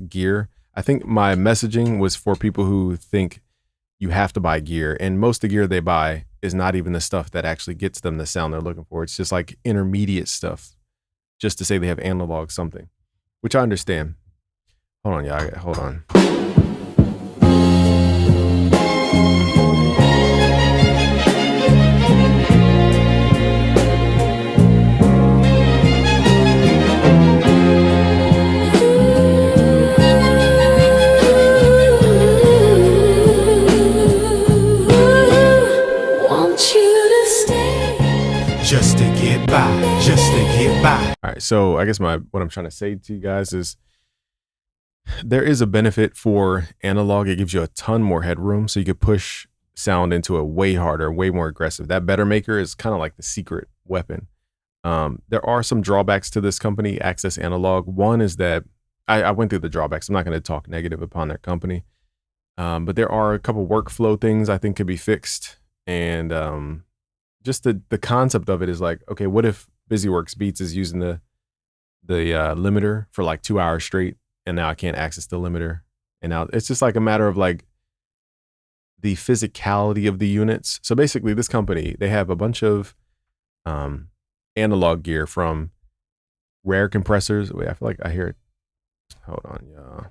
gear. I think my messaging was for people who think you have to buy gear, and most of the gear they buy is not even the stuff that actually gets them the sound they're looking for. It's just like intermediate stuff just to say they have analog something, which I understand. Hold on, yeah, hold on. Just to get by, just to get by. All right, so I guess what I'm trying to say to you guys is there is a benefit for analog. It gives you a ton more headroom, so you could push sound into a way harder, way more aggressive. That Better Maker is kind of like the secret weapon. There are some drawbacks to this company, Access Analog. One is that I went through the drawbacks. I'm not going to talk negative upon their company, but there are a couple workflow things I think could be fixed, and just the concept of it is like, okay, what if BusyWorks Beats is using the limiter for like 2 hours straight, and now I can't access the limiter, and now it's just like a matter of like the physicality of the units. So basically, this company, they have a bunch of analog gear, from rare compressors. Wait, I feel like I hear it. Hold on, y'all.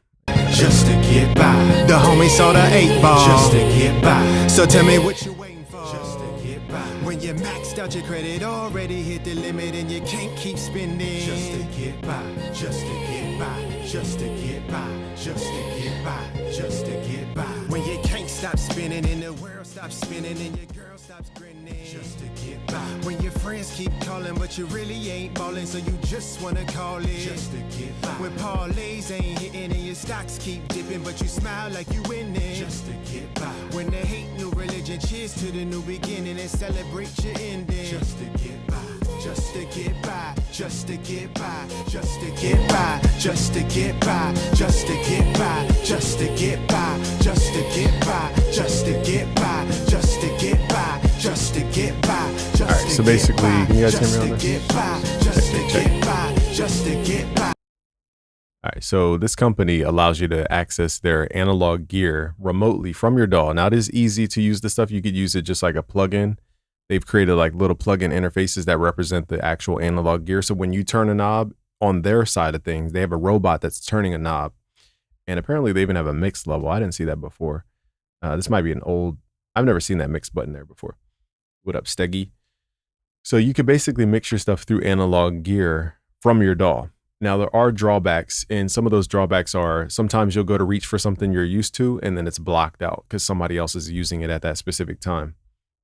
Just to get by, the homie saw the 8 ball. Just to get by, so tell me what you waiting for. Just to get by, when you maxed out your credit, already hit the limit and you can't keep spending. Just to get by, just to get by, just to get by, just to get by, just to get by. When you can't stop spinning and the world stops spinning and your girl stops grinning. Just to get by, when your friends keep calling but you really ain't ballin', so you just wanna call it. Just to get by, when parlays ain't hitting and your stocks keep dipping but you smile like you winning. Just to get by, when they hate new religion, cheers to the new beginning and celebrate your ending. Just to get by, just to get by, just to get by, just to get by, just to get by, just to get by, just to get by, just to get by, just to get by, just to get by, just to get by. All right, so basically, can you guys hear me on this? Just to get by, just to get by. All right, so this company allows you to access their analog gear remotely from your DAW. Now, it is easy to use this stuff. You could use it just like a plugin. They've created like little plugin interfaces that represent the actual analog gear. So when you turn a knob on their side of things, they have a robot that's turning a knob. And apparently they even have a mix level. I didn't see that before. This might be an old, I've never seen that mix button there before. What up, Steggy? So you could basically mix your stuff through analog gear from your DAW. Now, there are drawbacks, and some of those drawbacks are sometimes you'll go to reach for something you're used to, and then it's blocked out because somebody else is using it at that specific time.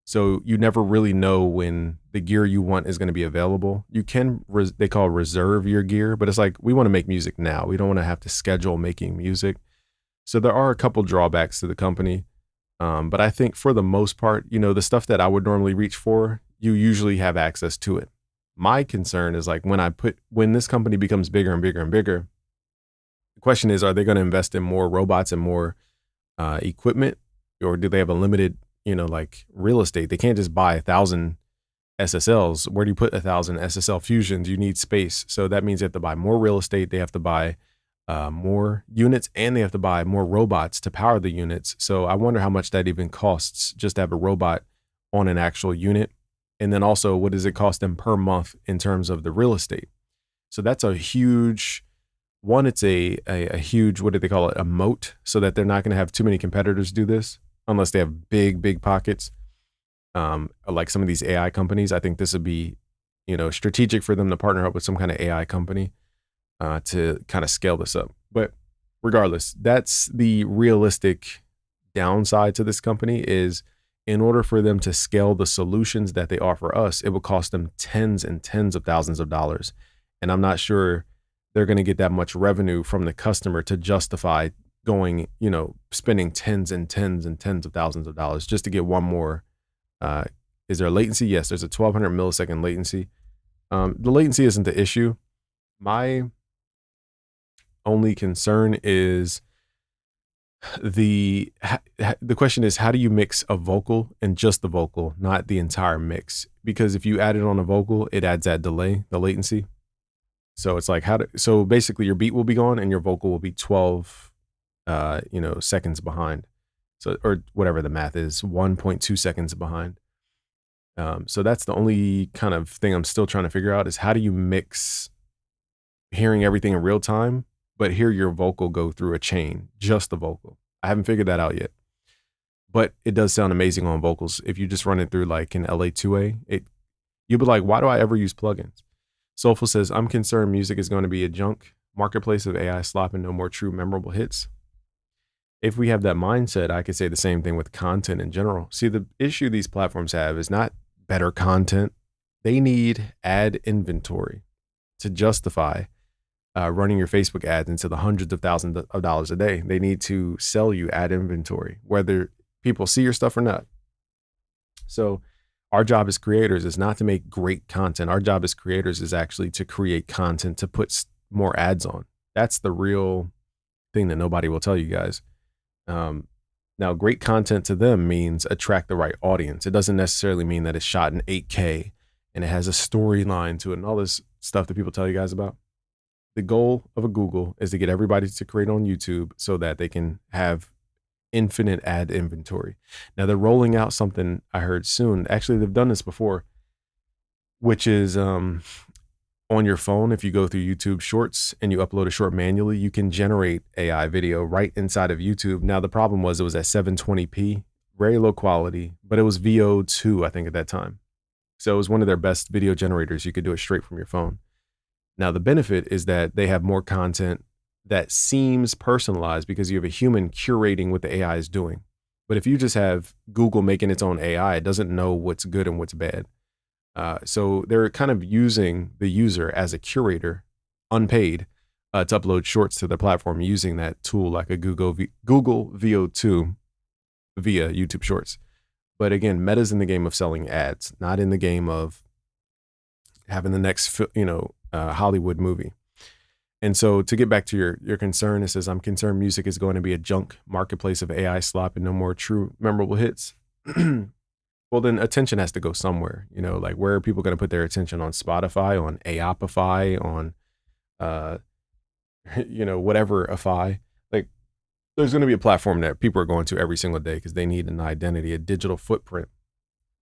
So you never really know when the gear you want is going to be available. You can, they call reserve your gear, but it's like, we want to make music now. We don't want to have to schedule making music. So there are a couple drawbacks to the company. But I think for the most part, you know, the stuff that I would normally reach for, you usually have access to it. My concern is like when this company becomes bigger and bigger and bigger, the question is, are they going to invest in more robots and more equipment, or do they have a limited, you know, like real estate? They can't just buy 1,000 SSLs. Where do you put 1,000 SSL fusions? You need space. So that means they have to buy more real estate. They have to buy more units, and they have to buy more robots to power the units. So I wonder how much that even costs just to have a robot on an actual unit. And then also, what does it cost them per month in terms of the real estate? So that's a huge one. It's a huge, what do they call it? A moat, so that they're not going to have too many competitors do this unless they have big pockets. Like some of these AI companies, I think this would be, you know, strategic for them to partner up with some kind of AI company to kind of scale this up. But regardless, that's the realistic downside to this company is, in order for them to scale the solutions that they offer us, it will cost them tens and tens of thousands of dollars. And I'm not sure they're going to get that much revenue from the customer to justify going, you know, spending tens and tens and tens of thousands of dollars just to get one more. Is there a latency? Yes, there's a 1200 millisecond latency. The latency isn't the issue. My only concern is the question is, how do you mix a vocal and just the vocal, not the entire mix? Because if you add it on a vocal, it adds that delay, the latency. So it's like, so basically your beat will be gone and your vocal will be 12 seconds behind. So, or whatever the math is, 1.2 seconds behind. So that's the only kind of thing I'm still trying to figure out, is how do you mix hearing everything in real time, but hear your vocal go through a chain, just the vocal. I haven't figured that out yet, but it does sound amazing on vocals. If you just run it through like an LA2A, you'll be like, why do I ever use plugins? Soulful says, I'm concerned music is going to be a junk marketplace of AI slop and no more true memorable hits. If we have that mindset, I could say the same thing with content in general. See, the issue these platforms have is not better content. They need ad inventory to justify running your Facebook ads into the hundreds of thousands of dollars a day. They need to sell you ad inventory, whether people see your stuff or not. So our job as creators is not to make great content. Our job as creators is actually to create content to put more ads on. That's the real thing that nobody will tell you guys. Now, great content to them means attract the right audience. It doesn't necessarily mean that it's shot in 8K and it has a storyline to it and all this stuff that people tell you guys about. The goal of a Google is to get everybody to create on YouTube so that they can have infinite ad inventory. Now they're rolling out something I heard soon. Actually, they've done this before, which is on your phone. If you go through YouTube Shorts and you upload a short manually, you can generate AI video right inside of YouTube. Now the problem was it was at 720p, very low quality, but it was VO2, I think, at that time. So it was one of their best video generators. You could do it straight from your phone. Now, the benefit is that they have more content that seems personalized because you have a human curating what the AI is doing. But if you just have Google making its own AI, it doesn't know what's good and what's bad. So they're kind of using the user as a curator, unpaid, to upload shorts to the platform using that tool like a Google VO2 via YouTube Shorts. But again, Meta's in the game of selling ads, not in the game of having the next, Hollywood movie. And so to get back to your concern, it says, I'm concerned music is going to be a junk marketplace of AI slop and no more true memorable hits. Well, then attention has to go somewhere, like where are people going to put their attention? On Spotify, on Aopify, on, whatever-ify. Like there's going to be a platform that people are going to every single day because they need an identity, a digital footprint.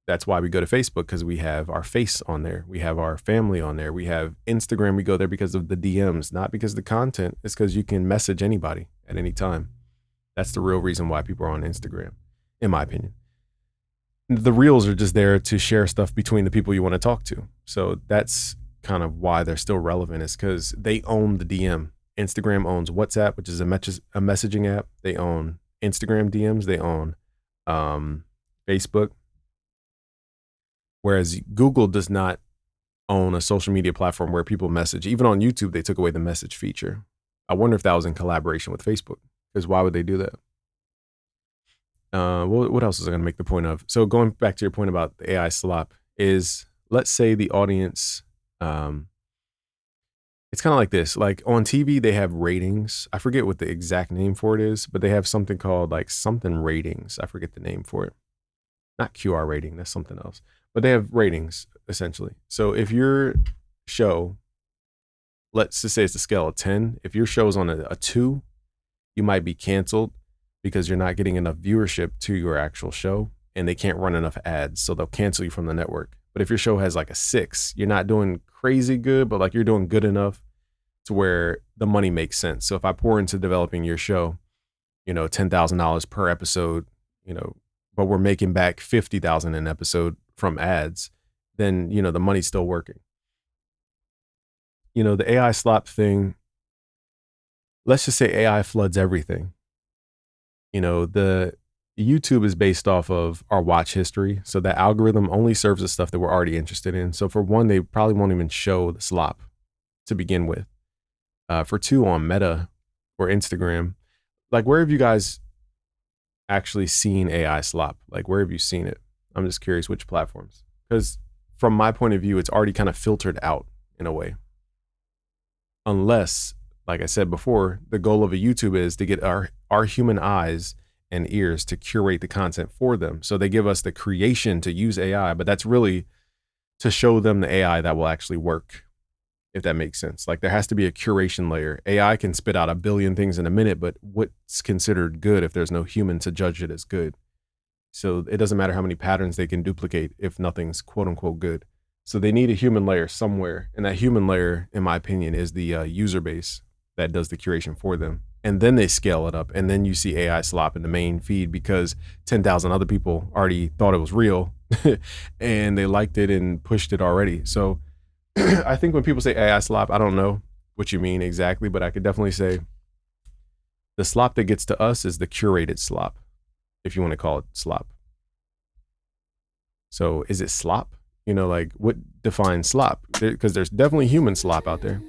That's why we go to Facebook, because we have our face on there. We have our family on there. We have Instagram. We go there because of the DMs, not because of the content. It's because you can message anybody at any time. That's the real reason why people are on Instagram, in my opinion. The reels are just there to share stuff between the people you want to talk to. So that's kind of why they're still relevant, is because they own the DM. Instagram owns WhatsApp, which is a messaging app. They own Instagram DMs. They own Facebook. Whereas Google does not own a social media platform where people message. Even on YouTube, they took away the message feature. I wonder if that was in collaboration with Facebook, because why would they do that? What else is I going to make the point of? So going back to your point about the AI slop is, let's say the audience, it's kind of like this. Like on TV, they have ratings. I forget what the exact name for it is, but they have something called like something ratings. I forget the name for it. Not QR rating, that's something else. But they have ratings, essentially. So if your show, let's just say it's a scale of 10, if your show is on a 2, you might be canceled because you're not getting enough viewership to your actual show and they can't run enough ads. So they'll cancel you from the network. But if your show has like a 6, you're not doing crazy good, but like you're doing good enough to where the money makes sense. So if I pour into developing your show, $10,000 per episode, but we're making back $50,000 an episode from ads, then, the money's still working. The AI slop thing, let's just say AI floods everything. The YouTube is based off of our watch history. So that algorithm only serves the stuff that we're already interested in. So for one, they probably won't even show the slop to begin with. For two, on Meta or Instagram, like where have you guys actually seen AI slop? Like where have you seen it? I'm just curious which platforms, because from my point of view, it's already kind of filtered out in a way. Unless, like I said before, the goal of a YouTube is to get our human eyes and ears to curate the content for them. So they give us the creation to use AI, but that's really to show them the AI that will actually work, if that makes sense. Like there has to be a curation layer. AI can spit out a billion things in a minute, but what's considered good if there's no human to judge it as good? So it doesn't matter how many patterns they can duplicate if nothing's quote unquote good. So they need a human layer somewhere. And that human layer, in my opinion, is the user base that does the curation for them. And then they scale it up. And then you see AI slop in the main feed because 10,000 other people already thought it was real and they liked it and pushed it already. So I think when people say AI slop, I don't know what you mean exactly, but I could definitely say the slop that gets to us is the curated slop, if you want to call it slop. So is it slop? Like what defines slop? Because there's definitely human slop out there.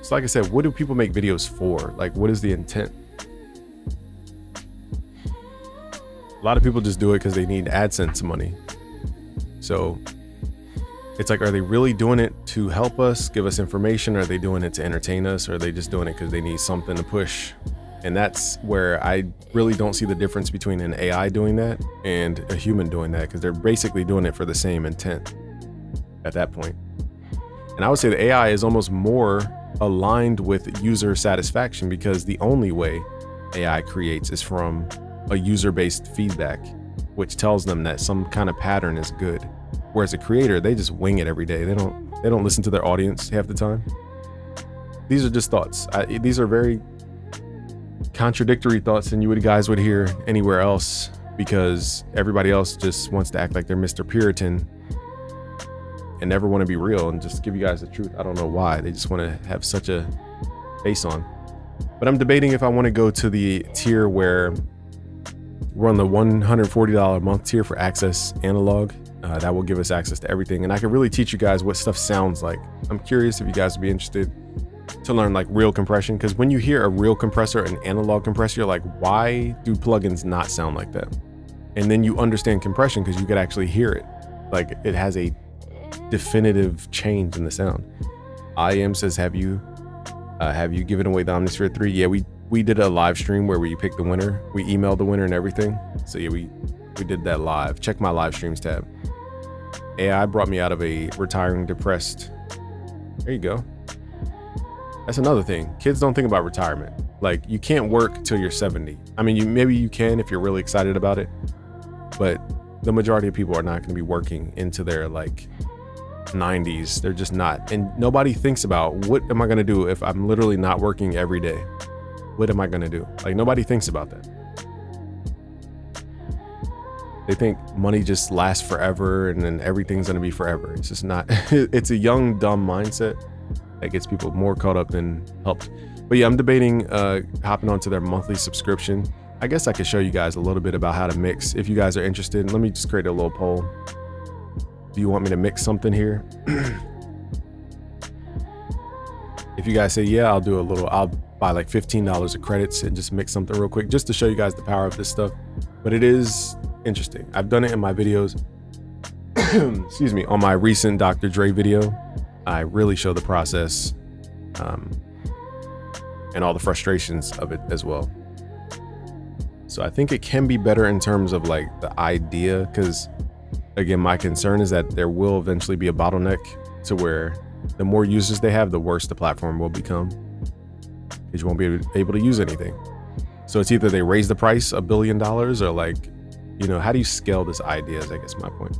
So like I said, what do people make videos for? Like what is the intent? A lot of people just do it because they need AdSense money. So it's like, are they really doing it to help us, give us information? Or are they doing it to entertain us? Or are they just doing it because they need something to push And that's where I really don't see the difference between an AI doing that and a human doing that, because they're basically doing it for the same intent at that point. And I would say the AI is almost more aligned with user satisfaction, because the only way AI creates is from a user-based feedback, which tells them that some kind of pattern is good. Whereas a creator, they just wing it every day. They don't listen to their audience half the time. These are just thoughts. These are very contradictory thoughts than you guys would hear anywhere else, because everybody else just wants to act like they're Mr. Puritan and never want to be real and just give you guys the truth. I don't know why. They just want to have such a face on. But I'm debating if I want to go to the tier where we're on the $140 a month tier for Access Analog. That will give us access to everything. And I can really teach you guys what stuff sounds like. I'm curious if you guys would be interested to learn like real compression. Because when you hear a real compressor, an analog compressor, you're like, why do plugins not sound like that? And then you understand compression because you could actually hear it. Like it has a definitive change in the sound. IM says, have you given away the Omnisphere 3? Yeah, we did a live stream where we picked the winner. We emailed the winner and everything. So yeah, we did that live. Check my live streams tab. AI brought me out of a retiring depressed. There you go. That's another thing. Kids don't think about retirement. Like you can't work till you're 70. I mean, maybe you can if you're really excited about it, but the majority of people are not going to be working into their like 90s. They're just not. And nobody thinks about, what am I going to do if I'm literally not working every day? What am I going to do? Like nobody thinks about that. They think money just lasts forever and then everything's going to be forever. It's just not. It's a young, dumb mindset that gets people more caught up than helped. But yeah, I'm debating hopping onto their monthly subscription. I guess I could show you guys a little bit about how to mix if you guys are interested. Let me just create a little poll. Do you want me to mix something here? If you guys say, yeah, I'll do a little, I'll buy like $15 of credits and just mix something real quick just to show you guys the power of this stuff. But it is interesting. I've done it in my videos. Excuse me, on my recent Dr. Dre video. I really show the process and all the frustrations of it as well. So I think it can be better in terms of like the idea, because again, my concern is that there will eventually be a bottleneck to where the more users they have, the worse the platform will become, because you won't be able to use anything. So it's either they raise the price $1 billion or like, you know, how do you scale this idea is I guess my point.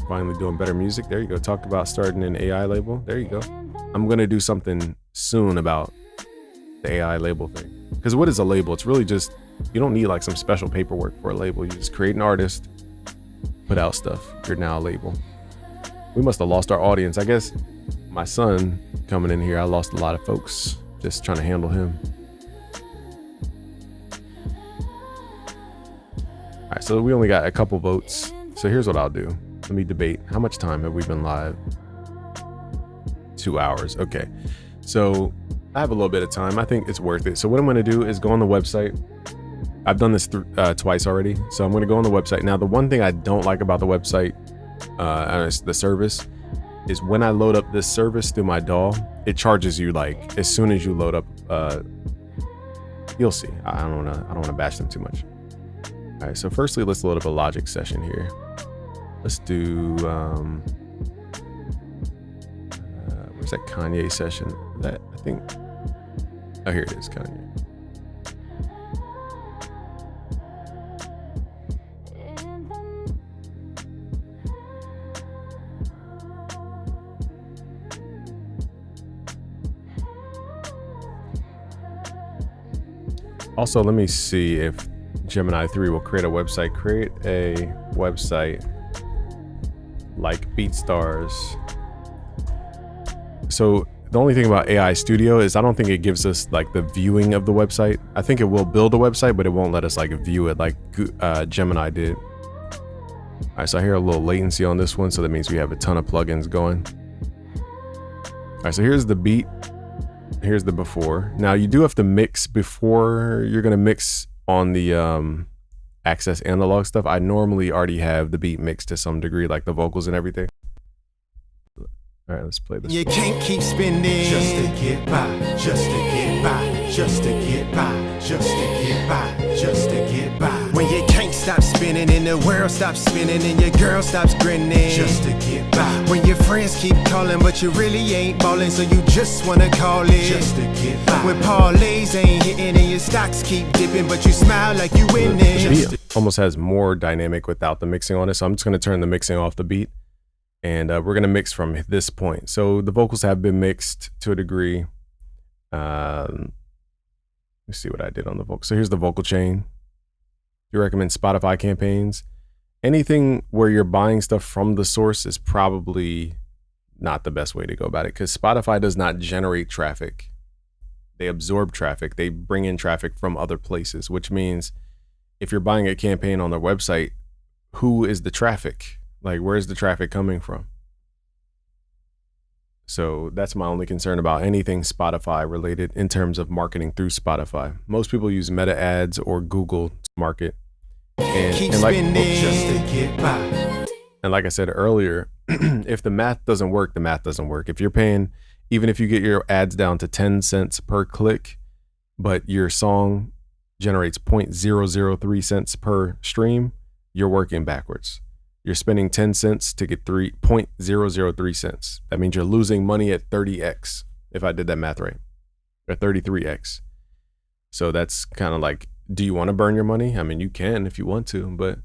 Finally doing better music. There you go. Talk about starting an AI label. There you go. I'm going to do something soon about the AI label thing. Because what is a label? It's really just, you don't need like some special paperwork for a label. You just create an artist, put out stuff. You're now a label. We must have lost our audience. I guess my son coming in here, I lost a lot of folks just trying to handle him. All right, so we only got a couple votes. So here's what I'll do. Let me debate. How much time have we been live? 2 hours. Okay. So I have a little bit of time. I think it's worth it. So what I'm going to do is go on the website. I've done this twice already. So I'm going to go on the website. Now, the one thing I don't like about the website, the service, is when I load up this service through my DAW, it charges you like as soon as you load up. You'll see. I don't want to bash them too much. All right. So firstly, let's load up a Logic session here. Let's do, where's that Kanye session? That, I think, oh, here it is, Kanye. Also, let me see if Gemini 3 will create a website. Create a website like BeatStars. So the only thing about AI Studio is I don't think it gives us like the viewing of the website. I think it will build a website, but it won't let us like view it like Gemini did. All right, so I hear a little latency on this one, so that means we have a ton of plugins going. All right, so here's the beat. Here's the before. Now you do have to mix before you're gonna mix on the Access Analog stuff. I normally already have the beat mixed to some degree, like the vocals and everything. All right, let's play this. You can't keep spending just to get get by, just to get by, just to get by, just to get by, just to get by. When you can't stop spinning and the world stops spinning and your girl stops grinning, just to get by. When your friends keep calling but you really ain't ballin', so you just wanna call it, just to get by. When parlays ain't hitting and your stocks keep dipping but you smile like you winning. The beat almost has more dynamic without the mixing on it, so I'm just gonna turn the mixing off the beat. And we're going to mix from this point. So the vocals have been mixed to a degree. Let's see what I did on the vocal. So here's the vocal chain. You recommend Spotify campaigns. Anything where you're buying stuff from the source is probably not the best way to go about it, because Spotify does not generate traffic. They absorb traffic. They bring in traffic from other places, which means if you're buying a campaign on their website, who is the traffic? Like, where's the traffic coming from? So that's my only concern about anything Spotify related in terms of marketing through Spotify. Most people use Meta ads or Google to market. And like I said earlier, if the math doesn't work, the math doesn't work. If you're paying, even if you get your ads down to 10 cents per click, but your song generates 0.003 cents per stream, you're working backwards. You're spending 10 cents to get 0.003 cents. That means you're losing money at 30x, if I did that math right, or 33x. So that's kind of like, do you want to burn your money? I mean, you can if you want to, but it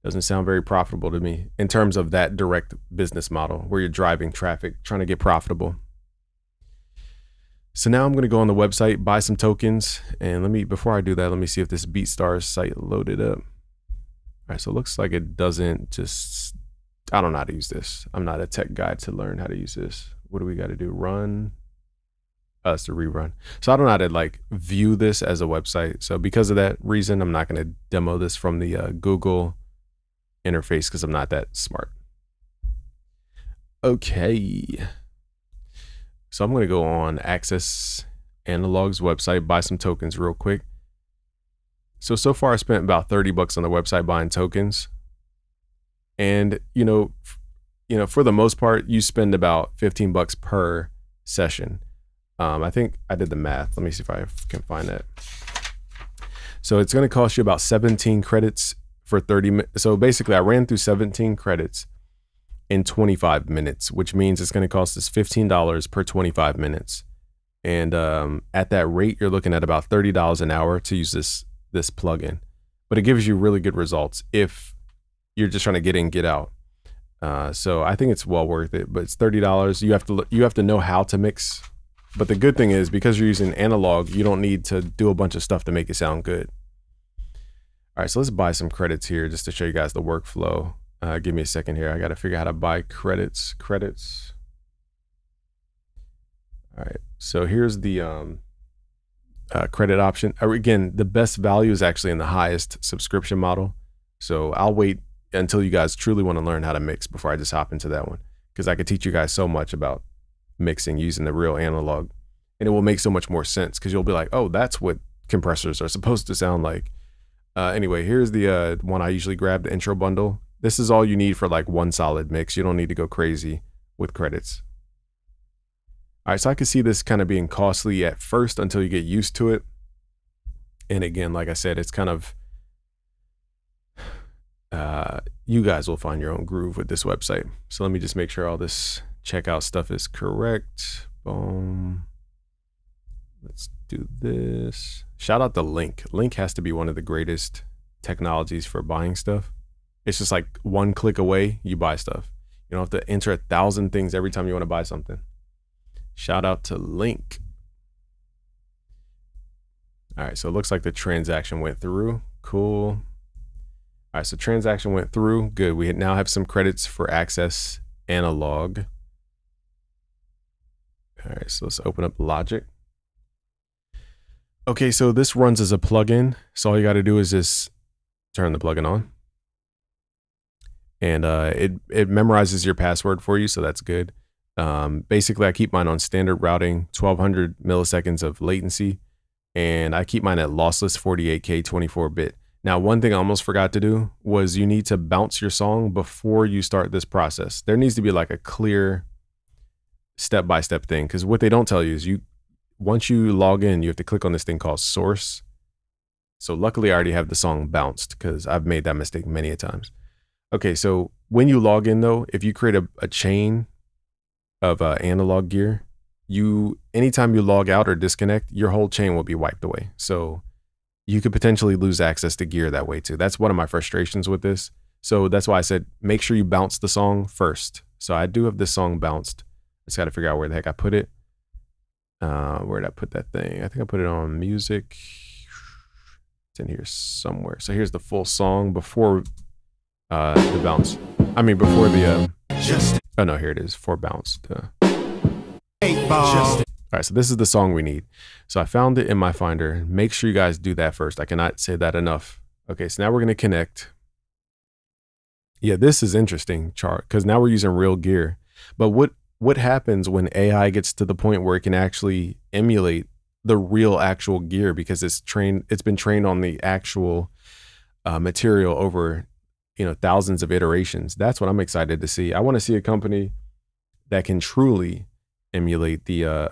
doesn't sound very profitable to me in terms of that direct business model where you're driving traffic, trying to get profitable. So now I'm going to go on the website, buy some tokens. And before I do that, let me see if this BeatStars site loaded up. All right, so it looks like it doesn't I don't know how to use this. I'm not a tech guy to learn how to use this. What do we got to do? Run? It's to rerun. So I don't know how to like view this as a website. So because of that reason, I'm not going to demo this from the Google interface because I'm not that smart. Okay. So I'm going to go on Access Analog's website, buy some tokens real quick. So far I spent about $30 on the website buying tokens. And, for the most part, you spend about $15 per session. I think I did the math. Let me see if I can find that. So it's going to cost you about 17 credits for 30 minutes. So basically I ran through 17 credits in 25 minutes, which means it's going to cost us $15 per 25 minutes. And at that rate, you're looking at about $30 an hour to use this plugin, but it gives you really good results if you're just trying to get in, get out. So I think it's well worth it, but it's $30. You have to know how to mix. But the good thing is because you're using analog, you don't need to do a bunch of stuff to make it sound good. All right, so let's buy some credits here just to show you guys the workflow. Give me a second here. I got to figure out how to buy credits. All right, so here's the credit option. Again, the best value is actually in the highest subscription model. So I'll wait until you guys truly want to learn how to mix before I just hop into that one, because I could teach you guys so much about mixing using the real analog, and it will make so much more sense because you'll be like, oh, that's what compressors are supposed to sound like. Anyway, here's the one I usually grab, the intro bundle. This is all you need for like one solid mix. You don't need to go crazy with credits. All right, so I could see this kind of being costly at first until you get used to it. And again, like I said, it's kind of, you guys will find your own groove with this website. So let me just make sure all this checkout stuff is correct. Boom. Let's do this. Shout out to Link. Link has to be one of the greatest technologies for buying stuff. It's just like one click away, you buy stuff. You don't have to enter 1,000 things every time you want to buy something. Shout out to Link. All right, so it looks like the transaction went through. Cool. All right, so transaction went through. Good. We now have some credits for Access Analog. All right, so let's open up Logic. Okay, so this runs as a plugin. So all you got to do is just turn the plugin on. And it memorizes your password for you, so that's good. Basically, I keep mine on standard routing, 1200 milliseconds of latency, and I keep mine at lossless 48K 24-bit. Now, one thing I almost forgot to do was you need to bounce your song before you start this process. There needs to be like a clear step-by-step thing, because what they don't tell you is once you log in, you have to click on this thing called source. So luckily I already have the song bounced because I've made that mistake many a times. Okay, so when you log in though, if you create a chain of analog gear, anytime you log out or disconnect, your whole chain will be wiped away. So you could potentially lose access to gear that way too. That's one of my frustrations with this. So that's why I said, make sure you bounce the song first. So I do have this song bounced. I just got to figure out where the heck I put it. Where did I put that thing? I think I put it on music. It's in here somewhere. So here's the full song before the bounce. I mean, before the, oh no, here it is, for bounced. 8 ball. All right, so this is the song we need. So I found it in my Finder. Make sure you guys do that first. I cannot say that enough. Okay, so now we're going to connect. Yeah, this is interesting, chart, because now we're using real gear. But what happens when AI gets to the point where it can actually emulate the real actual gear because it's been trained on the actual material over, thousands of iterations? That's what I'm excited to see. I want to see a company that can truly emulate the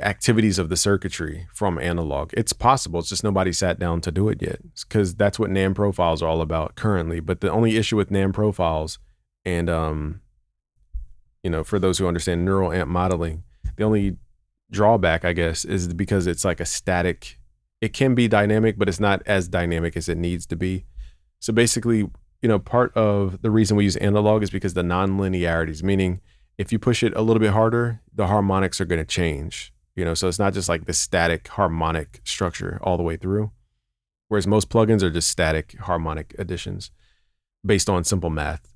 activities of the circuitry from analog. It's possible. It's just nobody sat down to do it yet, because that's what NAND profiles are all about currently. But the only issue with NAND profiles and, for those who understand neural amp modeling, the only drawback, I guess, is because it's like a static. It can be dynamic, but it's not as dynamic as it needs to be. So basically, part of the reason we use analog is because the non-linearities, meaning if you push it a little bit harder, the harmonics are going to change, so it's not just like the static harmonic structure all the way through. Whereas most plugins are just static harmonic additions based on simple math.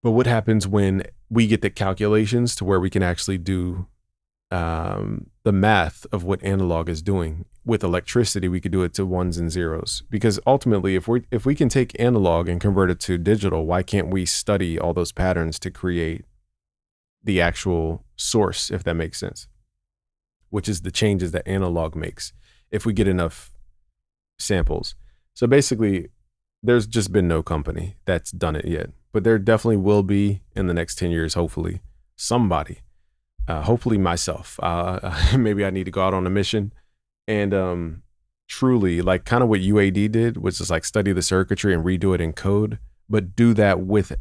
But what happens when we get the calculations to where we can actually do the math of what analog is doing? With electricity, we could do it to ones and zeros, because ultimately, if we can take analog and convert it to digital, why can't we study all those patterns to create the actual source, if that makes sense, which is the changes that analog makes if we get enough samples. So basically, there's just been no company that's done it yet, but there definitely will be in the next 10 years, hopefully, somebody, hopefully myself. Maybe I need to go out on a mission and truly, like kind of what UAD did, which is like study the circuitry and redo it in code, but do that with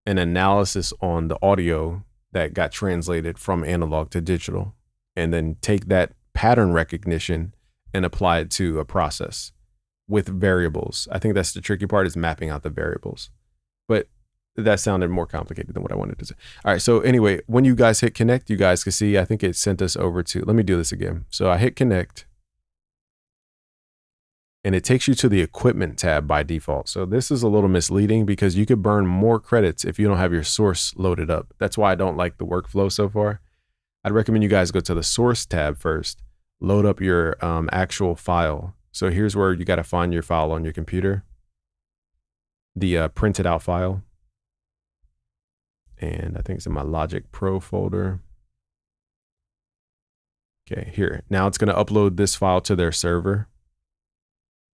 an analysis on the audio that got translated from analog to digital, and then take that pattern recognition and apply it to a process with variables. I think that's the tricky part, is mapping out the variables. But that sounded more complicated than what I wanted to say. All right, so anyway, when you guys hit connect, you guys can see, I think it sent us over to, let me do this again. So I hit connect, and it takes you to the equipment tab by default. So this is a little misleading because you could burn more credits if you don't have your source loaded up. That's why I don't like the workflow so far. I'd recommend you guys go to the source tab first, load up your actual file. So here's where you got to find your file on your computer, the printed out file. And I think it's in my Logic Pro folder. Okay, here. Now it's going to upload this file to their server.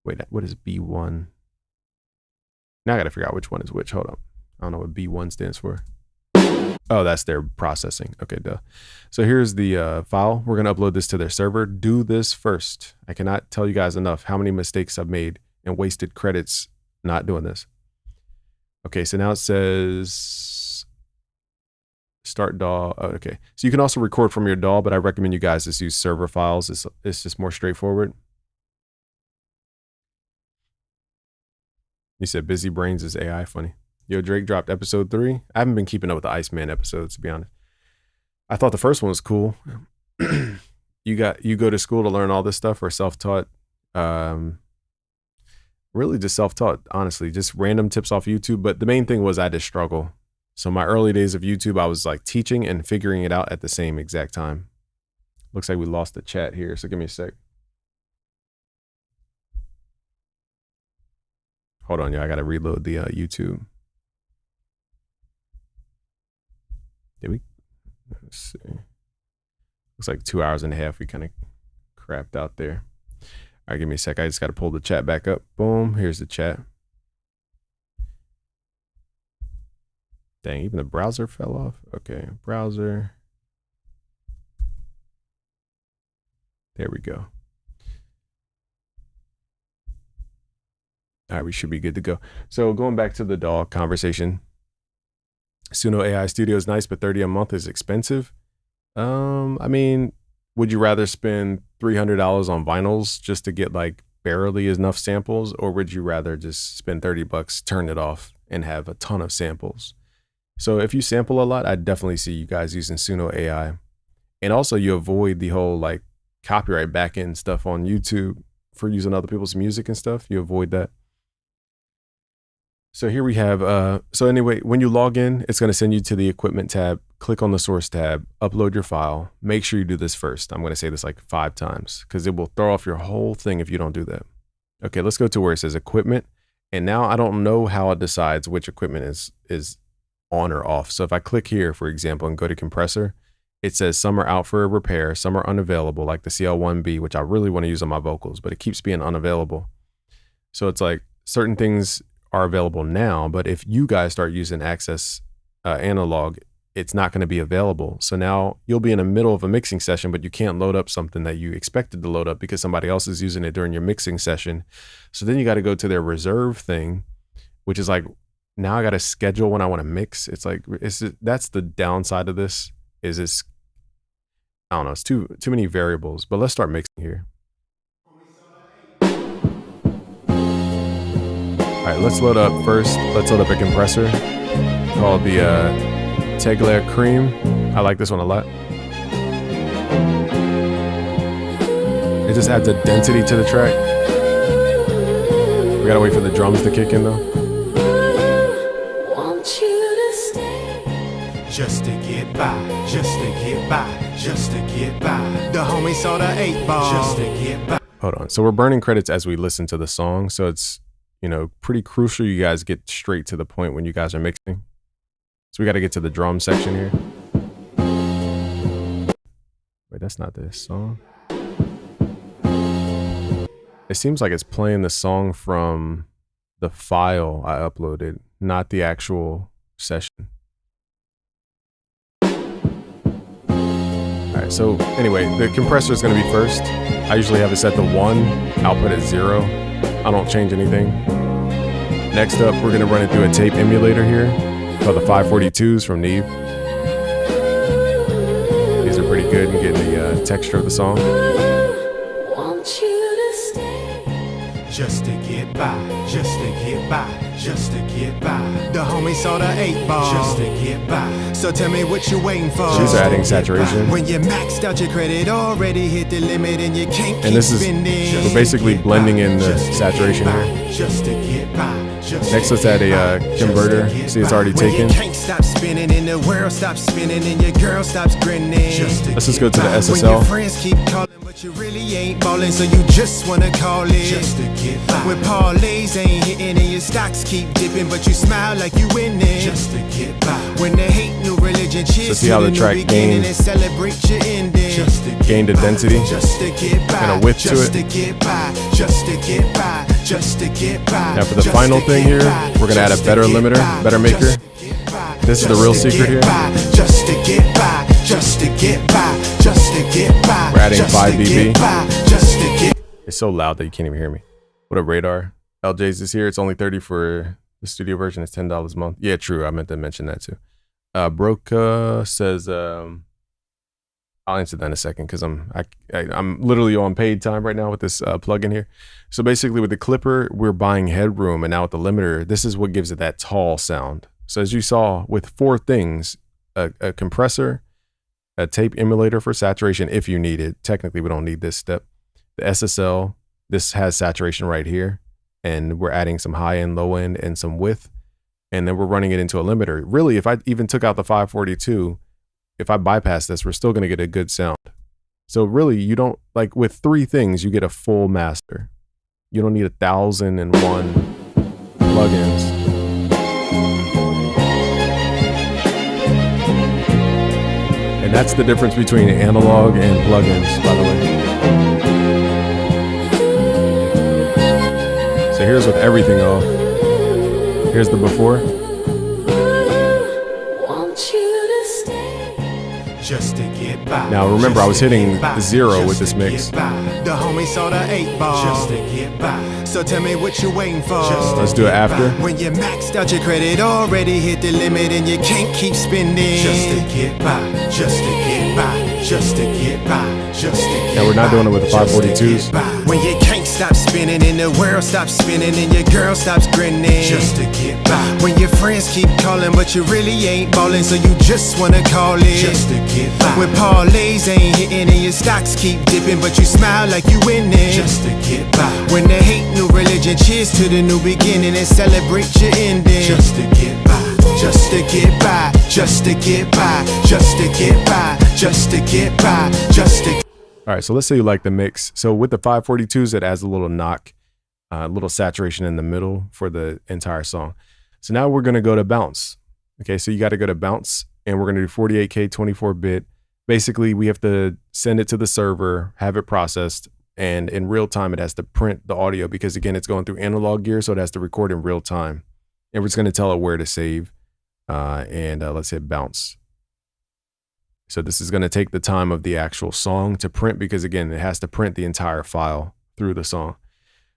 Wait, what is B1? Now I got to figure out which one is which. Hold on. I don't know what B1 stands for. Oh, that's their processing. Okay, duh. So here's the file. We're going to upload this to their server. Do this first. I cannot tell you guys enough how many mistakes I've made and wasted credits not doing this. Okay, so now it says start DAW. Oh, okay, so you can also record from your DAW, but I recommend you guys just use server files. It's just more straightforward. You said Busy Brains is AI funny. Yo, Drake dropped episode 3. I haven't been keeping up with the Iceman episodes, to be honest. I thought the first one was cool. You go to school to learn all this stuff, or self-taught? Really just self-taught, honestly, just random tips off YouTube. But the main thing was I had to struggle. So my early days of YouTube, I was like teaching and figuring it out at the same exact time. Looks like we lost the chat here, so give me a sec. Hold on, yeah, I gotta reload the YouTube. Did we? Let's see. Looks like 2 hours and a half. We kind of crapped out there. All right, give me a sec. I just gotta pull the chat back up. Boom, here's the chat. Dang, even the browser fell off. Okay, browser. There we go. All right, we should be good to go. So going back to the DAW conversation, Suno AI Studio is nice, but $30 a month is expensive. I mean, would you rather spend $300 on vinyls just to get like barely enough samples, or would you rather just spend $30, turn it off, and have a ton of samples? So if you sample a lot, I definitely see you guys using Suno AI, and also you avoid the whole like copyright backend stuff on YouTube for using other people's music and stuff. You avoid that. So here we have, so anyway, when you log in, it's going to send you to the equipment tab. Click on the source tab, upload your file. Make sure you do this first. I'm going to say this like 5 times because it will throw off your whole thing if you don't do that. Okay, let's go to where it says equipment. And now I don't know how it decides which equipment is on or off. So if I click here, for example, and go to compressor, it says some are out for a repair, some are unavailable, like the CL1B, which I really want to use on my vocals, but it keeps being unavailable. So it's like certain things are available now, but if you guys start using Access Analog, it's not going to be available. So now you'll be in the middle of a mixing session, but you can't load up something that you expected to load up because somebody else is using it during your mixing session. So then you got to go to their reserve thing, which is like, now I got to schedule when I want to mix. It's like, that's the downside of this, is it's, I don't know, it's too many variables, but let's start mixing here. All right, let's load up first. Let's load up a compressor called the Tegler Cream. I like this one a lot. It just adds a density to the track. We gotta wait for the drums to kick in though. Want you to stay. Just to get by, just to get by, just to get by. The homie saw the 8 ball. Just to get by. Hold on. So we're burning credits as we listen to the song. So it's, you know, pretty crucial you guys get straight to the point when you guys are mixing. So we got to get to the drum section here. Wait, that's not this song. It seems like it's playing the song from the file I uploaded, not the actual session. All right, so anyway, the compressor is going to be first. I usually have it set to 1, output at 0. I don't change anything. Next up, we're gonna run it through a tape emulator here called the 542s from Neve. These are pretty good in getting the texture of the song. Want you to stay. Just to get by, just to get by, just to get by. The homie saw the 8 ball. Just to get by. So tell me what you waiting for. These are adding saturation. When you maxed out your credit, already hit the limit and you can't and this is, we're basically blending in the saturation here. Just to get by. Next, let's add a converter. See, it's already taken. Can't stop spinning and the world stops spinning and your girl stops grinning. Let's just go to the SSL. When your friends keep calling, but you really ain't ballin', so you just wanna call it. Just to get by. When parlays ain't hitting and your stocks keep dipping, but you smile like you winning. Just to get by. When they hate new religion, cheers see how the track gained, and celebrate your ending. Just to gained a density just to get by. and a width to just it. To get by. Just to get by. Just to get by. Now for the final thing here, we're gonna add a better limiter, better maker. This is the real secret here. Just to get by. Just to get by. Just to get by. We're adding 5 dB. It's so loud that you can't even hear me. What a radar. LJ's is here. It's only 30 for the studio version. It's $10 a month. Yeah, true. I meant to mention that too. Broca says, I'll answer that in a second because I'm literally on paid time right now with this plugin here. So basically with the clipper, we're buying headroom, and now with the limiter, this is what gives it that tall sound. So as you saw with 4 things, a compressor, a tape emulator for saturation if you need it. Technically, we don't need this step. The SSL, this has saturation right here, and we're adding some high end, low end, and some width, and then we're running it into a limiter. Really, if I even took out the 542, if I bypass this, we're still going to get a good sound. So really, you don't, like with 3 things, you get a full master. You don't need 1,001 plugins. And that's the difference between analog and plugins, by the way. So here's with everything off. Here's the before. just to get by. Now remember, I was hitting 0 with this mix. The homie saw the 8 ball just to get by. So tell me what you waiting for. Let's do it after. When you maxed out your credit, already hit the limit and you can't keep spending. Just to get by, just to get by, just to get by, just to get by. Now we're not doing it with the 542s. When you can't stop spinning and the world stops spinning and your girl stops grinning. Just to get by. When your friends keep calling but you really ain't ballin', so you just wanna call it. Just to get by. When parlays ain't hitting and your stocks keep dipping but you smile like you winning. Just to get by. When they hate new religion, cheers to the new beginning and celebrate your ending. Just to get by. Just to get by, just to get by, just to get by, just to get by, just to. All right, so let's say you like the mix. So with the 542s, it adds a little knock, a little saturation in the middle for the entire song. So now we're gonna go to bounce. Okay, so you got to go to bounce, and we're gonna do 48K 24-bit. Basically, we have to send it to the server, have it processed, and in real time, it has to print the audio because again, it's going through analog gear, so it has to record in real time. And we're just gonna tell it where to save. Let's hit bounce. So this is going to take the time of the actual song to print because again, it has to print the entire file through the song.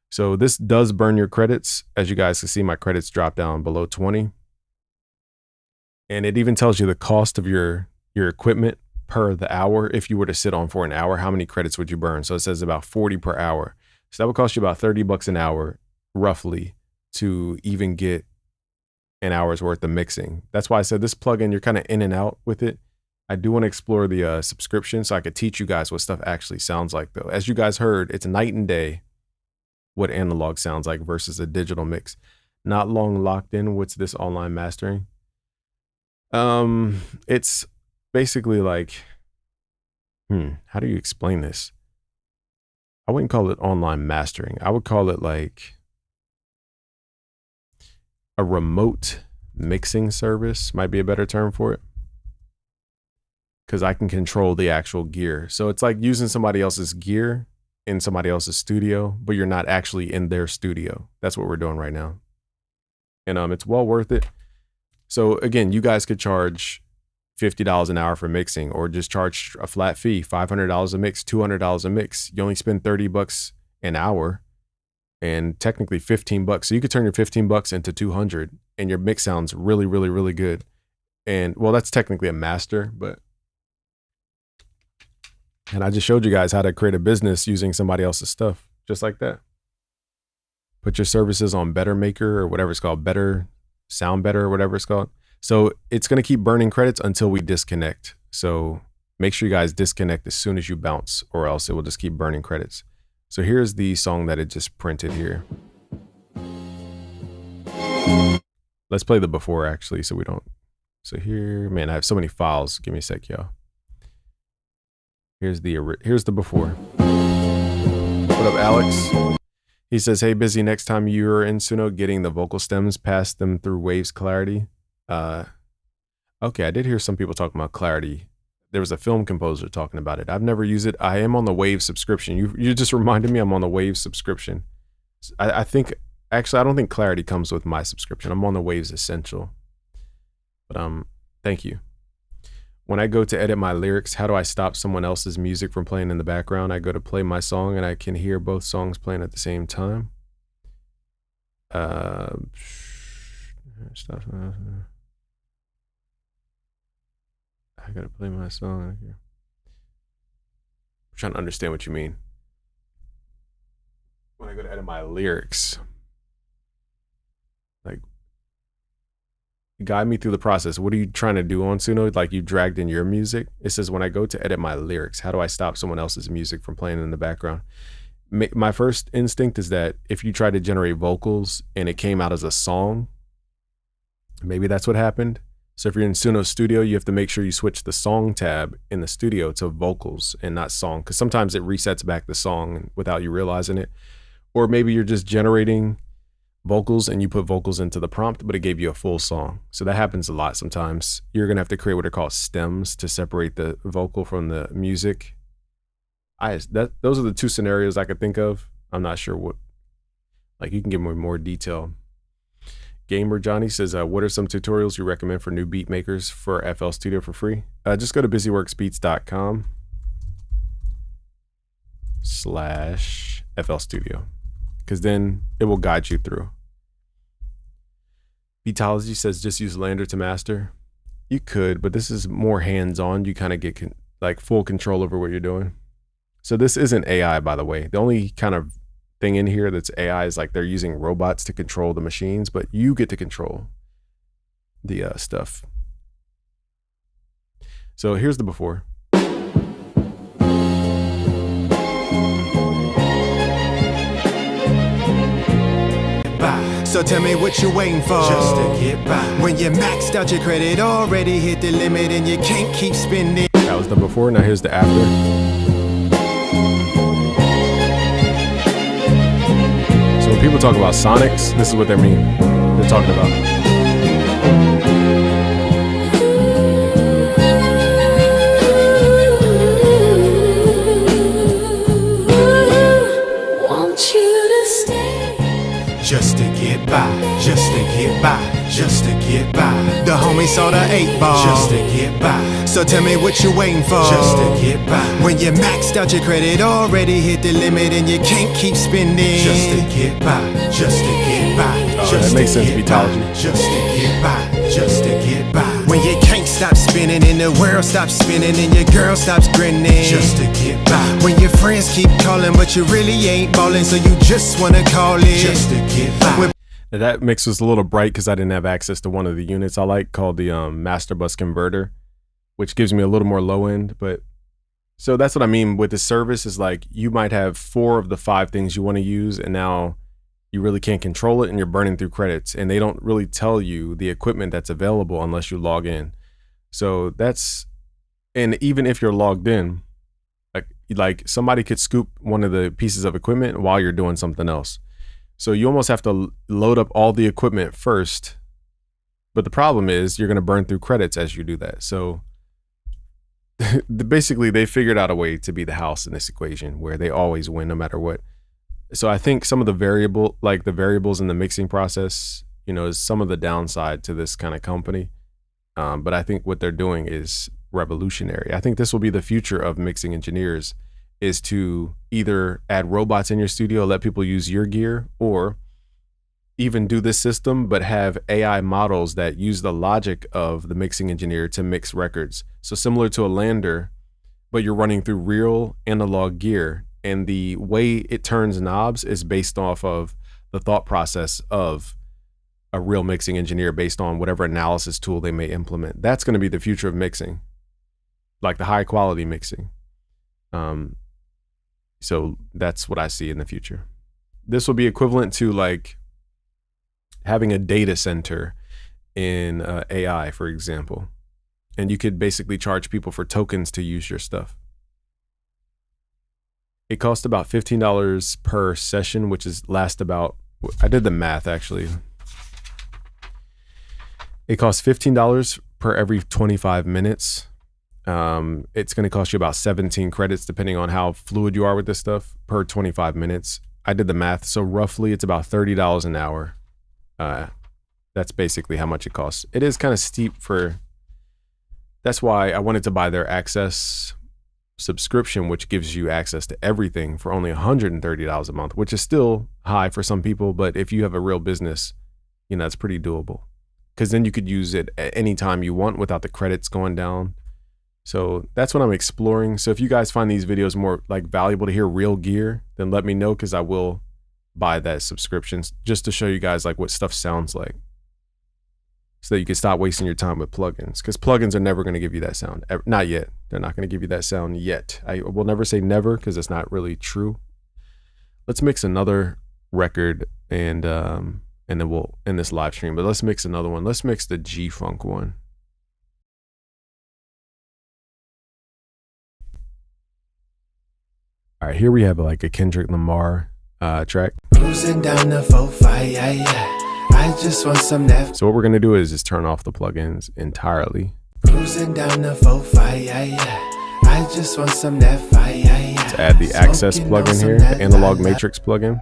So this does burn your credits. As you guys can see, my credits drop down below 20. And it even tells you the cost of your equipment per the hour. If you were to sit on for an hour, how many credits would you burn? So it says about 40 per hour. So that would cost you about $30 an hour, roughly, to even get an hour's worth of mixing. That's why I said this plugin, you're kind of in and out with it. I do want to explore the subscription so I could teach you guys what stuff actually sounds like though. As you guys heard, it's night and day what analog sounds like versus a digital mix. Not long locked in. What's this online mastering? It's basically like, how do you explain this? I wouldn't call it online mastering. I would call it like a remote mixing service might be a better term for it. Because I can control the actual gear. So it's like using somebody else's gear in somebody else's studio, but you're not actually in their studio. That's what we're doing right now. And it's well worth it. So again, you guys could charge $50 an hour for mixing or just charge a flat fee, $500 a mix, $200 a mix. You only spend $30 an hour and technically $15. So you could turn your $15 into $200 and your mix sounds really, really, really good. And well, that's technically a master, but. And I just showed you guys how to create a business using somebody else's stuff, just like that. Put your services on Better Maker or whatever it's called, Better, Sound Better or whatever it's called. So it's going to keep burning credits until we disconnect. So make sure you guys disconnect as soon as you bounce or else it will just keep burning credits. So here's the song that it just printed here. Let's play the before actually so we don't. So here, man, I have so many files. Give me a sec, y'all. Here's the before. What up, Alex? He says, hey, Busy, next time you're in Suno getting the vocal stems, pass them through Waves Clarity. Okay, I did hear some people talking about Clarity. There was a film composer talking about it. I've never used it. I am on the Waves subscription. You just reminded me I'm on the Waves subscription. I think, actually, I don't think Clarity comes with my subscription. I'm on the Waves Essential. But thank you. When I go to edit my lyrics, how do I stop someone else's music from playing in the background? I go to play my song and I can hear both songs playing at the same time. I gotta play my song here. I'm trying to understand what you mean. When I go to edit my lyrics, like, guide me through the process. What are you trying to do on Suno? Like you dragged in your music. It says, when I go to edit my lyrics, how do I stop someone else's music from playing in the background? My first instinct is that if you try to generate vocals and it came out as a song, maybe that's what happened. So if you're in Suno Studio, you have to make sure you switch the song tab in the studio to vocals and not song, because sometimes it resets back the song without you realizing it. Or maybe you're just generating vocals and you put vocals into the prompt, but it gave you a full song. So that happens a lot sometimes. You're gonna have to create what are called stems to separate the vocal from the music. Those are the two scenarios I could think of. I'm not sure what, like you can give me more detail. Gamer Johnny says, what are some tutorials you recommend for new beat makers for FL Studio for free? Just go to busyworksbeats.com/FL Studio, because then it will guide you through. Beatology says, just use Lander to master. You could, but this is more hands-on. You kind of get like full control over what you're doing. So this isn't AI, by the way. The only kind of thing in here that's AI is like they're using robots to control the machines, but you get to control the stuff. So here's the before. So tell me what you waiting for, just to get by. When you maxed out your credit, already hit the limit and you can't keep spending. That was the before, now here's the after. So when people talk about Sonics, this is what they're talking about. Just to get by, just to get by, just to get by. The homie saw the 8 ball, just to get by. So tell me what you waiting for, just to get by. When you maxed out your credit, already hit the limit and you can't keep spending. Just to get by, just to get by. That makes sense, Beatology. Just to get by, just to get by. When you can't stop spinning and the world stops spinning and your girl stops grinning. Just to get by. When your friends keep calling but you really ain't ballin', so you just wanna call it. Just to get by. Now that mix was a little bright because I didn't have access to one of the units I like, called the Master Bus Converter, which gives me a little more low end. But so that's what I mean with the service, is like you might have 4 of the 5 things you want to use, and now you really can't control it and you're burning through credits, and they don't really tell you the equipment that's available unless you log in. So that's, and even if you're logged in, like somebody could scoop one of the pieces of equipment while you're doing something else. So you almost have to load up all the equipment first. But the problem is you're going to burn through credits as you do that. So basically they figured out a way to be the house in this equation where they always win no matter what. So I think some of the variables in the mixing process, you know, is some of the downside to this kind of company. But I think what they're doing is revolutionary. I think this will be the future of mixing engineers, is to either add robots in your studio, let people use your gear, or even do this system, but have AI models that use the logic of the mixing engineer to mix records. So similar to a Lander, but you're running through real analog gear. And the way it turns knobs is based off of the thought process of a real mixing engineer based on whatever analysis tool they may implement. That's going to be the future of mixing, like the high quality mixing. So that's what I see in the future. This will be equivalent to like having a data center in AI, for example. And you could basically charge people for tokens to use your stuff. It costs about $15 per session, which is last about, I did the math actually. It costs $15 per every 25 minutes. It's going to cost you about 17 credits, depending on how fluid you are with this stuff, per 25 minutes. I did the math. So roughly it's about $30 an hour. That's basically how much it costs. It is kind of steep that's why I wanted to buy their Access subscription, which gives you access to everything for only $130 a month, which is still high for some people. But if you have a real business, you know, it's pretty doable, because then you could use it at any time you want without the credits going down. So that's what I'm exploring. So if you guys find these videos more like valuable to hear real gear, then let me know, because I will buy that subscription just to show you guys like what stuff sounds like, so that you can stop wasting your time with plugins, because plugins are never going to give you that sound. Not yet. They're not going to give you that sound yet. I will never say never, because it's not really true. Let's mix another record, and then we'll end this live stream. But let's mix another one. Let's mix the G-Funk one. All right, here we have like a Kendrick Lamar track. Cruising down the 4-5, yeah. I just want some that. So what we're gonna do is just turn off the plugins entirely. Cruising down the 4-5, yeah. I just want some that fire, yeah. Let's add the Access plugin here, the Analog Matrix plugin.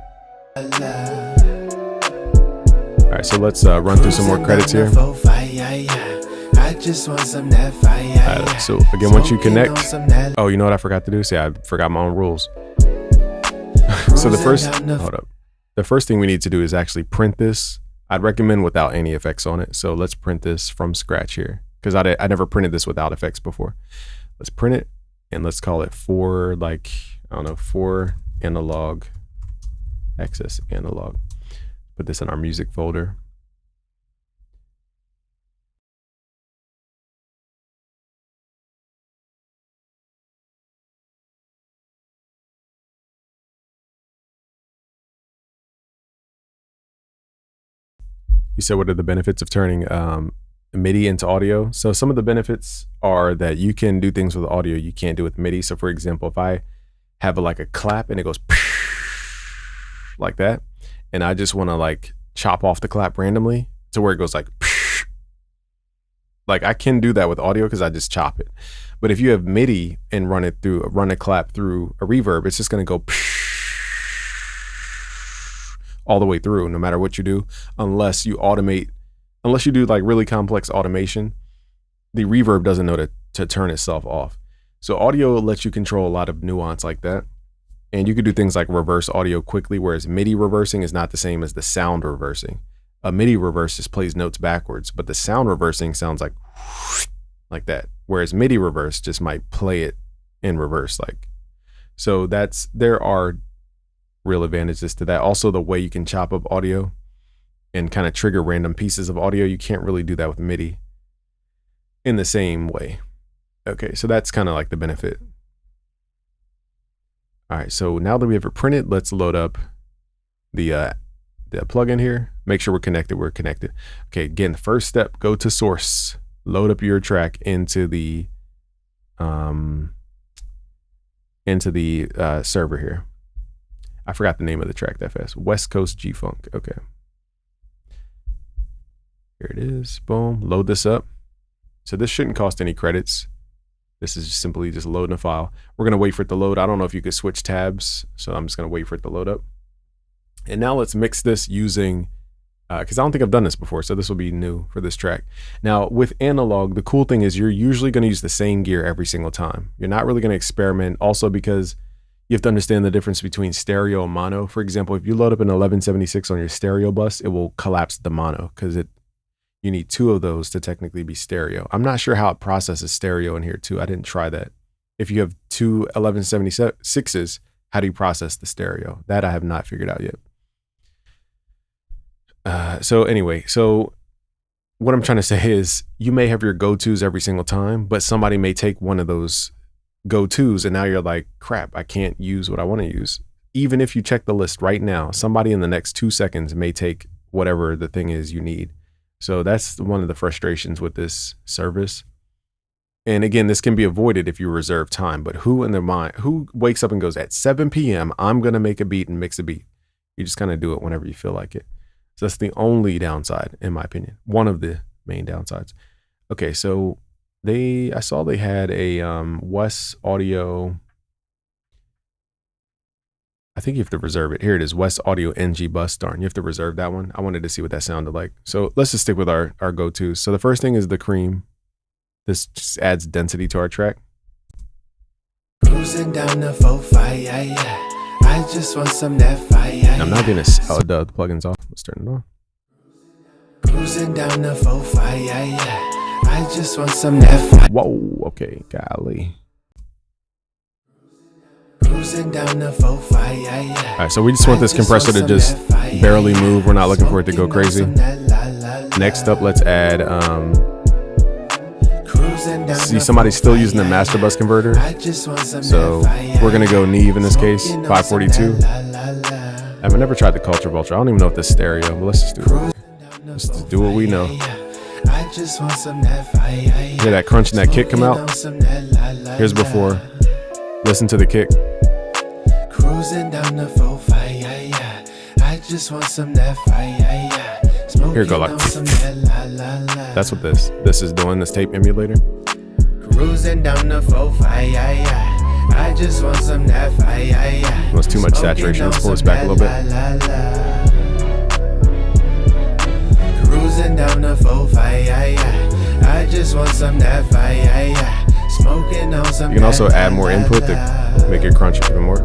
right, so let's run through some more credits here. I just want some that fire. So again, once you connect, oh, you know what I forgot to do? See, I forgot my own rules. So the first thing we need to do is actually print this. I'd recommend without any effects on it. So let's print this from scratch here, because I never printed this without effects before. Let's print it, and let's call it 4 analog access analog. Put this in our music folder. You said, what are the benefits of turning MIDI into audio? So some of the benefits are that you can do things with audio you can't do with MIDI. So for example, if I have like a clap and it goes like that, and I just want to like chop off the clap randomly to where it goes like I can do that with audio because I just chop it. But if you have MIDI and run a clap through a reverb, it's just going to go all the way through, no matter what you do, unless you do like really complex automation. The reverb doesn't know to turn itself off. So audio lets you control a lot of nuance like that. And you could do things like reverse audio quickly, whereas MIDI reversing is not the same as the sound reversing. A MIDI reverse just plays notes backwards, but the sound reversing sounds like that. Whereas MIDI reverse just might play it in reverse. So there are real advantages to that. Also, the way you can chop up audio and kind of trigger random pieces of audio, you can't really do that with MIDI in the same way. Okay, so that's kind of like the benefit. All right, so now that we have it printed, let's load up the plugin here. Make sure we're connected. Okay, again, the first step, go to source, load up your track into the server here. I forgot the name of the track that fast. West Coast G-Funk. Okay. Here it is. Boom. Load this up. So this shouldn't cost any credits. This is simply just loading a file. We're going to wait for it to load. I don't know if you could switch tabs, so I'm just going to wait for it to load up. And now let's mix this using, because I don't think I've done this before, so this will be new for this track. Now, with analog, the cool thing is you're usually going to use the same gear every single time. You're not really going to experiment. Also, because you have to understand the difference between stereo and mono. For example, if you load up an 1176 on your stereo bus, it will collapse the mono because you need 2 of those to technically be stereo. I'm not sure how it processes stereo in here too. I didn't try that. If you have 2 1176s, how do you process the stereo? That I have not figured out yet. So anyway, what I'm trying to say is you may have your go-tos every single time, but somebody may take one of those go-tos and now you're like, crap, I can't use what I want to use. Even if you check the list right now, somebody in the next 2 seconds may take whatever the thing is you need. So that's one of the frustrations with this service. And again, this can be avoided if you reserve time, but who wakes up and goes at 7 p.m., I'm going to make a beat and mix a beat? You just kind of do it whenever you feel like it. So that's the only downside, in my opinion. One of the main downsides. Okay, so I saw they had a West Audio. I think you have to reserve it. Here it is, West Audio NG bus. Darn, you have to reserve that one. I wanted to see what that sounded like. So let's just stick with our go-tos. So the first thing is the cream. This just adds density to our track. Cruising down the 4-5, I just want some that fire. I'm not gonna. Oh, the plugin's off. Let's turn it on. Cruising down the 4-5, I just want some that fire. Whoa. Okay. Golly. Cruising down the 4-5, All right. So we just want this compressor to just barely move. We're not looking for it to go crazy. Next up, let's add. See, somebody's still using the master bus converter. So we're gonna go Neve in this case, 542. I've never tried the Culture Vulture. I don't even know if this is stereo, but let's just do it. Let's just do what we know. Hear that crunch and that kick come out? Here's before. Listen to the kick. Cruising down the 4-5, I just want some that fire. Here go like. That's what this is doing. This tape emulator. Cruising down the 4-5, I just want some that fire. Was too much saturation. Let's pull this back a little bit. Cruising down the 4-5, yeah, yeah. I just want some that fire, yeah, yeah. Smoking on some. You can also add more input to make it crunch even more.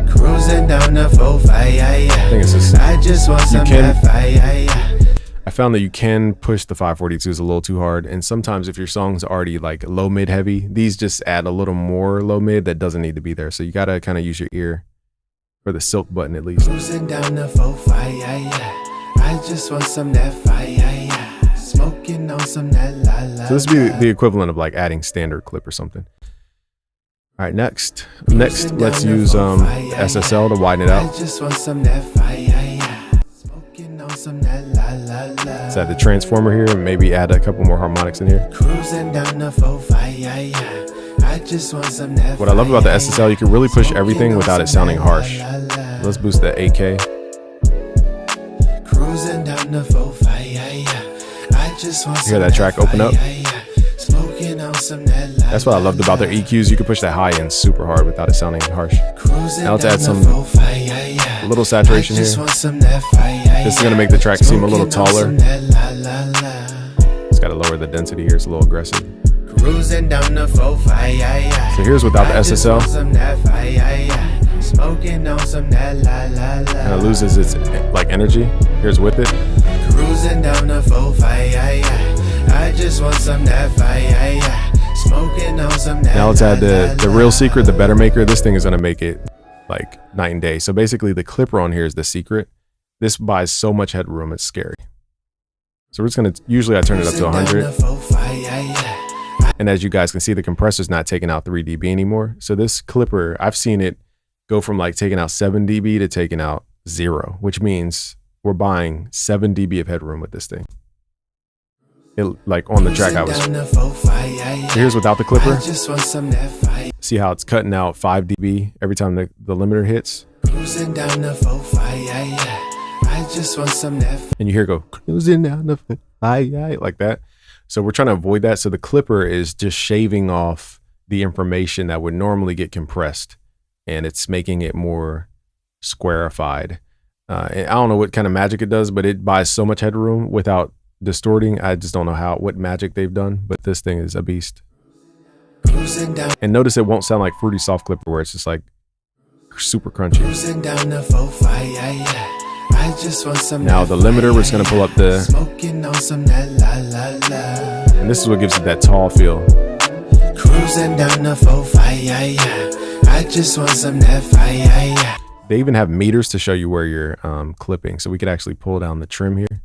Cruising down the 4-5, yeah, yeah. I think it's just, I just want some that fire, yeah, yeah. I found that you can push the 542s a little too hard, and sometimes if your song's already like low mid heavy, these just add a little more low mid that doesn't need to be there. So you gotta kind of use your ear for the silk button at least. Cruising down the 4-5, yeah, yeah. I just want some that fire, yeah, yeah. Smoking on some that la la. So this would be the equivalent of like adding standard clip or something. All right, next let's use SSL to widen it out. I just want some that fire, yeah, yeah. Smoking on some that la la la. Let's add the transformer here and maybe add a couple more harmonics in here. Cruising down the 4-5, yeah, yeah. I just want some that. What I love about the SSL, you can really push everything without it sounding harsh. Let's boost the 8K. Cruising down the 4-5, yeah, yeah. I just want. You hear that track open up? Smoking on some that la. That's what I loved about their EQs. You can push that high end super hard without it sounding harsh. Now let's add some a little saturation here. This is gonna make the track seem a little taller. It's gotta lower the density here. It's a little aggressive. Cruising down the 4-5, yeah, yeah. So here's without the SSL. Smoking on some that la la la. And it loses its like energy. Here's with it. Cruising down the 4-5, yeah, yeah. I just want some that fire, yeah, yeah. Smoking on some that. Now let's add the real secret, the better maker. This thing is gonna make it like night and day. So basically the clipper on here is the secret. This buys so much headroom, it's scary. So we're just gonna, usually I turn it up to 100. And as you guys can see, the compressor's not taking out 3 dB anymore. So this clipper, I've seen it go from like taking out 7 dB to taking out 0, which means we're buying 7 dB of headroom with this thing. It, like on the track I was. Here's without the clipper. See how it's cutting out 5 dB every time the limiter hits. And you hear it go cruising down the like that. So we're trying to avoid that. So the clipper is just shaving off the information that would normally get compressed, and it's making it more squarified. And I don't know what kind of magic it does, but it buys so much headroom without distorting. I just don't know what magic they've done, but this thing is a beast. And notice it won't sound like Fruity Soft Clipper where it's just like super crunchy. Now the limiter, we're just gonna pull up the, and this is what gives it that tall feel. Cruising down the 4-5, yeah, yeah. I just want some that fire, yeah, yeah. They even have meters to show you where you're clipping, so we could actually pull down the trim here.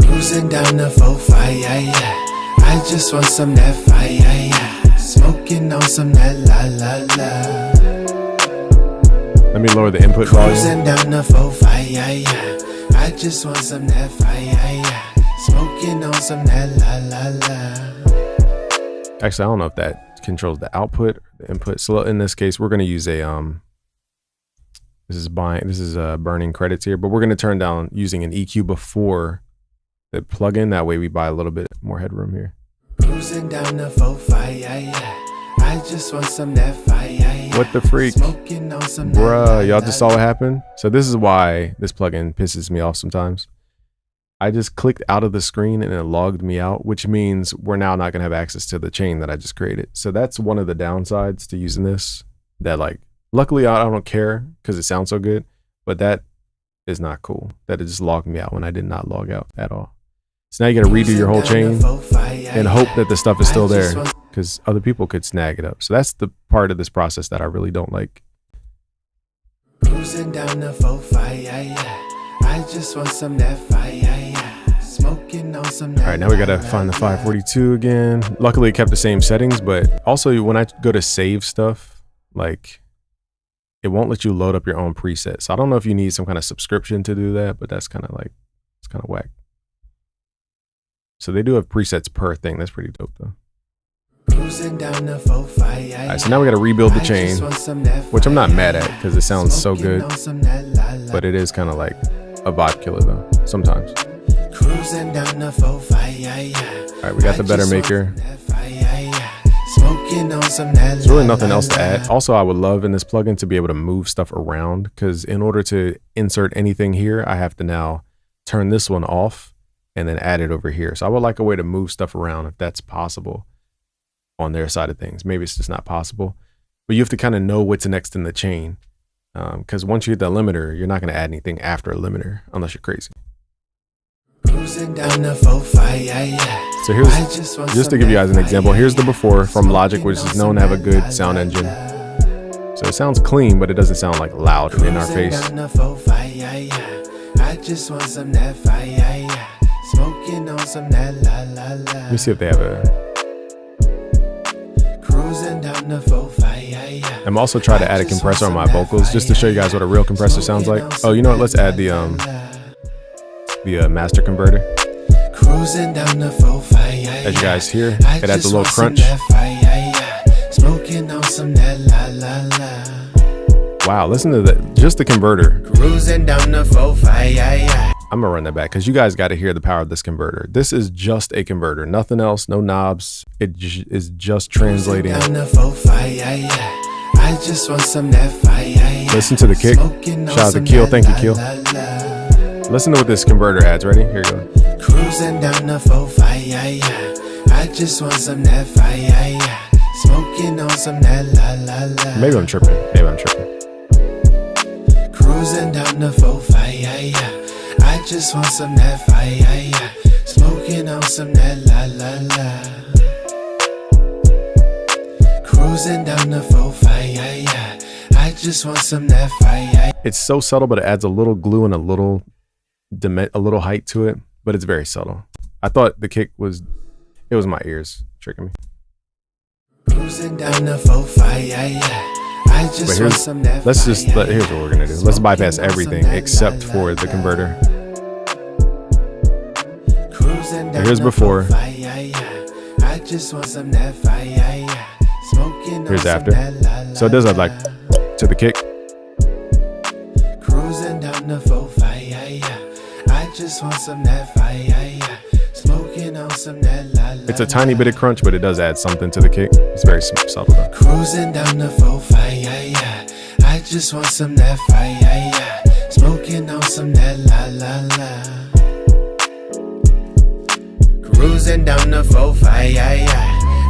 Cruising down the 4-5, yeah, yeah. I just want some that fire, yeah, yeah. Smoking on some that la la la. Let me lower the input volume. Cruising down the 4-5, yeah, yeah. I just want some that fire, yeah, yeah. Smoking on some that la la la. Actually, I don't know if that controls the output or the input. So in this case, we're going to use a this is burning credits here, but we're going to turn down using an EQ before the plugin. That way we buy a little bit more headroom here. Cruising down the 4-5, yeah, yeah. I just want some that fire, yeah, yeah. What the freak? Bruh, y'all just saw what happened? So this is why this plugin pisses me off sometimes. I just clicked out of the screen and it logged me out, which means we're now not going to have access to the chain that I just created. So that's one of the downsides to using this, that like, luckily I don't care because it sounds so good, but that is not cool that it just logged me out when I did not log out at all. So now you got to redo your whole chain and hope that the stuff is still there, because other people could snag it up. So that's the part of this process that I really don't like. Cruising down the 4-5, yeah, yeah. I just want some that fire, yeah, yeah. Smoking on some that. All right, now we got to find the 542 again. Luckily it kept the same settings, but also when I go to save stuff, like it won't let you load up your own presets. So I don't know if you need some kind of subscription to do that, but that's kind of like, it's kind of whack. So they do have presets per thing. That's pretty dope though. Cruising down the 4-5, yeah, all right, so now we got to rebuild the chain, which I'm not mad at because it sounds so good, but it is kind of like a vibe killer though sometimes. Cruising down the 4-5, yeah, yeah. All right, we got the better maker. Smoking on some that. There's really nothing else to add. Also, I would love in this plugin to be able to move stuff around, because in order to insert anything here, I have to now turn this one off and then add it over here. So I would like a way to move stuff around if that's possible on their side of things. Maybe it's just not possible, but you have to kind of know what's next in the chain. Because once you hit the limiter, you're not going to add anything after a limiter unless you're crazy. So here's, just to give you guys an example, here's the before from Logic, which is known to have a good sound engine. So it sounds clean, but it doesn't sound like loud and in our face. I just want some that fire, smoking on some that la la la. Let me see if they have a. Cruising down the 4-5. I'm also trying to add a compressor on my vocals just to show you guys what a real compressor sounds like. Oh, you know what? Let's add the master converter. Cruising down the 4-5. As you guys hear, it adds a little crunch. Smoking on some that la la la. Wow, listen to that. Just the converter. Cruising down the 4-5. I'm gonna run that back because you guys got to hear the power of this converter. This is just a converter, nothing else, no knobs. It is just translating. Down the 4-5. I just want some that fire. Listen to the kick. Shout out to Keel. Thank you, Keel. Listen to what this converter adds. Ready? Here you go. Cruising down the 4-5. I just want some that fire. Smoking on some that la la la. Maybe I'm tripping. Maybe I'm tripping. Cruising down the 4-5. I just want some that fire. Smoking on some that la la la. Cruising down the 4-5. I just want some that fire. It's so subtle, but it adds a little glue and a little height to it, but it's very subtle. I thought the kick was, it was my ears tricking me. Cruising down the 4-5. I just want some that here's what we're gonna do. Let's bypass everything except for the converter. Here's before. I just want some that fire. Smoking here's after. So it does have like to the kick. Cruising down the 4-5. I just want some that fire. Smoking on some that la la. It's a tiny bit of crunch, but it does add something to the kick. It's very subtle though. Cruising down the 4-5. I just want some that fire. Smoking on some that la la la. Cruising down the 4-5.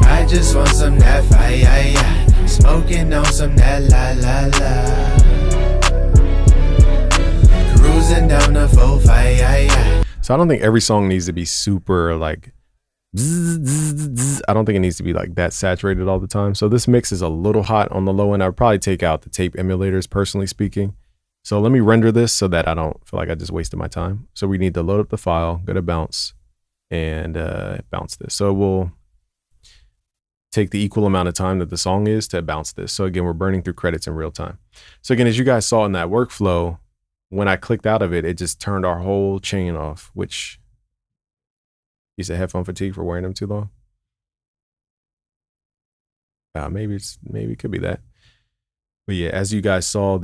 I just want some that fire. Smoking on some that la la la. Cruising down the 4-5. So I don't think every song needs to be super like zzz, zzz, zzz. I don't think it needs to be like that saturated all the time. So this mix is a little hot on the low end. I would probably take out the tape emulators, personally speaking. So let me render this so that I don't feel like I just wasted my time. So we need to load up the file, go to bounce, and bounce this. So we'll take the equal amount of time that the song is to bounce this. So again, we're burning through credits in real time. So again, as you guys saw in that workflow, when I clicked out of it, it just turned our whole chain off, which you said headphone fatigue for wearing them too long. Maybe it could be that. But yeah, as you guys saw,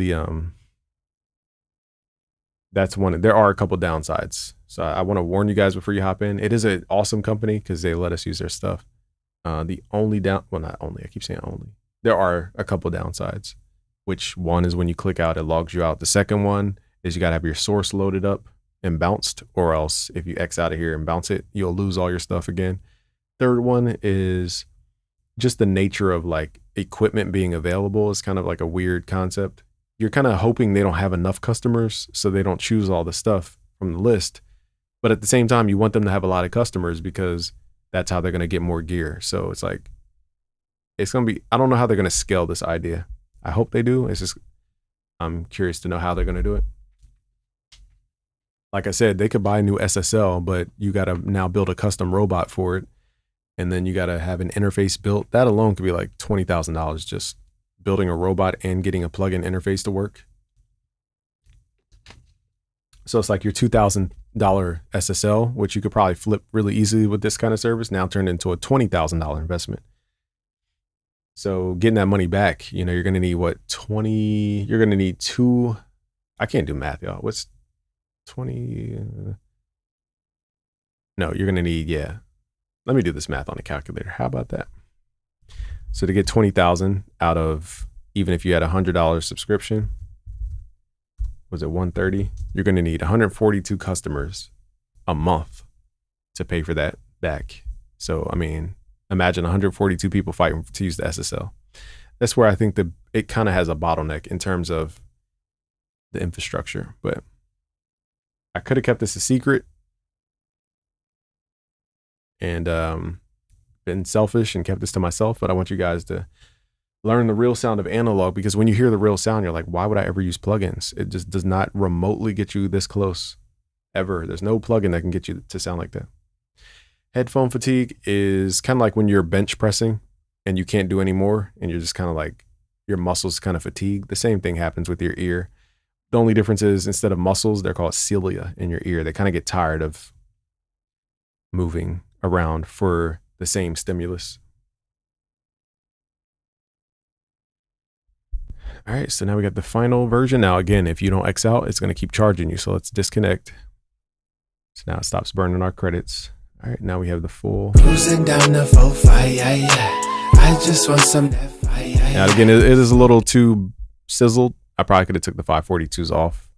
that's one. There are a couple downsides. So I want to warn you guys before you hop in. It is an awesome company because they let us use their stuff. The only not only, I keep saying only. There are a couple downsides, which one is when you click out, it logs you out. The second one is you got to have your source loaded up and bounced, or else if you X out of here and bounce it, you'll lose all your stuff again. Third one is just the nature of like equipment being available is kind of like a weird concept. You're kind of hoping they don't have enough customers so they don't choose all the stuff from the list. But at the same time, you want them to have a lot of customers because that's how they're going to get more gear. So it's like, it's going to be, I don't know how they're going to scale this idea. I hope they do. It's just, I'm curious to know how they're going to do it. Like I said, they could buy a new SSL, but you got to now build a custom robot for it. And then you got to have an interface built. That alone could be like $20,000 just building a robot and getting a plug-in interface to work. So it's like your $2,000 SSL, which you could probably flip really easily with this kind of service, now turned into a $20,000 investment. So getting that money back, you know, you're going to need what, you're going to need two, I can't do math, y'all. What's 20? No, you're going to need, yeah. Let me do this math on a calculator. How about that? So to get 20,000 out of, even if you had $100 subscription, was it 130? You're going to need 142 customers a month to pay for that back. So, I mean, imagine 142 people fighting to use the SSL. That's where I think it kind of has a bottleneck in terms of the infrastructure, but I could have kept this a secret and been selfish and kept this to myself, but I want you guys to learn the real sound of analog, because when you hear the real sound, you're like, why would I ever use plugins? It just does not remotely get you this close ever. There's no plugin that can get you to sound like that. Headphone fatigue is kind of like when you're bench pressing and you can't do any more and you're just kind of like, your muscles kind of fatigue. The same thing happens with your ear. The only difference is instead of muscles, they're called cilia in your ear. They kind of get tired of moving around for the same stimulus. All right, so now we got the final version. Now, again, if you don't X out, it's going to keep charging you. So let's disconnect. So now it stops burning our credits. All right, now we have the full. Cruising down the 4-5, yeah, yeah. I just want some. Now, again, it is a little too sizzled. I probably could have took the 542s off.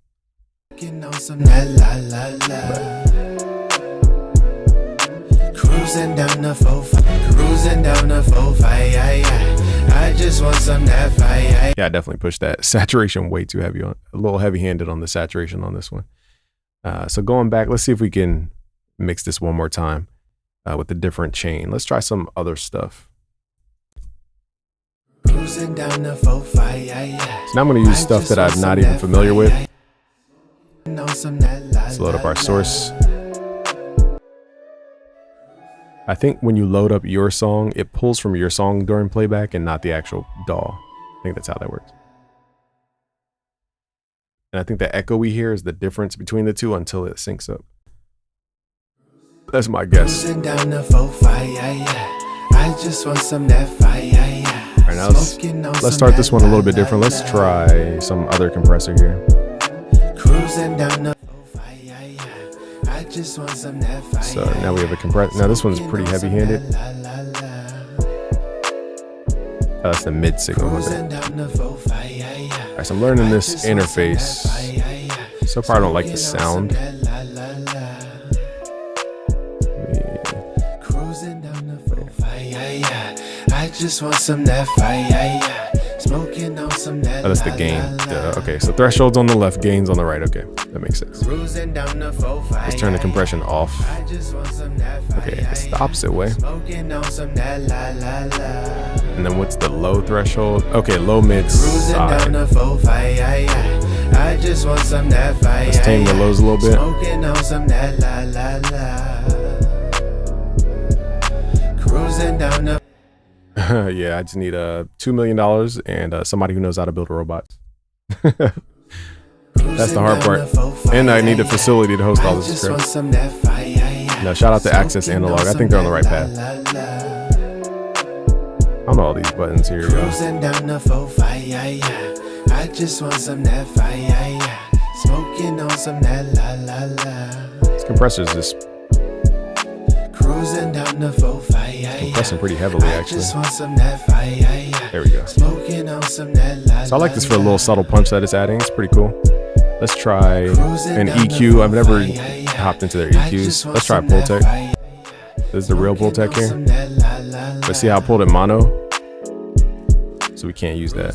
Cruising down the 4-5, cruising down the 4-5, yeah, yeah. I just want some that fire. Yeah, I definitely pushed that saturation way too heavy on, a little heavy-handed on the saturation on this one. So going back, let's see if we can mix this one more time with a different chain. Let's try some other stuff. Cruising down the 4-5, yeah, yeah. So now I'm going to use stuff that I'm not even familiar with. Let's load up our source. I think when you load up your song, it pulls from your song during playback and not the actual DAW. I think that's how that works. And I think the echo we hear is the difference between the two until it syncs up. That's my guess. All right, now let's start this one a little bit different. Let's try some other compressor here. So now we have a compressor. Now this one's pretty heavy-handed. Oh, that's the mid signal. All right, so I'm learning this interface. So far, I don't like the sound. Oh, that's the gain. Okay, so threshold's on the left, gain's on the right. Okay, that makes sense. Let's turn the compression off. Okay, it's the opposite way. And then what's the low threshold? Okay, low mid side. Let's tame the lows a little bit. Yeah, I just need $2 million and somebody who knows how to build robots. That's the hard part. And I need a facility to host all this crap. Now, shout out to Access Analog. I think they're on the right path. I don't know all these buttons here, yo. This compressor's just compressing pretty heavily, actually. There we go. So I like this for a little subtle punch that it's adding. It's pretty cool. Let's try an EQ. I've never hopped into their EQs. Let's try Pultec. This is the real Pultec here. Let's see how I pulled it mono. So we can't use that.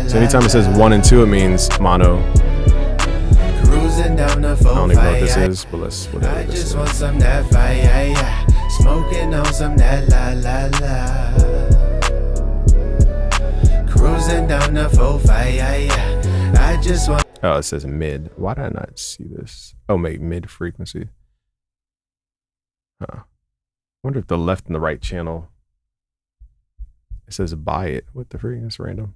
So anytime it says 1 and 2, it means mono. I don't even know what this is, but let's whatever this is. Smoking on some that la la la. Cruising down the 4-5, I just want. Oh, it says mid. Why did I not see this? Oh, mid frequency. Huh. I wonder if the left and the right channel. It says buy it. What the freak? That's random.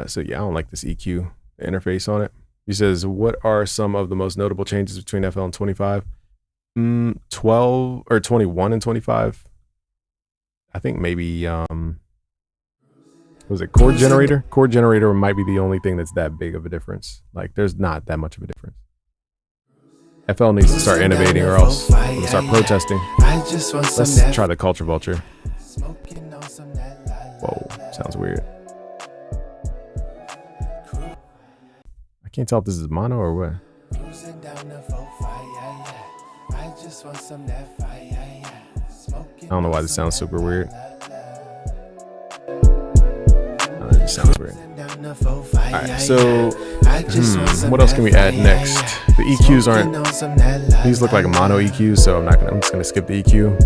So yeah, I don't like this EQ interface on it. He says, what are some of the most notable changes between FL and 25? 12 or 21 and 25. I think maybe, was it chord generator? Chord generator might be the only thing that's that big of a difference. Like there's not that much of a difference. FL needs to start innovating or else we'll start protesting. I just want some Let's try the culture vulture. smoking on some that la la. Whoa, sounds weird. I can't tell if this is mono or what. Cruising down the 4-5, yeah, yeah. I just want some that fire, yeah, yeah. Smoking I don't know why on this some sounds that super weird. la la. It just sounds weird. Down the 4-5, Alright, yeah, so yeah. I just want some what else can we that add fire, next? yeah, yeah. The EQs Smoking aren't, on some that la these look like la mono la. EQs, so I'm just gonna skip the EQ.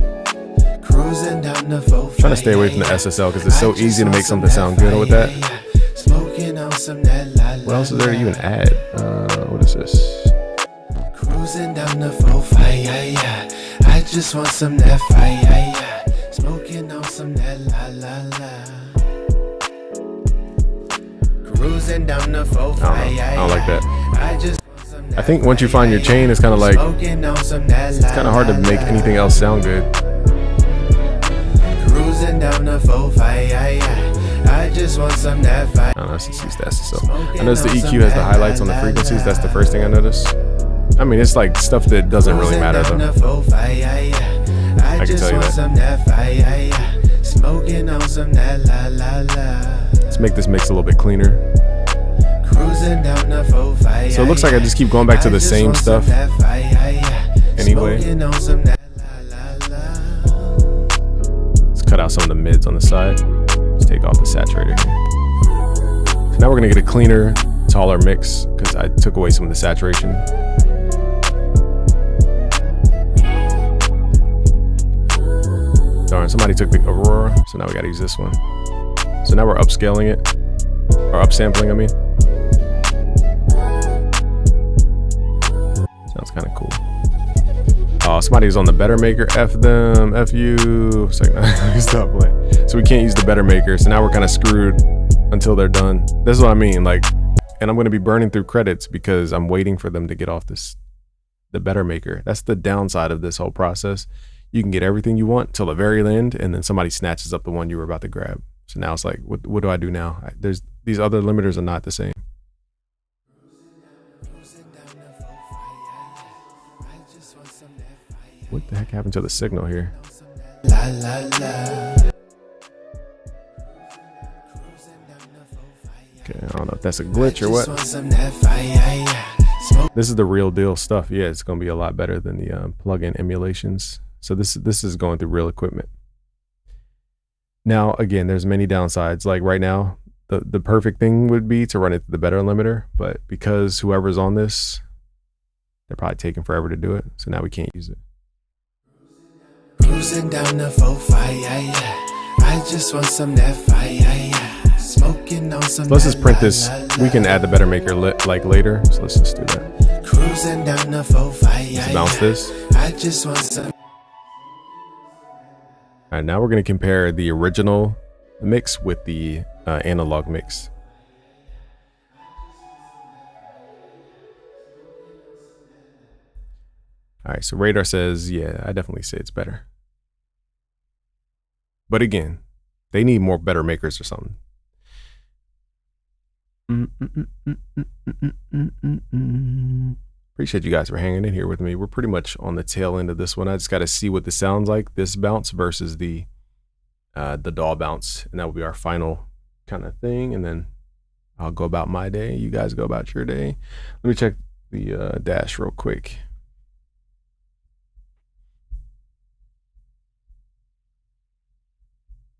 Cruising down the 4-5, Trying to stay away from the SSL because it's so easy to make something sound good with that. Smoking on some that la la. What else is there to even add? What is this? Cruising down the 4-5, yeah, yeah. I just want some that fire, yeah, yeah. Smoking on some that la la la. Cruising down the 4-5, yeah, I don't like that. I just want some that I think once you find your chain, it's kind of like, it's kind of hard to make anything else sound good. Cruising down the 4-5, yeah, yeah. I just want some that fire. I don't know, let's just use the SSL. I noticed the EQ has the highlights on the frequencies. That's the first thing I noticed. I mean, it's like stuff that doesn't really matter though. I can just tell you want that. some that fire, yeah. Smoking on some that la la la. Let's make this mix a little bit cleaner. Cruising down the 4-5, So it looks like I just keep going back to the same stuff anyway. Smoking on some that la la la. Let's cut out some of the mids on the side. Let's take off the saturator here. So now we're gonna get a cleaner, taller mix because I took away some of the saturation. Darn, somebody took the Aurora, so now we gotta use this one. So now we're upscaling it, or upsampling, I mean. Sounds kind of cool. Oh, somebody's on the Better Maker. F them, F you. It's like, nah, stop playing. So we can't use the Better Maker, so now we're kind of screwed until they're done. This is what I mean, like, and I'm gonna be burning through credits because I'm waiting for them to get off the Better Maker. That's the downside of this whole process. You can get everything you want till the very end, and then somebody snatches up the one you were about to grab. So now it's like, what do I do now? There's these other limiters are not the same. What the heck happened to the signal here? La la la. Okay, I don't know if that's a glitch or what. Just want some that fire, yeah. Smoke This is the real deal stuff. Yeah, it's gonna be a lot better than the plug-in emulations. So this is going through real equipment. Now, again, there's many downsides. Like right now, the perfect thing would be to run it through the better limiter, but because whoever's on this, they're probably taking forever to do it. So now we can't use it. cruising down the 4-5, yeah, yeah. I just want some that fire, yeah. Smoking on some. So let's just that print la, this. la, We la. can add the better maker like later. So let's just do that. Cruising down the 4-5, yeah, Let's bounce yeah. this. I just want some. All right, now we're going to compare the original mix with the analog mix. All right, so Radar says, yeah, I definitely say it's better. But again, they need more better makers or something. Appreciate you guys for hanging in here with me. We're pretty much on the tail end of this one. I just got to see what this sounds like, this bounce versus the DAW bounce, and that will be our final kind of thing. And then I'll go about my day. You guys go about your day. Let me check the dash real quick.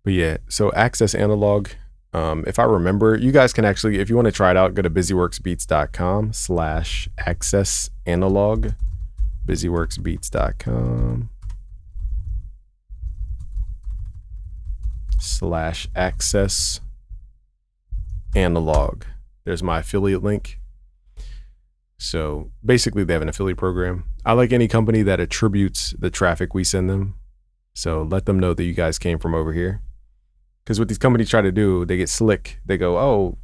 But yeah, so Access Analog. If I remember, you guys can actually, if you want to try it out, go to busyworksbeats.com/access analog. busyworksbeats.com/access analog. There's my affiliate link. So basically, they have an affiliate program. I like any company that attributes the traffic we send them. So let them know that you guys came from over here. Because what these companies try to do, they get slick. They go, oh,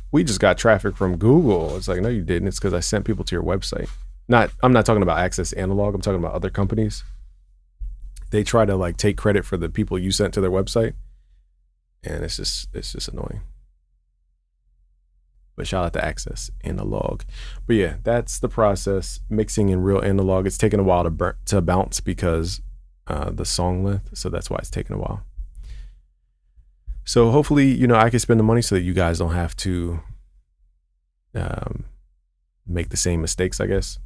we just got traffic from Google. It's like, no, you didn't. It's because I sent people to your website. I'm not talking about Access Analog. I'm talking about other companies. They try to like take credit for the people you sent to their website. And it's just annoying. But shout out to Access Analog. But yeah, that's the process. Mixing in real analog. It's taken a while to bounce because the song length. So that's why it's taken a while. So hopefully, I can spend the money so that you guys don't have to make the same mistakes, I guess.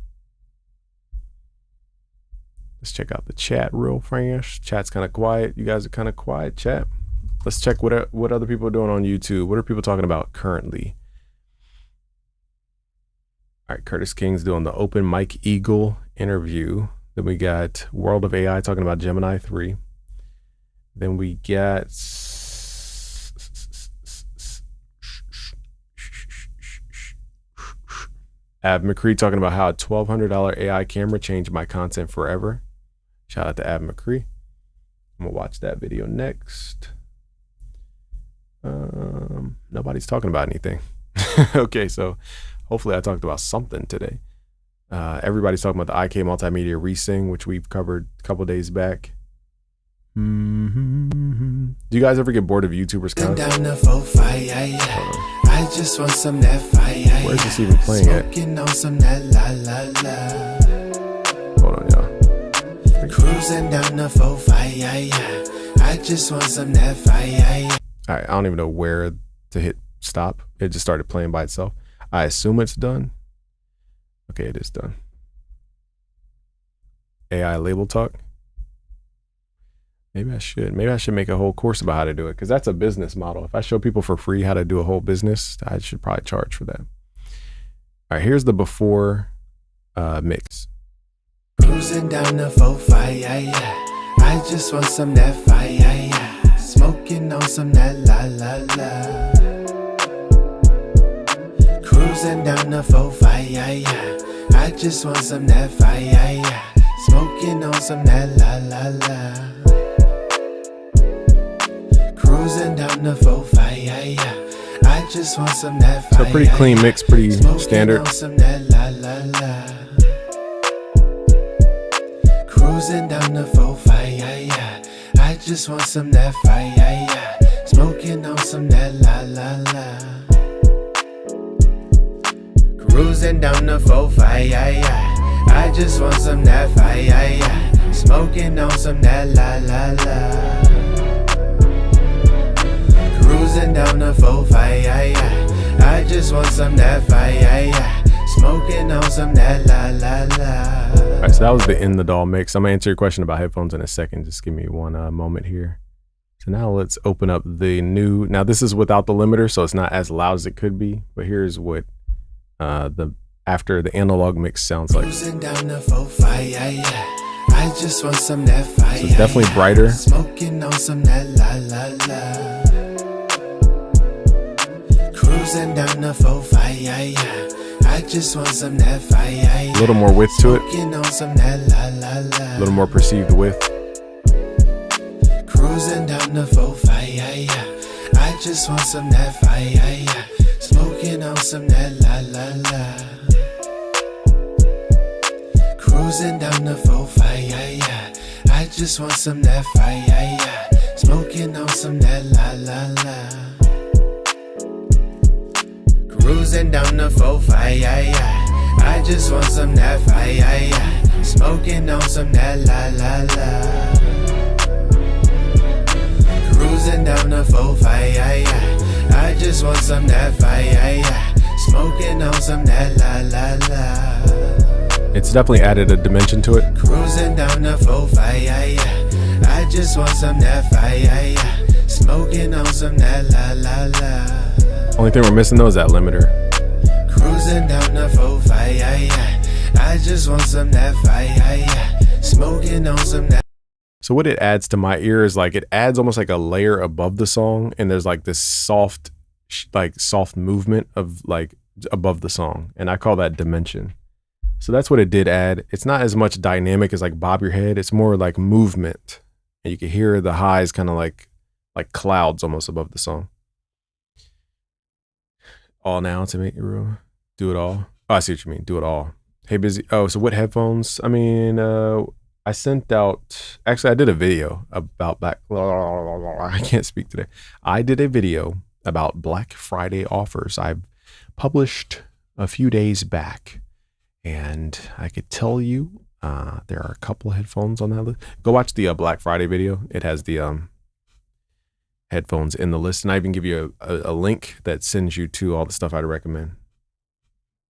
Let's check out the chat real fast. Chat's kind of quiet. You guys are kind of quiet, chat. Let's check what other people are doing on YouTube. What are people talking about currently? All right, Curtis King's doing the Open Mike Eagle interview. Then we got World of AI talking about Gemini 3. Then we got Ab McCree talking about how a $1,200 AI camera changed my content forever. Shout out to Ab McCree. I'm gonna watch that video next. Nobody's talking about anything. Okay, so hopefully I talked about something today. Everybody's talking about the IK Multimedia Resing, which we've covered a couple days back. Do you guys ever get bored of YouTubers content? I just want some that fire. Where's this even playing at? On some that Hold on, y'all. Cruising down the 4-5. I just want some that fire. All right, I don't even know where to hit stop. It just started playing by itself. I assume it's done. Okay, it is done. AI label talk. Maybe I should make a whole course about how to do it, because that's a business model. If I show people for free how to do a whole business, I should probably charge for that. All right, here's the before mix. Cruising down the 4-5, I just want some that fire, smoking on some that la la la. Cruising down the 4-5, I just want some that fire, smoking on some that la la la. Cruising down the 4-5, I just want some that fire. So pretty clean mix, pretty standard. Some that la la la. Cruising down the 4-5, I just want some that fire. Smoking on some that la la la. Cruising down the 4-5, I just want some that fire. Smoking on some that la la la. Cruising down the 4-5, I just want some that fire. Smoking on some that la la la. All right, so that was the In the Doll mix. I'm gonna answer your question about headphones in a second. Just give me one moment here. So now let's open up the new. Now this is without the limiter, so it's not as loud as it could be. But here's what after the analog mix sounds like. Cruising down the 4-5, I just want some that fire. So it's definitely brighter. Smoking on some that la la la. Cruising down the 4-5, I just want some that fire. A little more width to it. A little more perceived width. Cruising down the 4-5, I just want some that fire. Smoking on some that la la la. Cruising down the 4-5, I just want some that fire. Smoking on some that la la la. Cruising down the 4-5, I just want some that fire. Smoking on some that la la la. Cruising down the 4-5, I just want some that fire. Smoking on some that la la la. It's definitely added a dimension to it. Cruising down the 4-5, I just want some that fire. Smoking on some that la la la. Only thing we're missing though is that limiter. Cruising down the 4-5, I just want some that fire. Smoking on some that. So what it adds to my ear is like it adds almost like a layer above the song, and there's like this soft movement of like above the song, and I call that dimension. So that's what it did add. It's not as much dynamic as like bob your head. It's more like movement, and you can hear the highs kind of like clouds almost above the song. All now to make it real. Do it all. Oh, I see what you mean. Do it all. Hey, busy. Oh, so what headphones? I mean, I sent out. Actually, I did a video about I can't speak today. I did a video about Black Friday offers. I've published a few days back, and I could tell you there are a couple headphones on that list. Go watch the Black Friday video. It has the headphones in the list, and I even give you a link that sends you to all the stuff I'd recommend.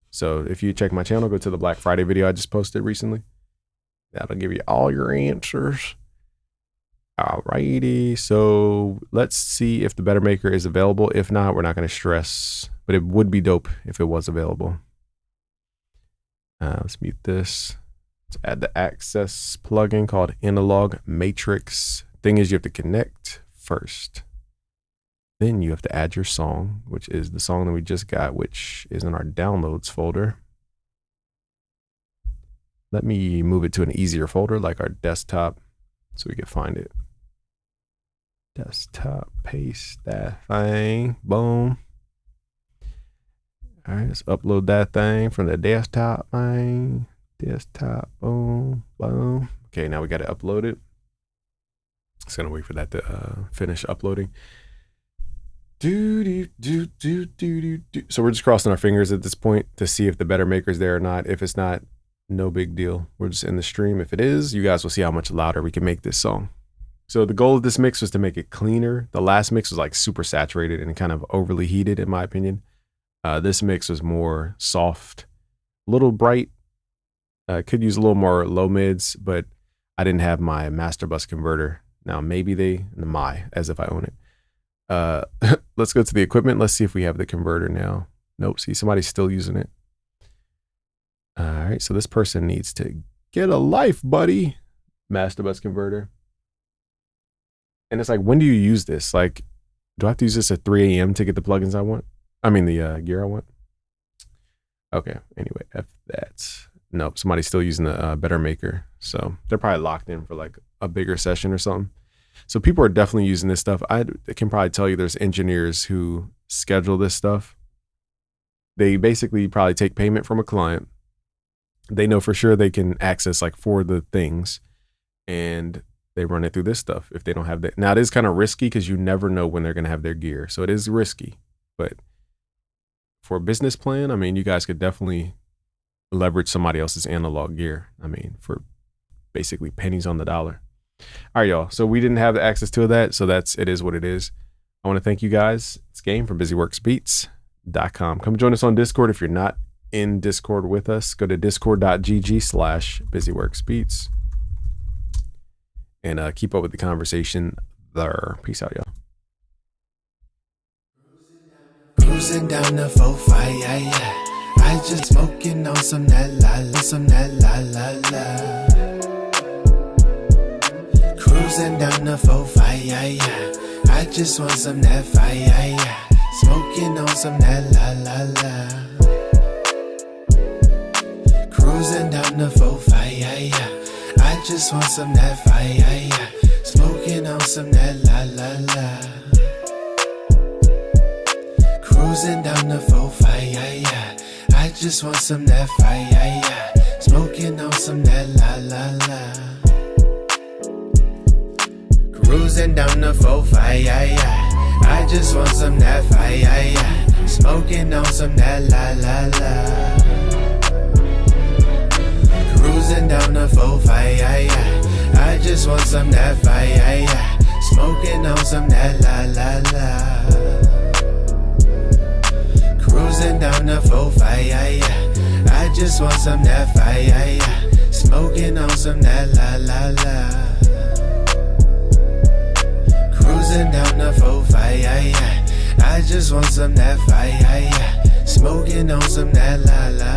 So if you check my channel, go to the Black Friday video I just posted recently. That'll give you all your answers. Alrighty, so let's see if the Better Maker is available. If not, we're not going to stress, but it would be dope if it was available. Let's mute this. Let's add the Access plugin called Analog Matrix. Thing is, you have to connect first. Then you have to add your song, which is the song that we just got, which is in our downloads folder. Let me move it to an easier folder like our desktop so we can find it. Desktop, paste that thing, boom. All right, let's upload that thing from the desktop thing. Desktop, boom, boom. Okay, now we got to upload it. Just gonna wait for that to finish uploading. So we're just crossing our fingers at this point to see if the Better Maker's there or not. If it's not, no big deal. We're just in the stream. If it is, you guys will see how much louder we can make this song. So the goal of this mix was to make it cleaner. The last mix was like super saturated and kind of overly heated, in my opinion. This mix was more soft, a little bright. Could use a little more low mids, but I didn't have my master bus converter. Now maybe as if I own it. Let's go to the equipment. Let's see if we have the converter now. Nope. See, somebody's still using it. All right. So this person needs to get a life, buddy. Master bus converter. And it's like, when do you use this? Like, do I have to use this at 3 a.m. to get the plugins I want? I mean, the gear I want. Okay. Anyway, F that. Nope. Somebody's still using the Better Maker. So they're probably locked in for like a bigger session or something. So people are definitely using this stuff. I can probably tell you there's engineers who schedule this stuff. They basically probably take payment from a client. They know for sure they can access like 4 of the things, and they run it through this stuff if they don't have that. Now it is kind of risky because you never know when they're going to have their gear. So it is risky, but for a business plan, I mean, you guys could definitely leverage somebody else's analog gear. I mean, for basically pennies on the dollar. All right, y'all. So we didn't have the access to that. So it is what it is. I want to thank you guys. It's Game from BusyWorksBeats.com. Come join us on Discord. If you're not in Discord with us, go to discord.gg/BusyWorksBeats and keep up with the conversation there. Peace out, y'all. Cruising down the 4-5, yeah. I just smoking on some that la la. Cruising down the 4-5, yeah. I just want some that fire, yeah. Smoking on some that la la. Cruising down the 4-5, yeah. I just want some that fire, yeah. Smoking on some that la la. Cruising down the 4-5, yeah. I just want some that fire, yeah. Smoking on some that la la. Cruising down the 4-5, yeah. I just want some that fire, yeah. Smoking on some that la la. Cruising down the 4-5, yeah. I just want some that fire, yeah. Smoking on some that la la. Cruising down the 4-5, yeah. I just want some that fire, yeah. Smoking on some that la la. Cruising down the 4-5, yeah. I just want some that fire, yeah. Smoking on some that la la.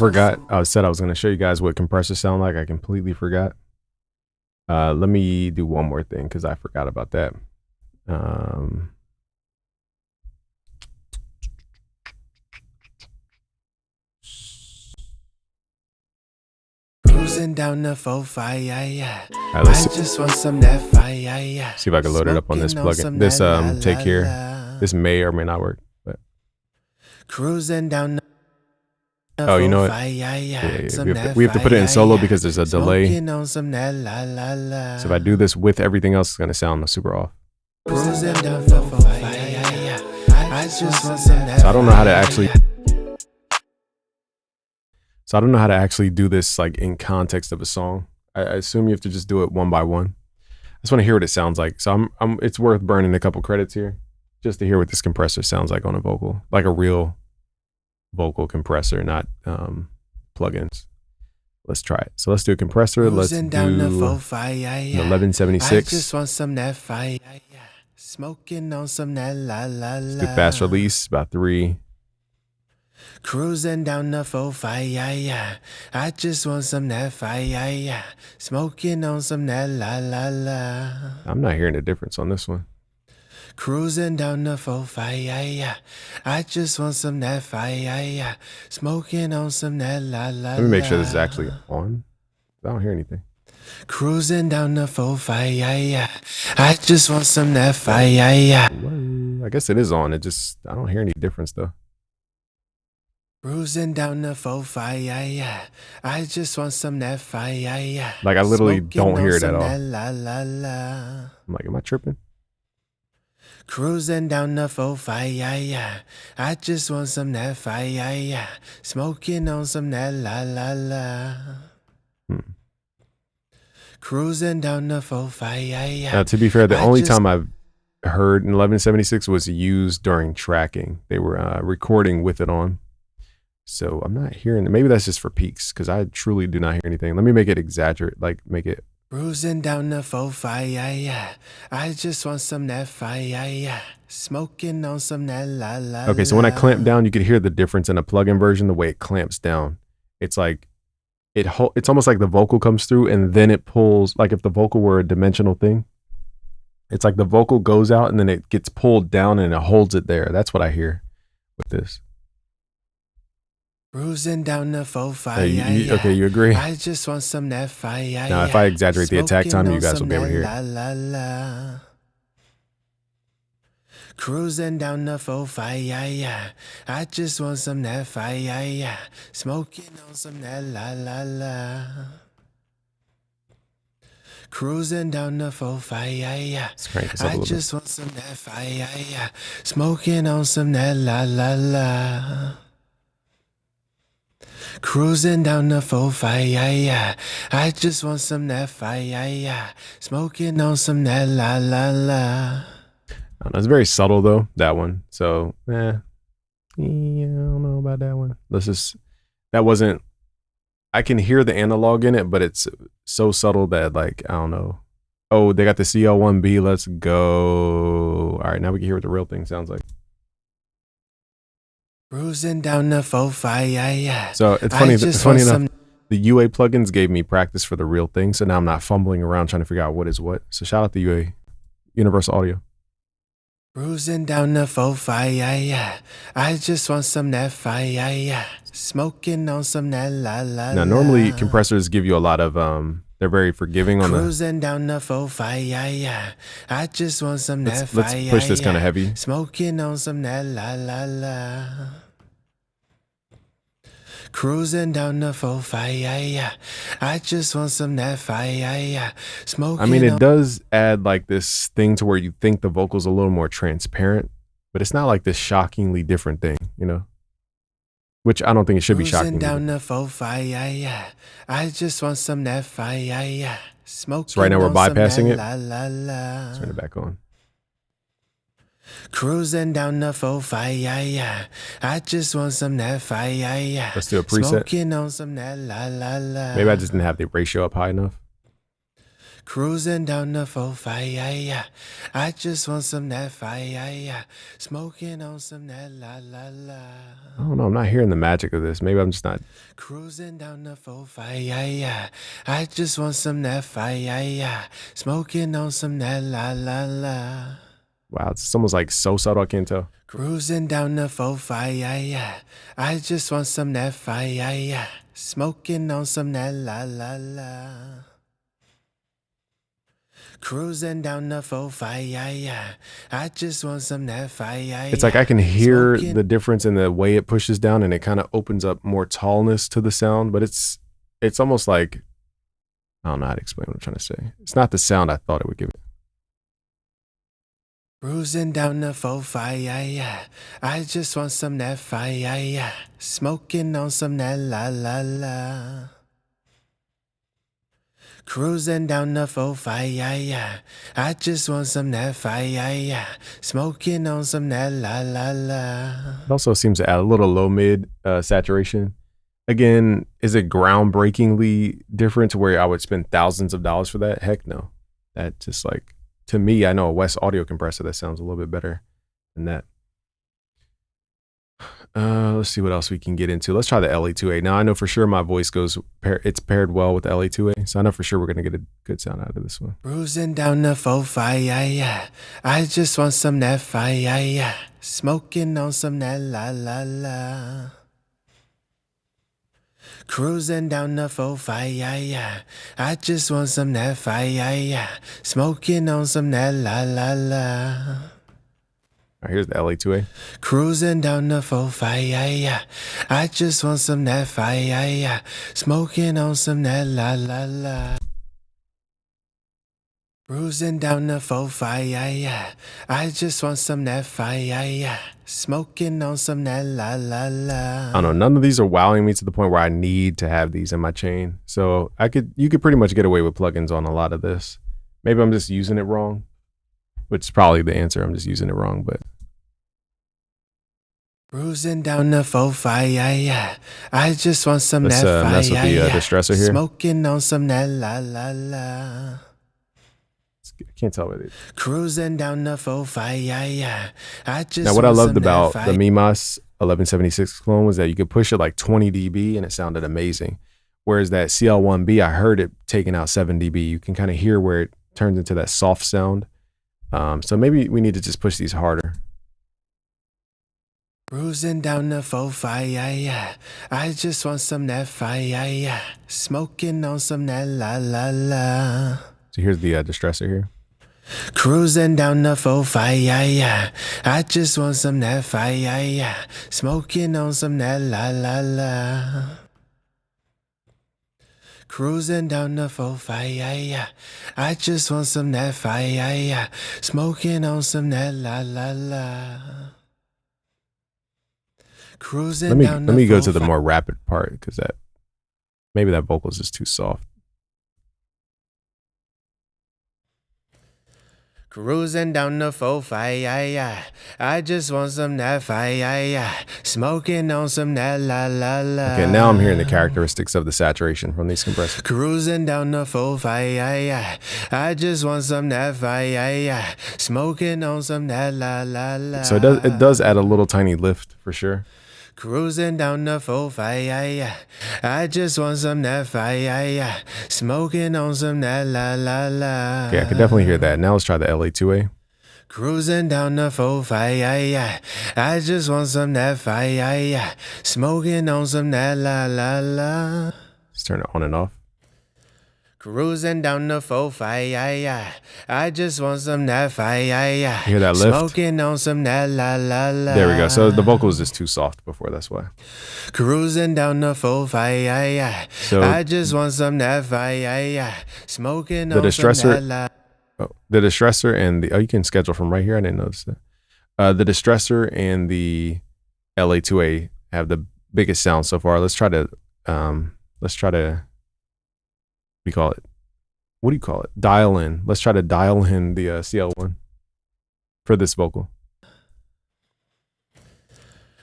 forgot. I said I was going to show you guys what compressors sound like. I completely forgot. Let me do one more thing because I forgot about that. Cruising down the 4-5, yeah. All right, let's I just want some that fire, yeah. see if I can load it up on this plugin. This take here. This may or may not work. But cruising down the oh, you know what? yeah. We have to put it in solo because there's a delay. So if I do this with everything else, it's going to sound super off. Cruising down the 4-5, yeah. I just want some that So I don't know how to actually. So I don't know how to actually do this like in context of a song. I assume you have to just do it one by one. I just want to hear what it sounds like. So it's worth burning a couple credits here just to hear what this compressor sounds like on a vocal, like a real vocal compressor, not plugins. Let's try it. So let's do a compressor. Let's do an 1176. I just want some that fire, smoking on some that la la la. Let's do fast release, about 3. Cruising down the 4-5, yeah. I just want some that fire, yeah. Smoking on some that la la la. I'm not hearing a difference on this one. Cruising down the 4-5, yeah. I just want some that fire, yeah. Smoking on some that la la. Let me make sure this is actually on. I don't hear anything. Cruising down the 4-5, yeah. I just want some that fire, yeah. Whoa. I guess it is on. I don't hear any difference though. Cruising down the 4-5, yeah. I just want some that fire, yeah. Like I literally Smoking don't hear on it at some all. that la la la. I'm like, am I tripping? Cruising down the 4-5, yeah. I just want some that fire, yeah. Smoking on some that la la la. Cruising down the 4-5, yeah. Now, to be fair, the only time I've heard in 1176 was used during tracking. They were recording with it on. So I'm not hearing it. Maybe that's just for peaks because I truly do not hear anything. Let me make it exaggerate, like make it. Cruising down the 4-5, yeah. I just want some that fire, yeah. Smoking on some that la la. Okay, so when I clamp down, you could hear the difference in a plug-in version, the way it clamps down. It's like, it's almost like the vocal comes through and then it pulls, like if the vocal were a dimensional thing, it's like the vocal goes out and then it gets pulled down and it holds it there. That's what I hear with this. Cruising down the 4-5, yeah. Okay, you agree? I just want some that fire. Now, if I exaggerate the attack time, you guys will be able to hear la, la, la. Cruising down the 4-5, yeah. I just want some that fire, yeah. Smoking on some that la la la. Cruising down the 4-5, yeah. I just want some that fire, yeah. Smoking on some that la la la. Cruising down the 4-5, yeah. I just want some that fire, yeah. Smoking on some that la la la. I don't know, it's very subtle though, that one. So, yeah, I don't know about that one. That wasn't. I can hear the analog in it, but it's so subtle that like I don't know. Oh, they got the CL1B. Let's go. All right, now we can hear what the real thing sounds like. Cruising down the 4-5, yeah. So it's funny. It's funny enough. The UA plugins gave me practice for the real thing, so now I'm not fumbling around trying to figure out what is what. So shout out to UA, Universal Audio. Cruising down the 4-5, yeah. I just want some that fire, yeah. Smoking on some that la la. Now normally compressors give you a lot of they're very forgiving on Cruising down the 4-5, yeah. I just want some that fire. Let's push this kind of heavy. Smoking on some that la la la. Cruising down the 4-5, yeah. I just want some that fire, yeah. Smoking. I mean, it does add like this thing to where you think the vocal's a little more transparent, but it's not like this shockingly different thing, you know? Which I don't think it should be shocking. Cruising down the 4-5, yeah. I just want some that fire, yeah. Smoking. So right now we're bypassing it. La, la, la. Turn it back on. Cruising down the 4-5, yeah. I just want some that fire, yeah. Let's do a preset. Smoking on some that la la la. Maybe I just didn't have the ratio up high enough. Cruising down the 4-5, yeah. I just want some that fire, yeah. Smoking on some that la la la. I don't know. I'm not hearing the magic of this. Maybe I'm just not. Cruising down the 4-5, yeah. I just want some that fire, yeah. Smoking on some that la la la. Wow, it's almost like so subtle. I can't tell. Cruising down the 4-5, yeah. I just want some that fire, yeah. Smoking on some that la la la. Cruising down the 4-5, yeah. I just want some that fire. It's like I can hear the difference in the way it pushes down, and it kind of opens up more tallness to the sound. But it's almost like, I don't know how to explain what I'm trying to say. It's not the sound I thought it would give it. Cruising down the 4-5, yeah. I just want some that fire, yeah. Smoking on some that la la la. Cruising down the 4-5, yeah. I just want some that fire, yeah. Smoking on some that la la la. It also seems to add a little low mid saturation. Again, is it groundbreakingly different to where I would spend thousands of dollars for that? Heck no. That just like, to me, I know a West audio compressor that sounds a little bit better than that. Let's see what else we can get into. Let's try the LA2A. Now I know for sure my voice goes, it's paired well with the LA2A, so I know for sure we're gonna get a good sound out of this one. Cruising down the 4-5, yeah. I just want some that fire, yeah. Smoking on some that la la la. Cruising down the 4-5, yeah. I just want some that fire, yeah. Smoking on some that la la la. All right, here's the LA2A. Cruising down the 4-5, yeah. I just want some that fire, yeah. Smoking on some that la la la. Cruising down the 4-5, yeah. I just want some that fire, yeah. Smoking on some that la la la. I don't know. None of these are wowing me to the point where I need to have these in my chain. So you could pretty much get away with plugins on a lot of this. Maybe I'm just using it wrong, which is probably the answer. I'm just using it wrong, but. Cruising down the 4-5, yeah. I just want some Let's that fire, mess with the yeah. distressor here. Smoking on some that la la la. I can't tell what it is. Cruising down the 4-5, yeah. I just now, what I want loved some about that the fire. Mimas 1176 clone was that you could push it like 20 dB and it sounded amazing. Whereas that CL1B, I heard it taking out 7 dB. You can kind of hear where it turns into that soft sound. So maybe we need to just push these harder. Cruising down the 4-5, yeah. I just want some that fire, yeah. Smoking on some that la la la. So here's the distressor here. Cruising down the 4-5, yeah. I just want some that fire, yeah. Smoking on some that la la la. Cruising down the 4-5, yeah. I just want some that fire, yeah. Smoking on some that la la la. Cruising down Let me go to the 4-5. more rapid part because maybe that vocal is just too soft. Cruising down the 4-5, yeah. I just want some that fire, yeah. Smoking on some that la la la. Okay, now I'm hearing the characteristics of the saturation from these compressors. Cruising down the 4-5, yeah. I just want some that fire, yeah. Smoking on some that la la la. So it does add a little tiny lift for sure. Cruising down the 4-5, yeah. I just want some that fire, yeah. Smoking on some that la la la. Okay, I could definitely hear that. Now let's try the LA2A. Cruising down the 4-5, yeah. I just want some that fire, yeah. Smoking on some that la la la. Let's turn it on and off. Cruising down the 4-5, yeah. I just want some that fire, yeah. Hear that lift? Smoking on some that la la la. There we go. So the vocal is just too soft before, that's why. Cruising down the 4-5, yeah. So I just want some that fire, yeah. Smoking the on distressor, some that la. the distressor and you can schedule from right here. I didn't notice that. The distressor and the LA2A have the biggest sound so far. Let's try to we call it, what do you call it? Dial in. Let's try to dial in the CL1 for this vocal.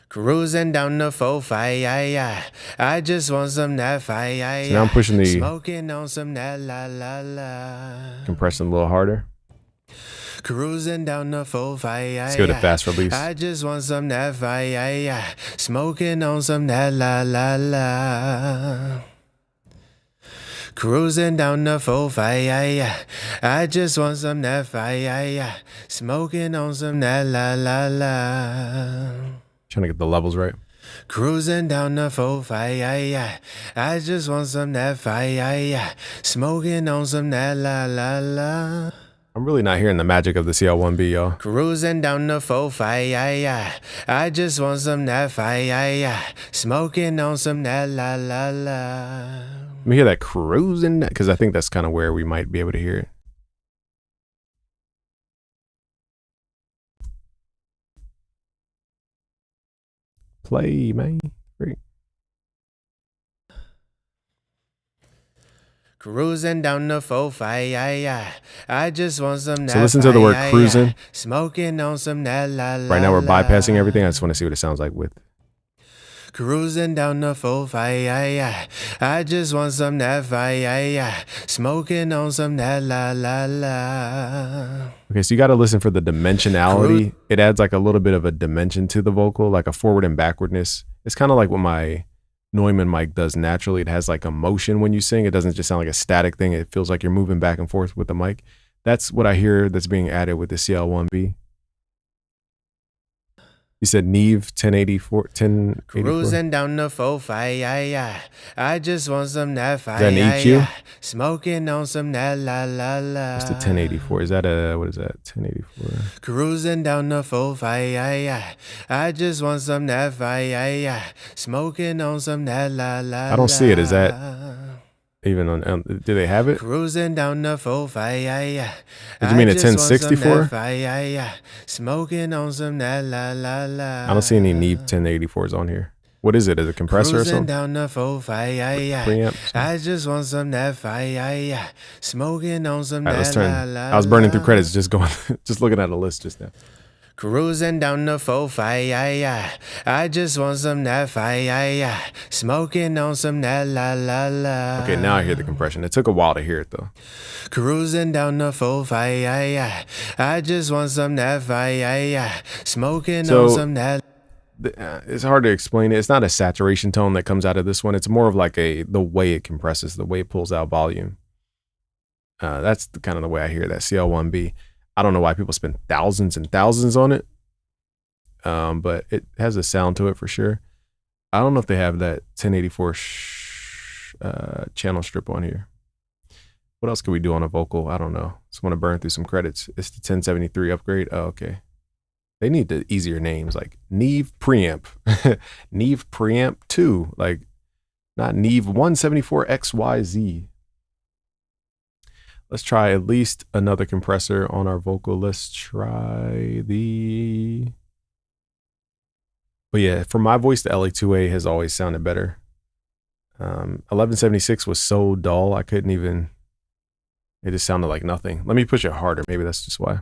Cruising down the 4-5, I just want some that fire. So now I'm pushing the smoking on some that la la la. compression a little harder. Cruising down the 4-5. Let's go to fast release. I just want some that fire. Smoking on some that la la la. Cruising down the 4-5. I just want some that fire. Smoking on some that la la la. Trying to get the levels right. Cruising down the 4-5. I just want some that fire. Smoking on some that la la la. I'm really not hearing the magic of the CL1B, y'all. Cruising down the 4-5. I just want some that fire. Smoking on some that la la la. Let me hear that cruising, because I think that's kind of where we might be able to hear it. Play, man. Great. Cruising down the 4-5. I just want some that So listen to the word fire. cruising. Smoking on some that la la. Right now we're bypassing everything. I just want to see what it sounds like with. Cruising down the 4-5. I just want some that fire. Smoking on some that la la la. Okay, so you got to listen for the dimensionality. It adds like a little bit of a dimension to the vocal, like a forward and backwardness. It's kind of like what my Neumann mic does naturally. It has like a motion when you sing. It doesn't just sound like a static thing. It feels like you're moving back and forth with the mic. That's what I hear that's being added with the CL1B. You said Neve 1084. Cruising down the 4-5. I just want some that fire. Is that an EQ? Smoking on some that la la la. What's the 1084? Is that a, what is that? 1084. Cruising down the 4-5. I just want some that fire. Smoking on some that la la. I don't see it. Is that even on, do they have it? Cruising down the 4-5. Did you mean a 1064? Smoking on some that la la la. I don't see any Neve 1084s on here. What is it? Is it a compressor or Cruising something? down the 4-5. Preamp? I just want some that fire. Smoking on some All right, let's that turn. la la. I was burning through credits just going, just looking at a list just now. Cruising down the 4-5. I just want some that fire. Smoking on some that la la la. Okay, now I hear the compression. It took a while to hear it though. Cruising down the 4-5. I just want some that fire. Smoking So- on some that. It's hard to explain it. It's not a saturation tone that comes out of this one. It's more of like the way it compresses, the way it pulls out volume. That's kind of the way I hear that CL1B. I don't know why people spend thousands and thousands on it, but it has a sound to it for sure. I don't know if they have that 1084 channel strip on here. What else could we do on a vocal? I don't know. Just want to burn through some credits. It's the 1073 upgrade. Oh, okay. They need the easier names like Neve Preamp, Neve Preamp 2, like not Neve 174XYZ. Let's try at least another compressor on our vocal. Let's try the... But yeah, for my voice, the LA2A has always sounded better. 1176 was so dull, I couldn't even... It just sounded like nothing. Let me push it harder. Maybe that's just why.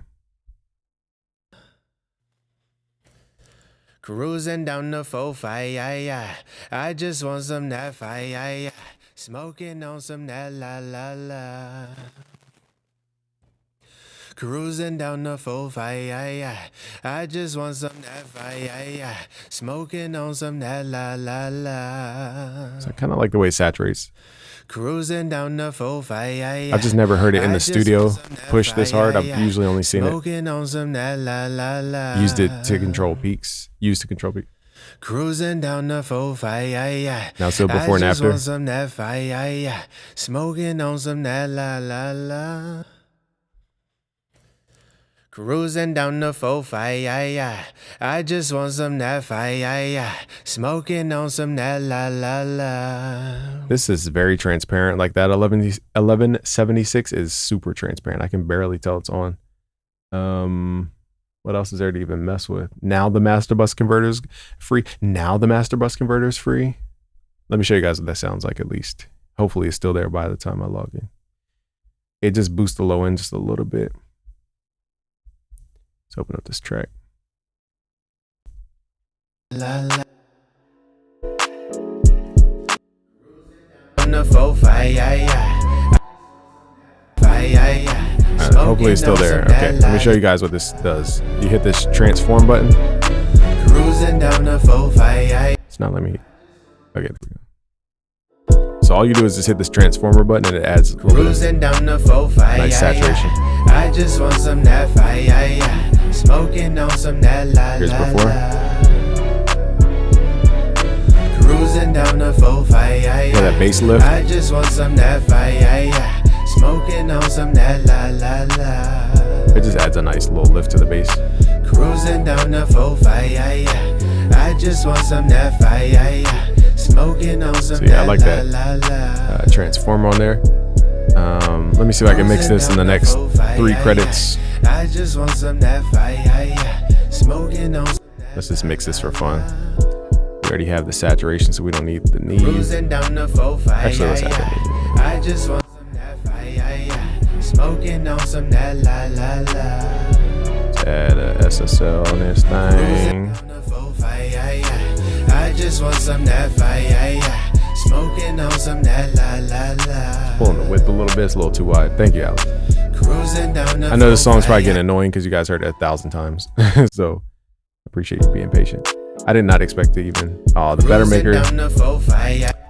Cruising down the 4-5. I just want some that fire. Smoking on some that la la la. Cruising down the 4-5. I just want some that fire. Smoking on some that la la la. So I kind of like the way it saturates. Cruising down the 4-5. I've just never heard it in I the just studio want some that push this hard. I've fire. usually only seen it Smoking on some that la la la. used it to control peaks. Used to control peaks. Cruising down the 4-5. Now still before and I just after. want some that fire. Smoking on some that la la la. Cruising down the 4-5. I just want some that fire. Smoking on some that la la la. This is very transparent. Like that 1176 is super transparent. I can barely tell it's on. What else is there to even mess with? Now the master bus converter's free. Now the master bus converter's free. Let me show you guys what that sounds like at least. Hopefully it's still there by the time I log in. It just boosts the low end just a little bit. Let's open up this track. La la. On the 4-5, hopefully it's still there. Okay, let me show you guys what this does. You hit this transform button. Cruising down the 4-5. It's not letting me. Okay. So all you do is just hit this transformer button and it adds a little bit Down the 4-5. nice saturation. I just want some that fire. Smoking on some that la. Here's before. Cruising down the 4-5. Hear that bass lift? I just want some that fire. Smoking on some that la. It just adds a nice little lift to the bass. Cruising down the 4-5. I just want some that fire. Smoking on some So yeah, I like that transformer on there. Let me see if I can mix this in the next 3 credits. I just want some that fire. Smoking on. Let's just mix this for fun. We already have the saturation, so we don't need the need. Cruising down the 4-5. Actually, let's add the need. I just want some that fire. Smoking on some that la. Let's add a SSL on this thing. I just want some that fire. Smoking on some that la. Pulling the width a little bit, it's a little too wide. Thank you, Alex. Cruising down the I know this song's probably getting annoying because you guys heard it 1,000 times. So I appreciate you being patient. I did not expect to even. Oh, the better maker.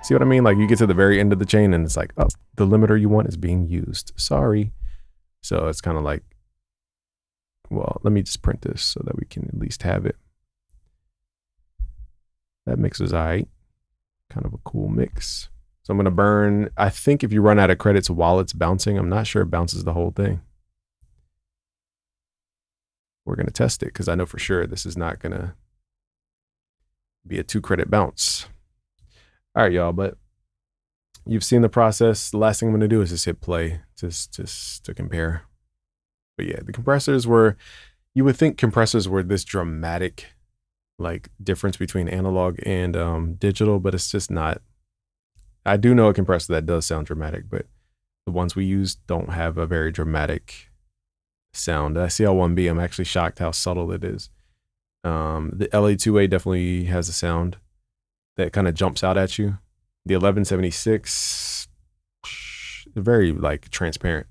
See what I mean? Like you get to the very end of the chain and it's like, oh, the limiter you want is being used. Sorry. So it's kind of like, well, let me just print this so that we can at least have it. That mix was all right. Kind of a cool mix. So I'm going to burn. I think if you run out of credits while it's bouncing, I'm not sure it bounces the whole thing. We're going to test it because I know for sure this is not going to be a 2-credit bounce. All right, y'all, but you've seen the process. The last thing I'm going to do is just hit play just to compare. But yeah, the compressors were, you would think compressors were this dramatic like difference between analog and digital, but it's just not. I do know a compressor that does sound dramatic, but the ones we use don't have a very dramatic sound. The CL1B, I'm actually shocked how subtle it is. The LA2A definitely has a sound that kind of jumps out at you. The 1176, very like transparent.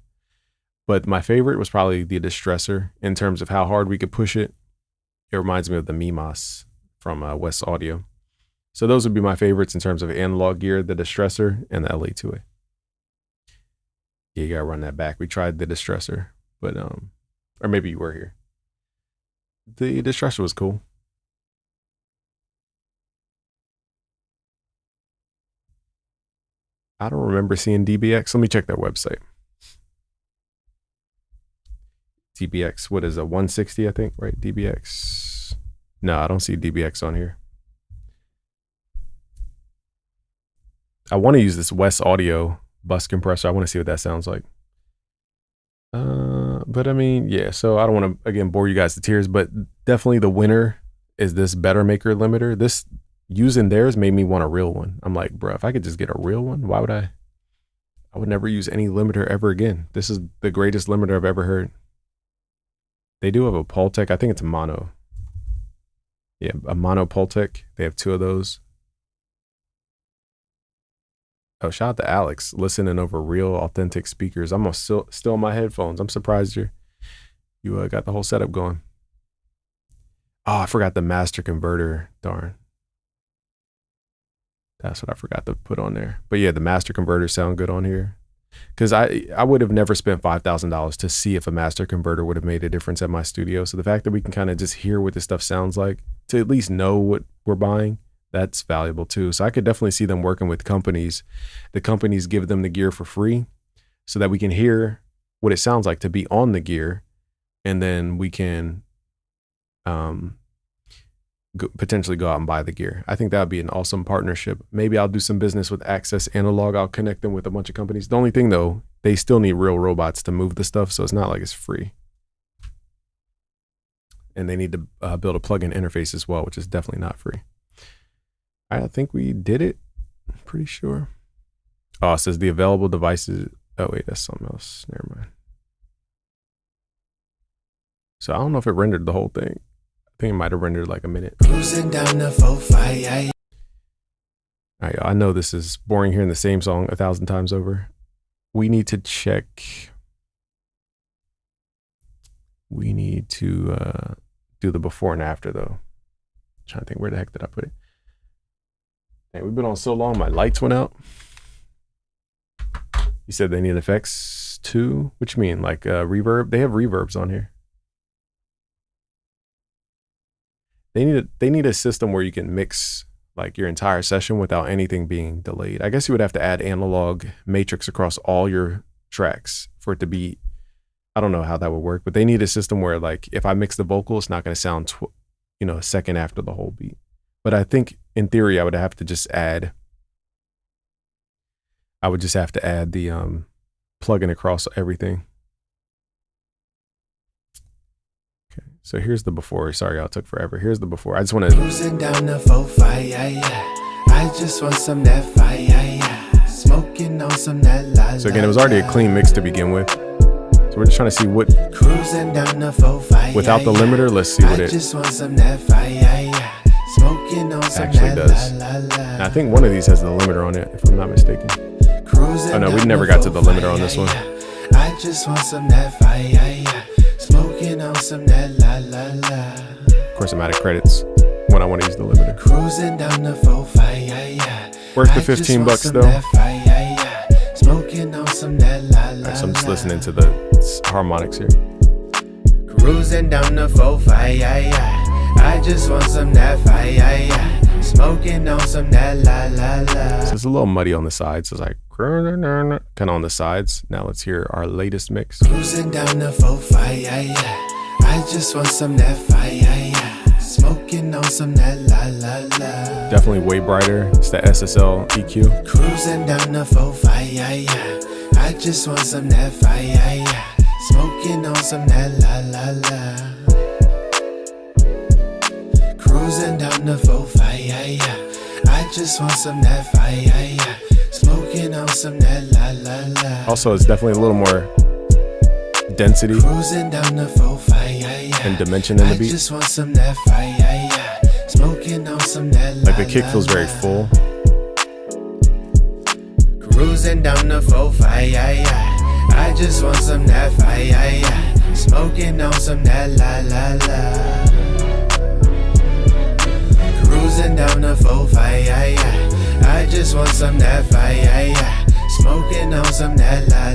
But my favorite was probably the Distressor in terms of how hard we could push it. It reminds me of the Mimas from West Audio. So those would be my favorites in terms of analog gear, the Distressor and the LA2A. Yeah, you gotta run that back. We tried the Distressor, but or maybe you were here. The Distressor was cool. I don't remember seeing DBX. Let me check their website. DBX, what is a 160, I think, right? DBX. No, I don't see DBX on here. I want to use this West Audio bus compressor. I want to see what that sounds like. But I mean, yeah, so I don't want to, again, bore you guys to tears, but definitely the winner is this Better Maker limiter. This, using theirs made me want a real one. I'm like, bro, if I could just get a real one, why would I would never use any limiter ever again. This is the greatest limiter I've ever heard. They do have a Pultec. I think it's a mono. Yeah, a mono Pultec. They have 2 of those. Oh, shout out to Alex, listening over real authentic speakers. I'm still on my headphones. I'm surprised you got the whole setup going. Oh, I forgot the master converter. Darn. That's what I forgot to put on there. But yeah, the master converters sound good on here. Because I would have never spent $5,000 to see if a master converter would have made a difference at my studio. So the fact that we can kind of just hear what this stuff sounds like, to at least know what we're buying, that's valuable too. So I could definitely see them working with companies. The companies give them the gear for free so that we can hear what it sounds like to be on the gear. And then we can potentially go out and buy the gear. I think that would be an awesome partnership. Maybe I'll do some business with Access Analog. I'll connect them with a bunch of companies. The only thing though, they still need real robots to move the stuff. So it's not like it's free. And they need to build a plug-in interface as well, which is definitely not free. I think we did it. I'm pretty sure. Oh, it says the available devices. Oh wait, that's something else. Never mind. So I don't know if it rendered the whole thing. think it might have rendered like a minute. Cruising down the 4-5, yeah. All right, I know this is boring hearing the same song 1,000 times over. We need to check. We need to do the before and after though. I'm trying to think, where the heck did I put it? Hey, we've been on so long, my lights went out. You said they need effects too? What you mean, like reverb? They have reverbs on here. They need a system where you can mix like your entire session without anything being delayed. I guess you would have to add analog matrix across all your tracks for it to be, I don't know how that would work, but they need a system where like if I mix the vocal, it's not going to sound, a second after the whole beat. But I think in theory, I would have to just add the plugin across everything. Okay, so here's the before. Sorry, y'all, took forever. Here's the before. I just want to. Cruising down the 4-5, yeah. I just want some that fire, yeah. Smoking on some that la. So again, it was already a clean mix to begin with. So we're just trying to see what. Cruising down the 4-5, without the limiter, let's see what it. I just want some that fire, yeah. Smoking on some actually that does. la. I think one of these has the limiter on it, if I'm not mistaken. Oh no, we never got to the limiter on this one. I just want some that fire, yeah. Smoking on some that la. Of course, I'm out of credits when I want to use the limiter. Cruising down the 4-5, yeah. Worth the $15 though. Fire, smoking on some that la. Right, so I'm just listening to the harmonics here. Cruising down the 4-5, yeah. I just want some that fire, yeah. Smoking on some that la. So it's a little muddy on the sides. So it's like kind of on the sides. Now let's hear our latest mix. Cruising down the 4-5, yeah. I just want some that fire, yeah. Smoking on some that la. Definitely way brighter. It's the SSL EQ. Cruising down the 4-5, yeah. I just want some that fire, yeah. Smoking on some that la. Cruising down the 4-5, yeah. I just want some that fire, yeah. Smoking on some that la. Also, it's definitely a little more density Cruising down the 4-5, yeah. and dimension in the I beat. just want some that fire, yeah. Smoking on some that Like the kick feels very full. Cruising down the 4-5, yeah. I just want some that fire, yeah. Smoking on some that la. Cruising down the 4-5, yeah. I just want some that fire, yeah. Smoking on some that la.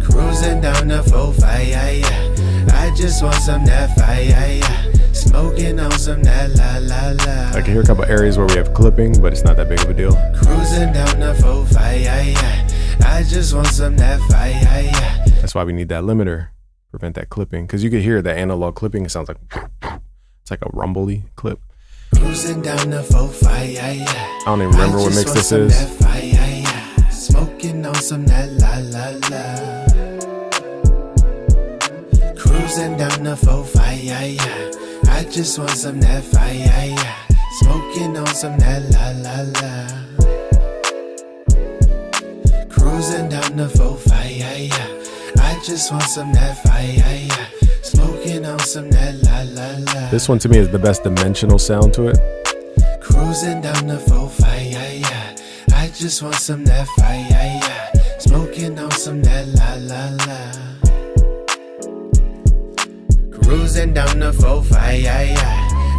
Cruising down the 4-5, yeah. I just want some that fire, yeah. Smoking on some that la. I can hear a couple areas where we have clipping, but it's not that big of a deal. Cruising down the 4-5, yeah. I just want some that fire, yeah. That's why we need that limiter. Prevent that clipping, because you could hear that analog clipping. It sounds like it's like a rumbly clip. Cruising down the 4-5, yeah. I don't even remember what mix this is. That fire, yeah. Smoking on some that la. Cruising down the 4-5, yeah. I just want some that fire, yeah. Smoking on some that la. Cruising down the 4-5, yeah. I just want some that fire, yeah. Smoking on some that la. This one to me is the best dimensional sound to it. Cruising down the 4-5, yeah. I just want some that fire, yeah. Smoking on some that la. Cruising down the 4-5, yeah.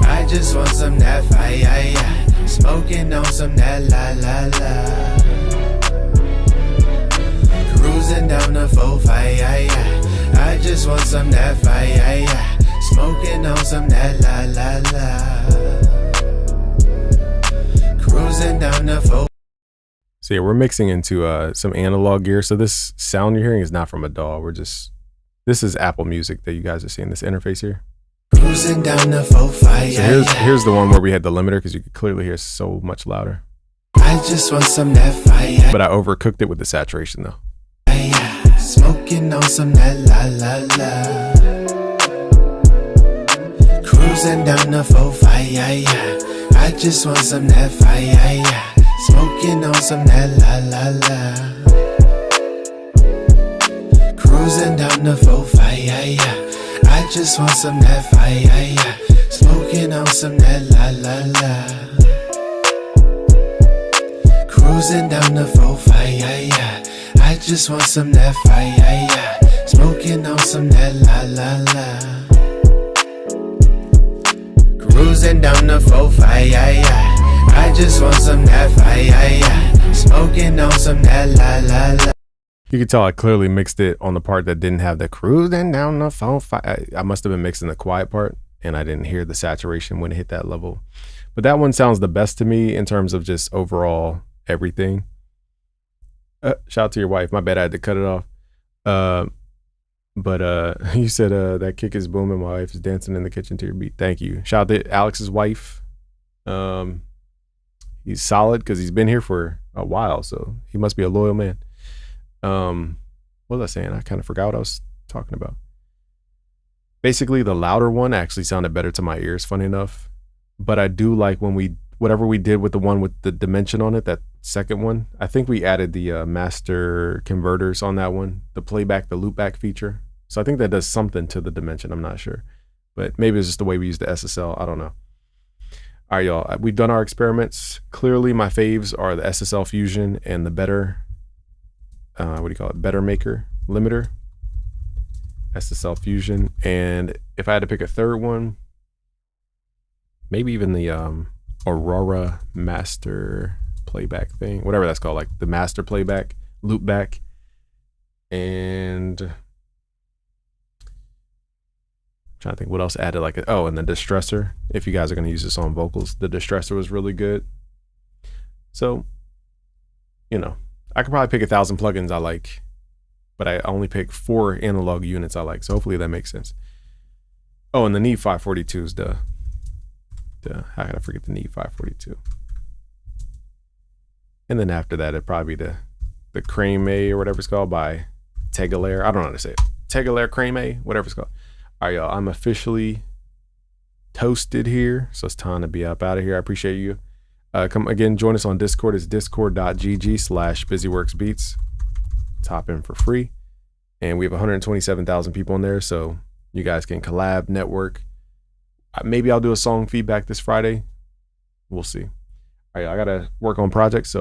I just want some that fire, yeah. Smoking on some that la. Cruising down the 4-5, yeah. I just want some that fire, yeah. Smoking on some that la. Cruising down the 4. So yeah, we're mixing into some analog gear. So this sound you're hearing is not from a DAW. This is Apple Music that you guys are seeing, this interface here. Cruising down the 4-5, So here's the one where we had the limiter, because you could clearly hear so much louder. I just want some that fire, But I overcooked it with the saturation though. yeah. Smoking on some that la. Cruising down the 4-5, yeah. I just want some that fire, yeah. Smoking on some that la. Cruising down the 4-5, yeah. I just want some that fire, smoking on some that la la la. Cruising down the 4-5, I just want some that fire, smoking on some that la la la. Cruising down the 4-5, I just want some that fire, smoking on some that la la la. You can tell I clearly mixed it on the part that didn't have the cruising down the 4-5. I must have been mixing the quiet part, and I didn't hear the saturation when it hit that level. But that one sounds the best to me in terms of just overall everything. Shout out to your wife. My bad, I had to cut it off. But you said that kick is booming. My wife is dancing in the kitchen to your beat. Thank you. Shout out to Alex's wife. He's solid because he's been here for a while, so he must be a loyal man. What was I saying? I kind of forgot what I was talking about. Basically, the louder one actually sounded better to my ears, funny enough. But I do like when whatever we did with the one with the dimension on it, that second one, I think we added the master converters on that one, the playback, the loopback feature. So I think that does something to the dimension. I'm not sure. But maybe it's just the way we use the SSL. I don't know. All right, y'all. We've done our experiments. Clearly, my faves are the SSL Fusion and the Better, Better Maker limiter, SSL Fusion. And if I had to pick a third one, maybe even the Aurora Master Playback thing, whatever that's called, like the Master Playback, Loopback. And I'm trying to think what else added, like, and the Distressor. If you guys are going to use this on vocals, the Distressor was really good. So, I could probably pick 1,000 plugins I like, but I only pick 4 analog units I like. So hopefully that makes sense. Oh, and the Neve 542 is the how could I forget the Neve 542? And then after that, it'd probably be the Creme or whatever it's called by Tegelaire. I don't know how to say it. Tegelaire Creme, whatever it's called. All right, y'all. I'm officially toasted here, so it's time to be up out of here. I appreciate you. Come again, join us on Discord. It's discord.gg/busyworksbeats. Top in for free. And we have 127,000 people in there, so you guys can collab, network. Maybe I'll do a song feedback this Friday. We'll see. All right, I got to work on projects, so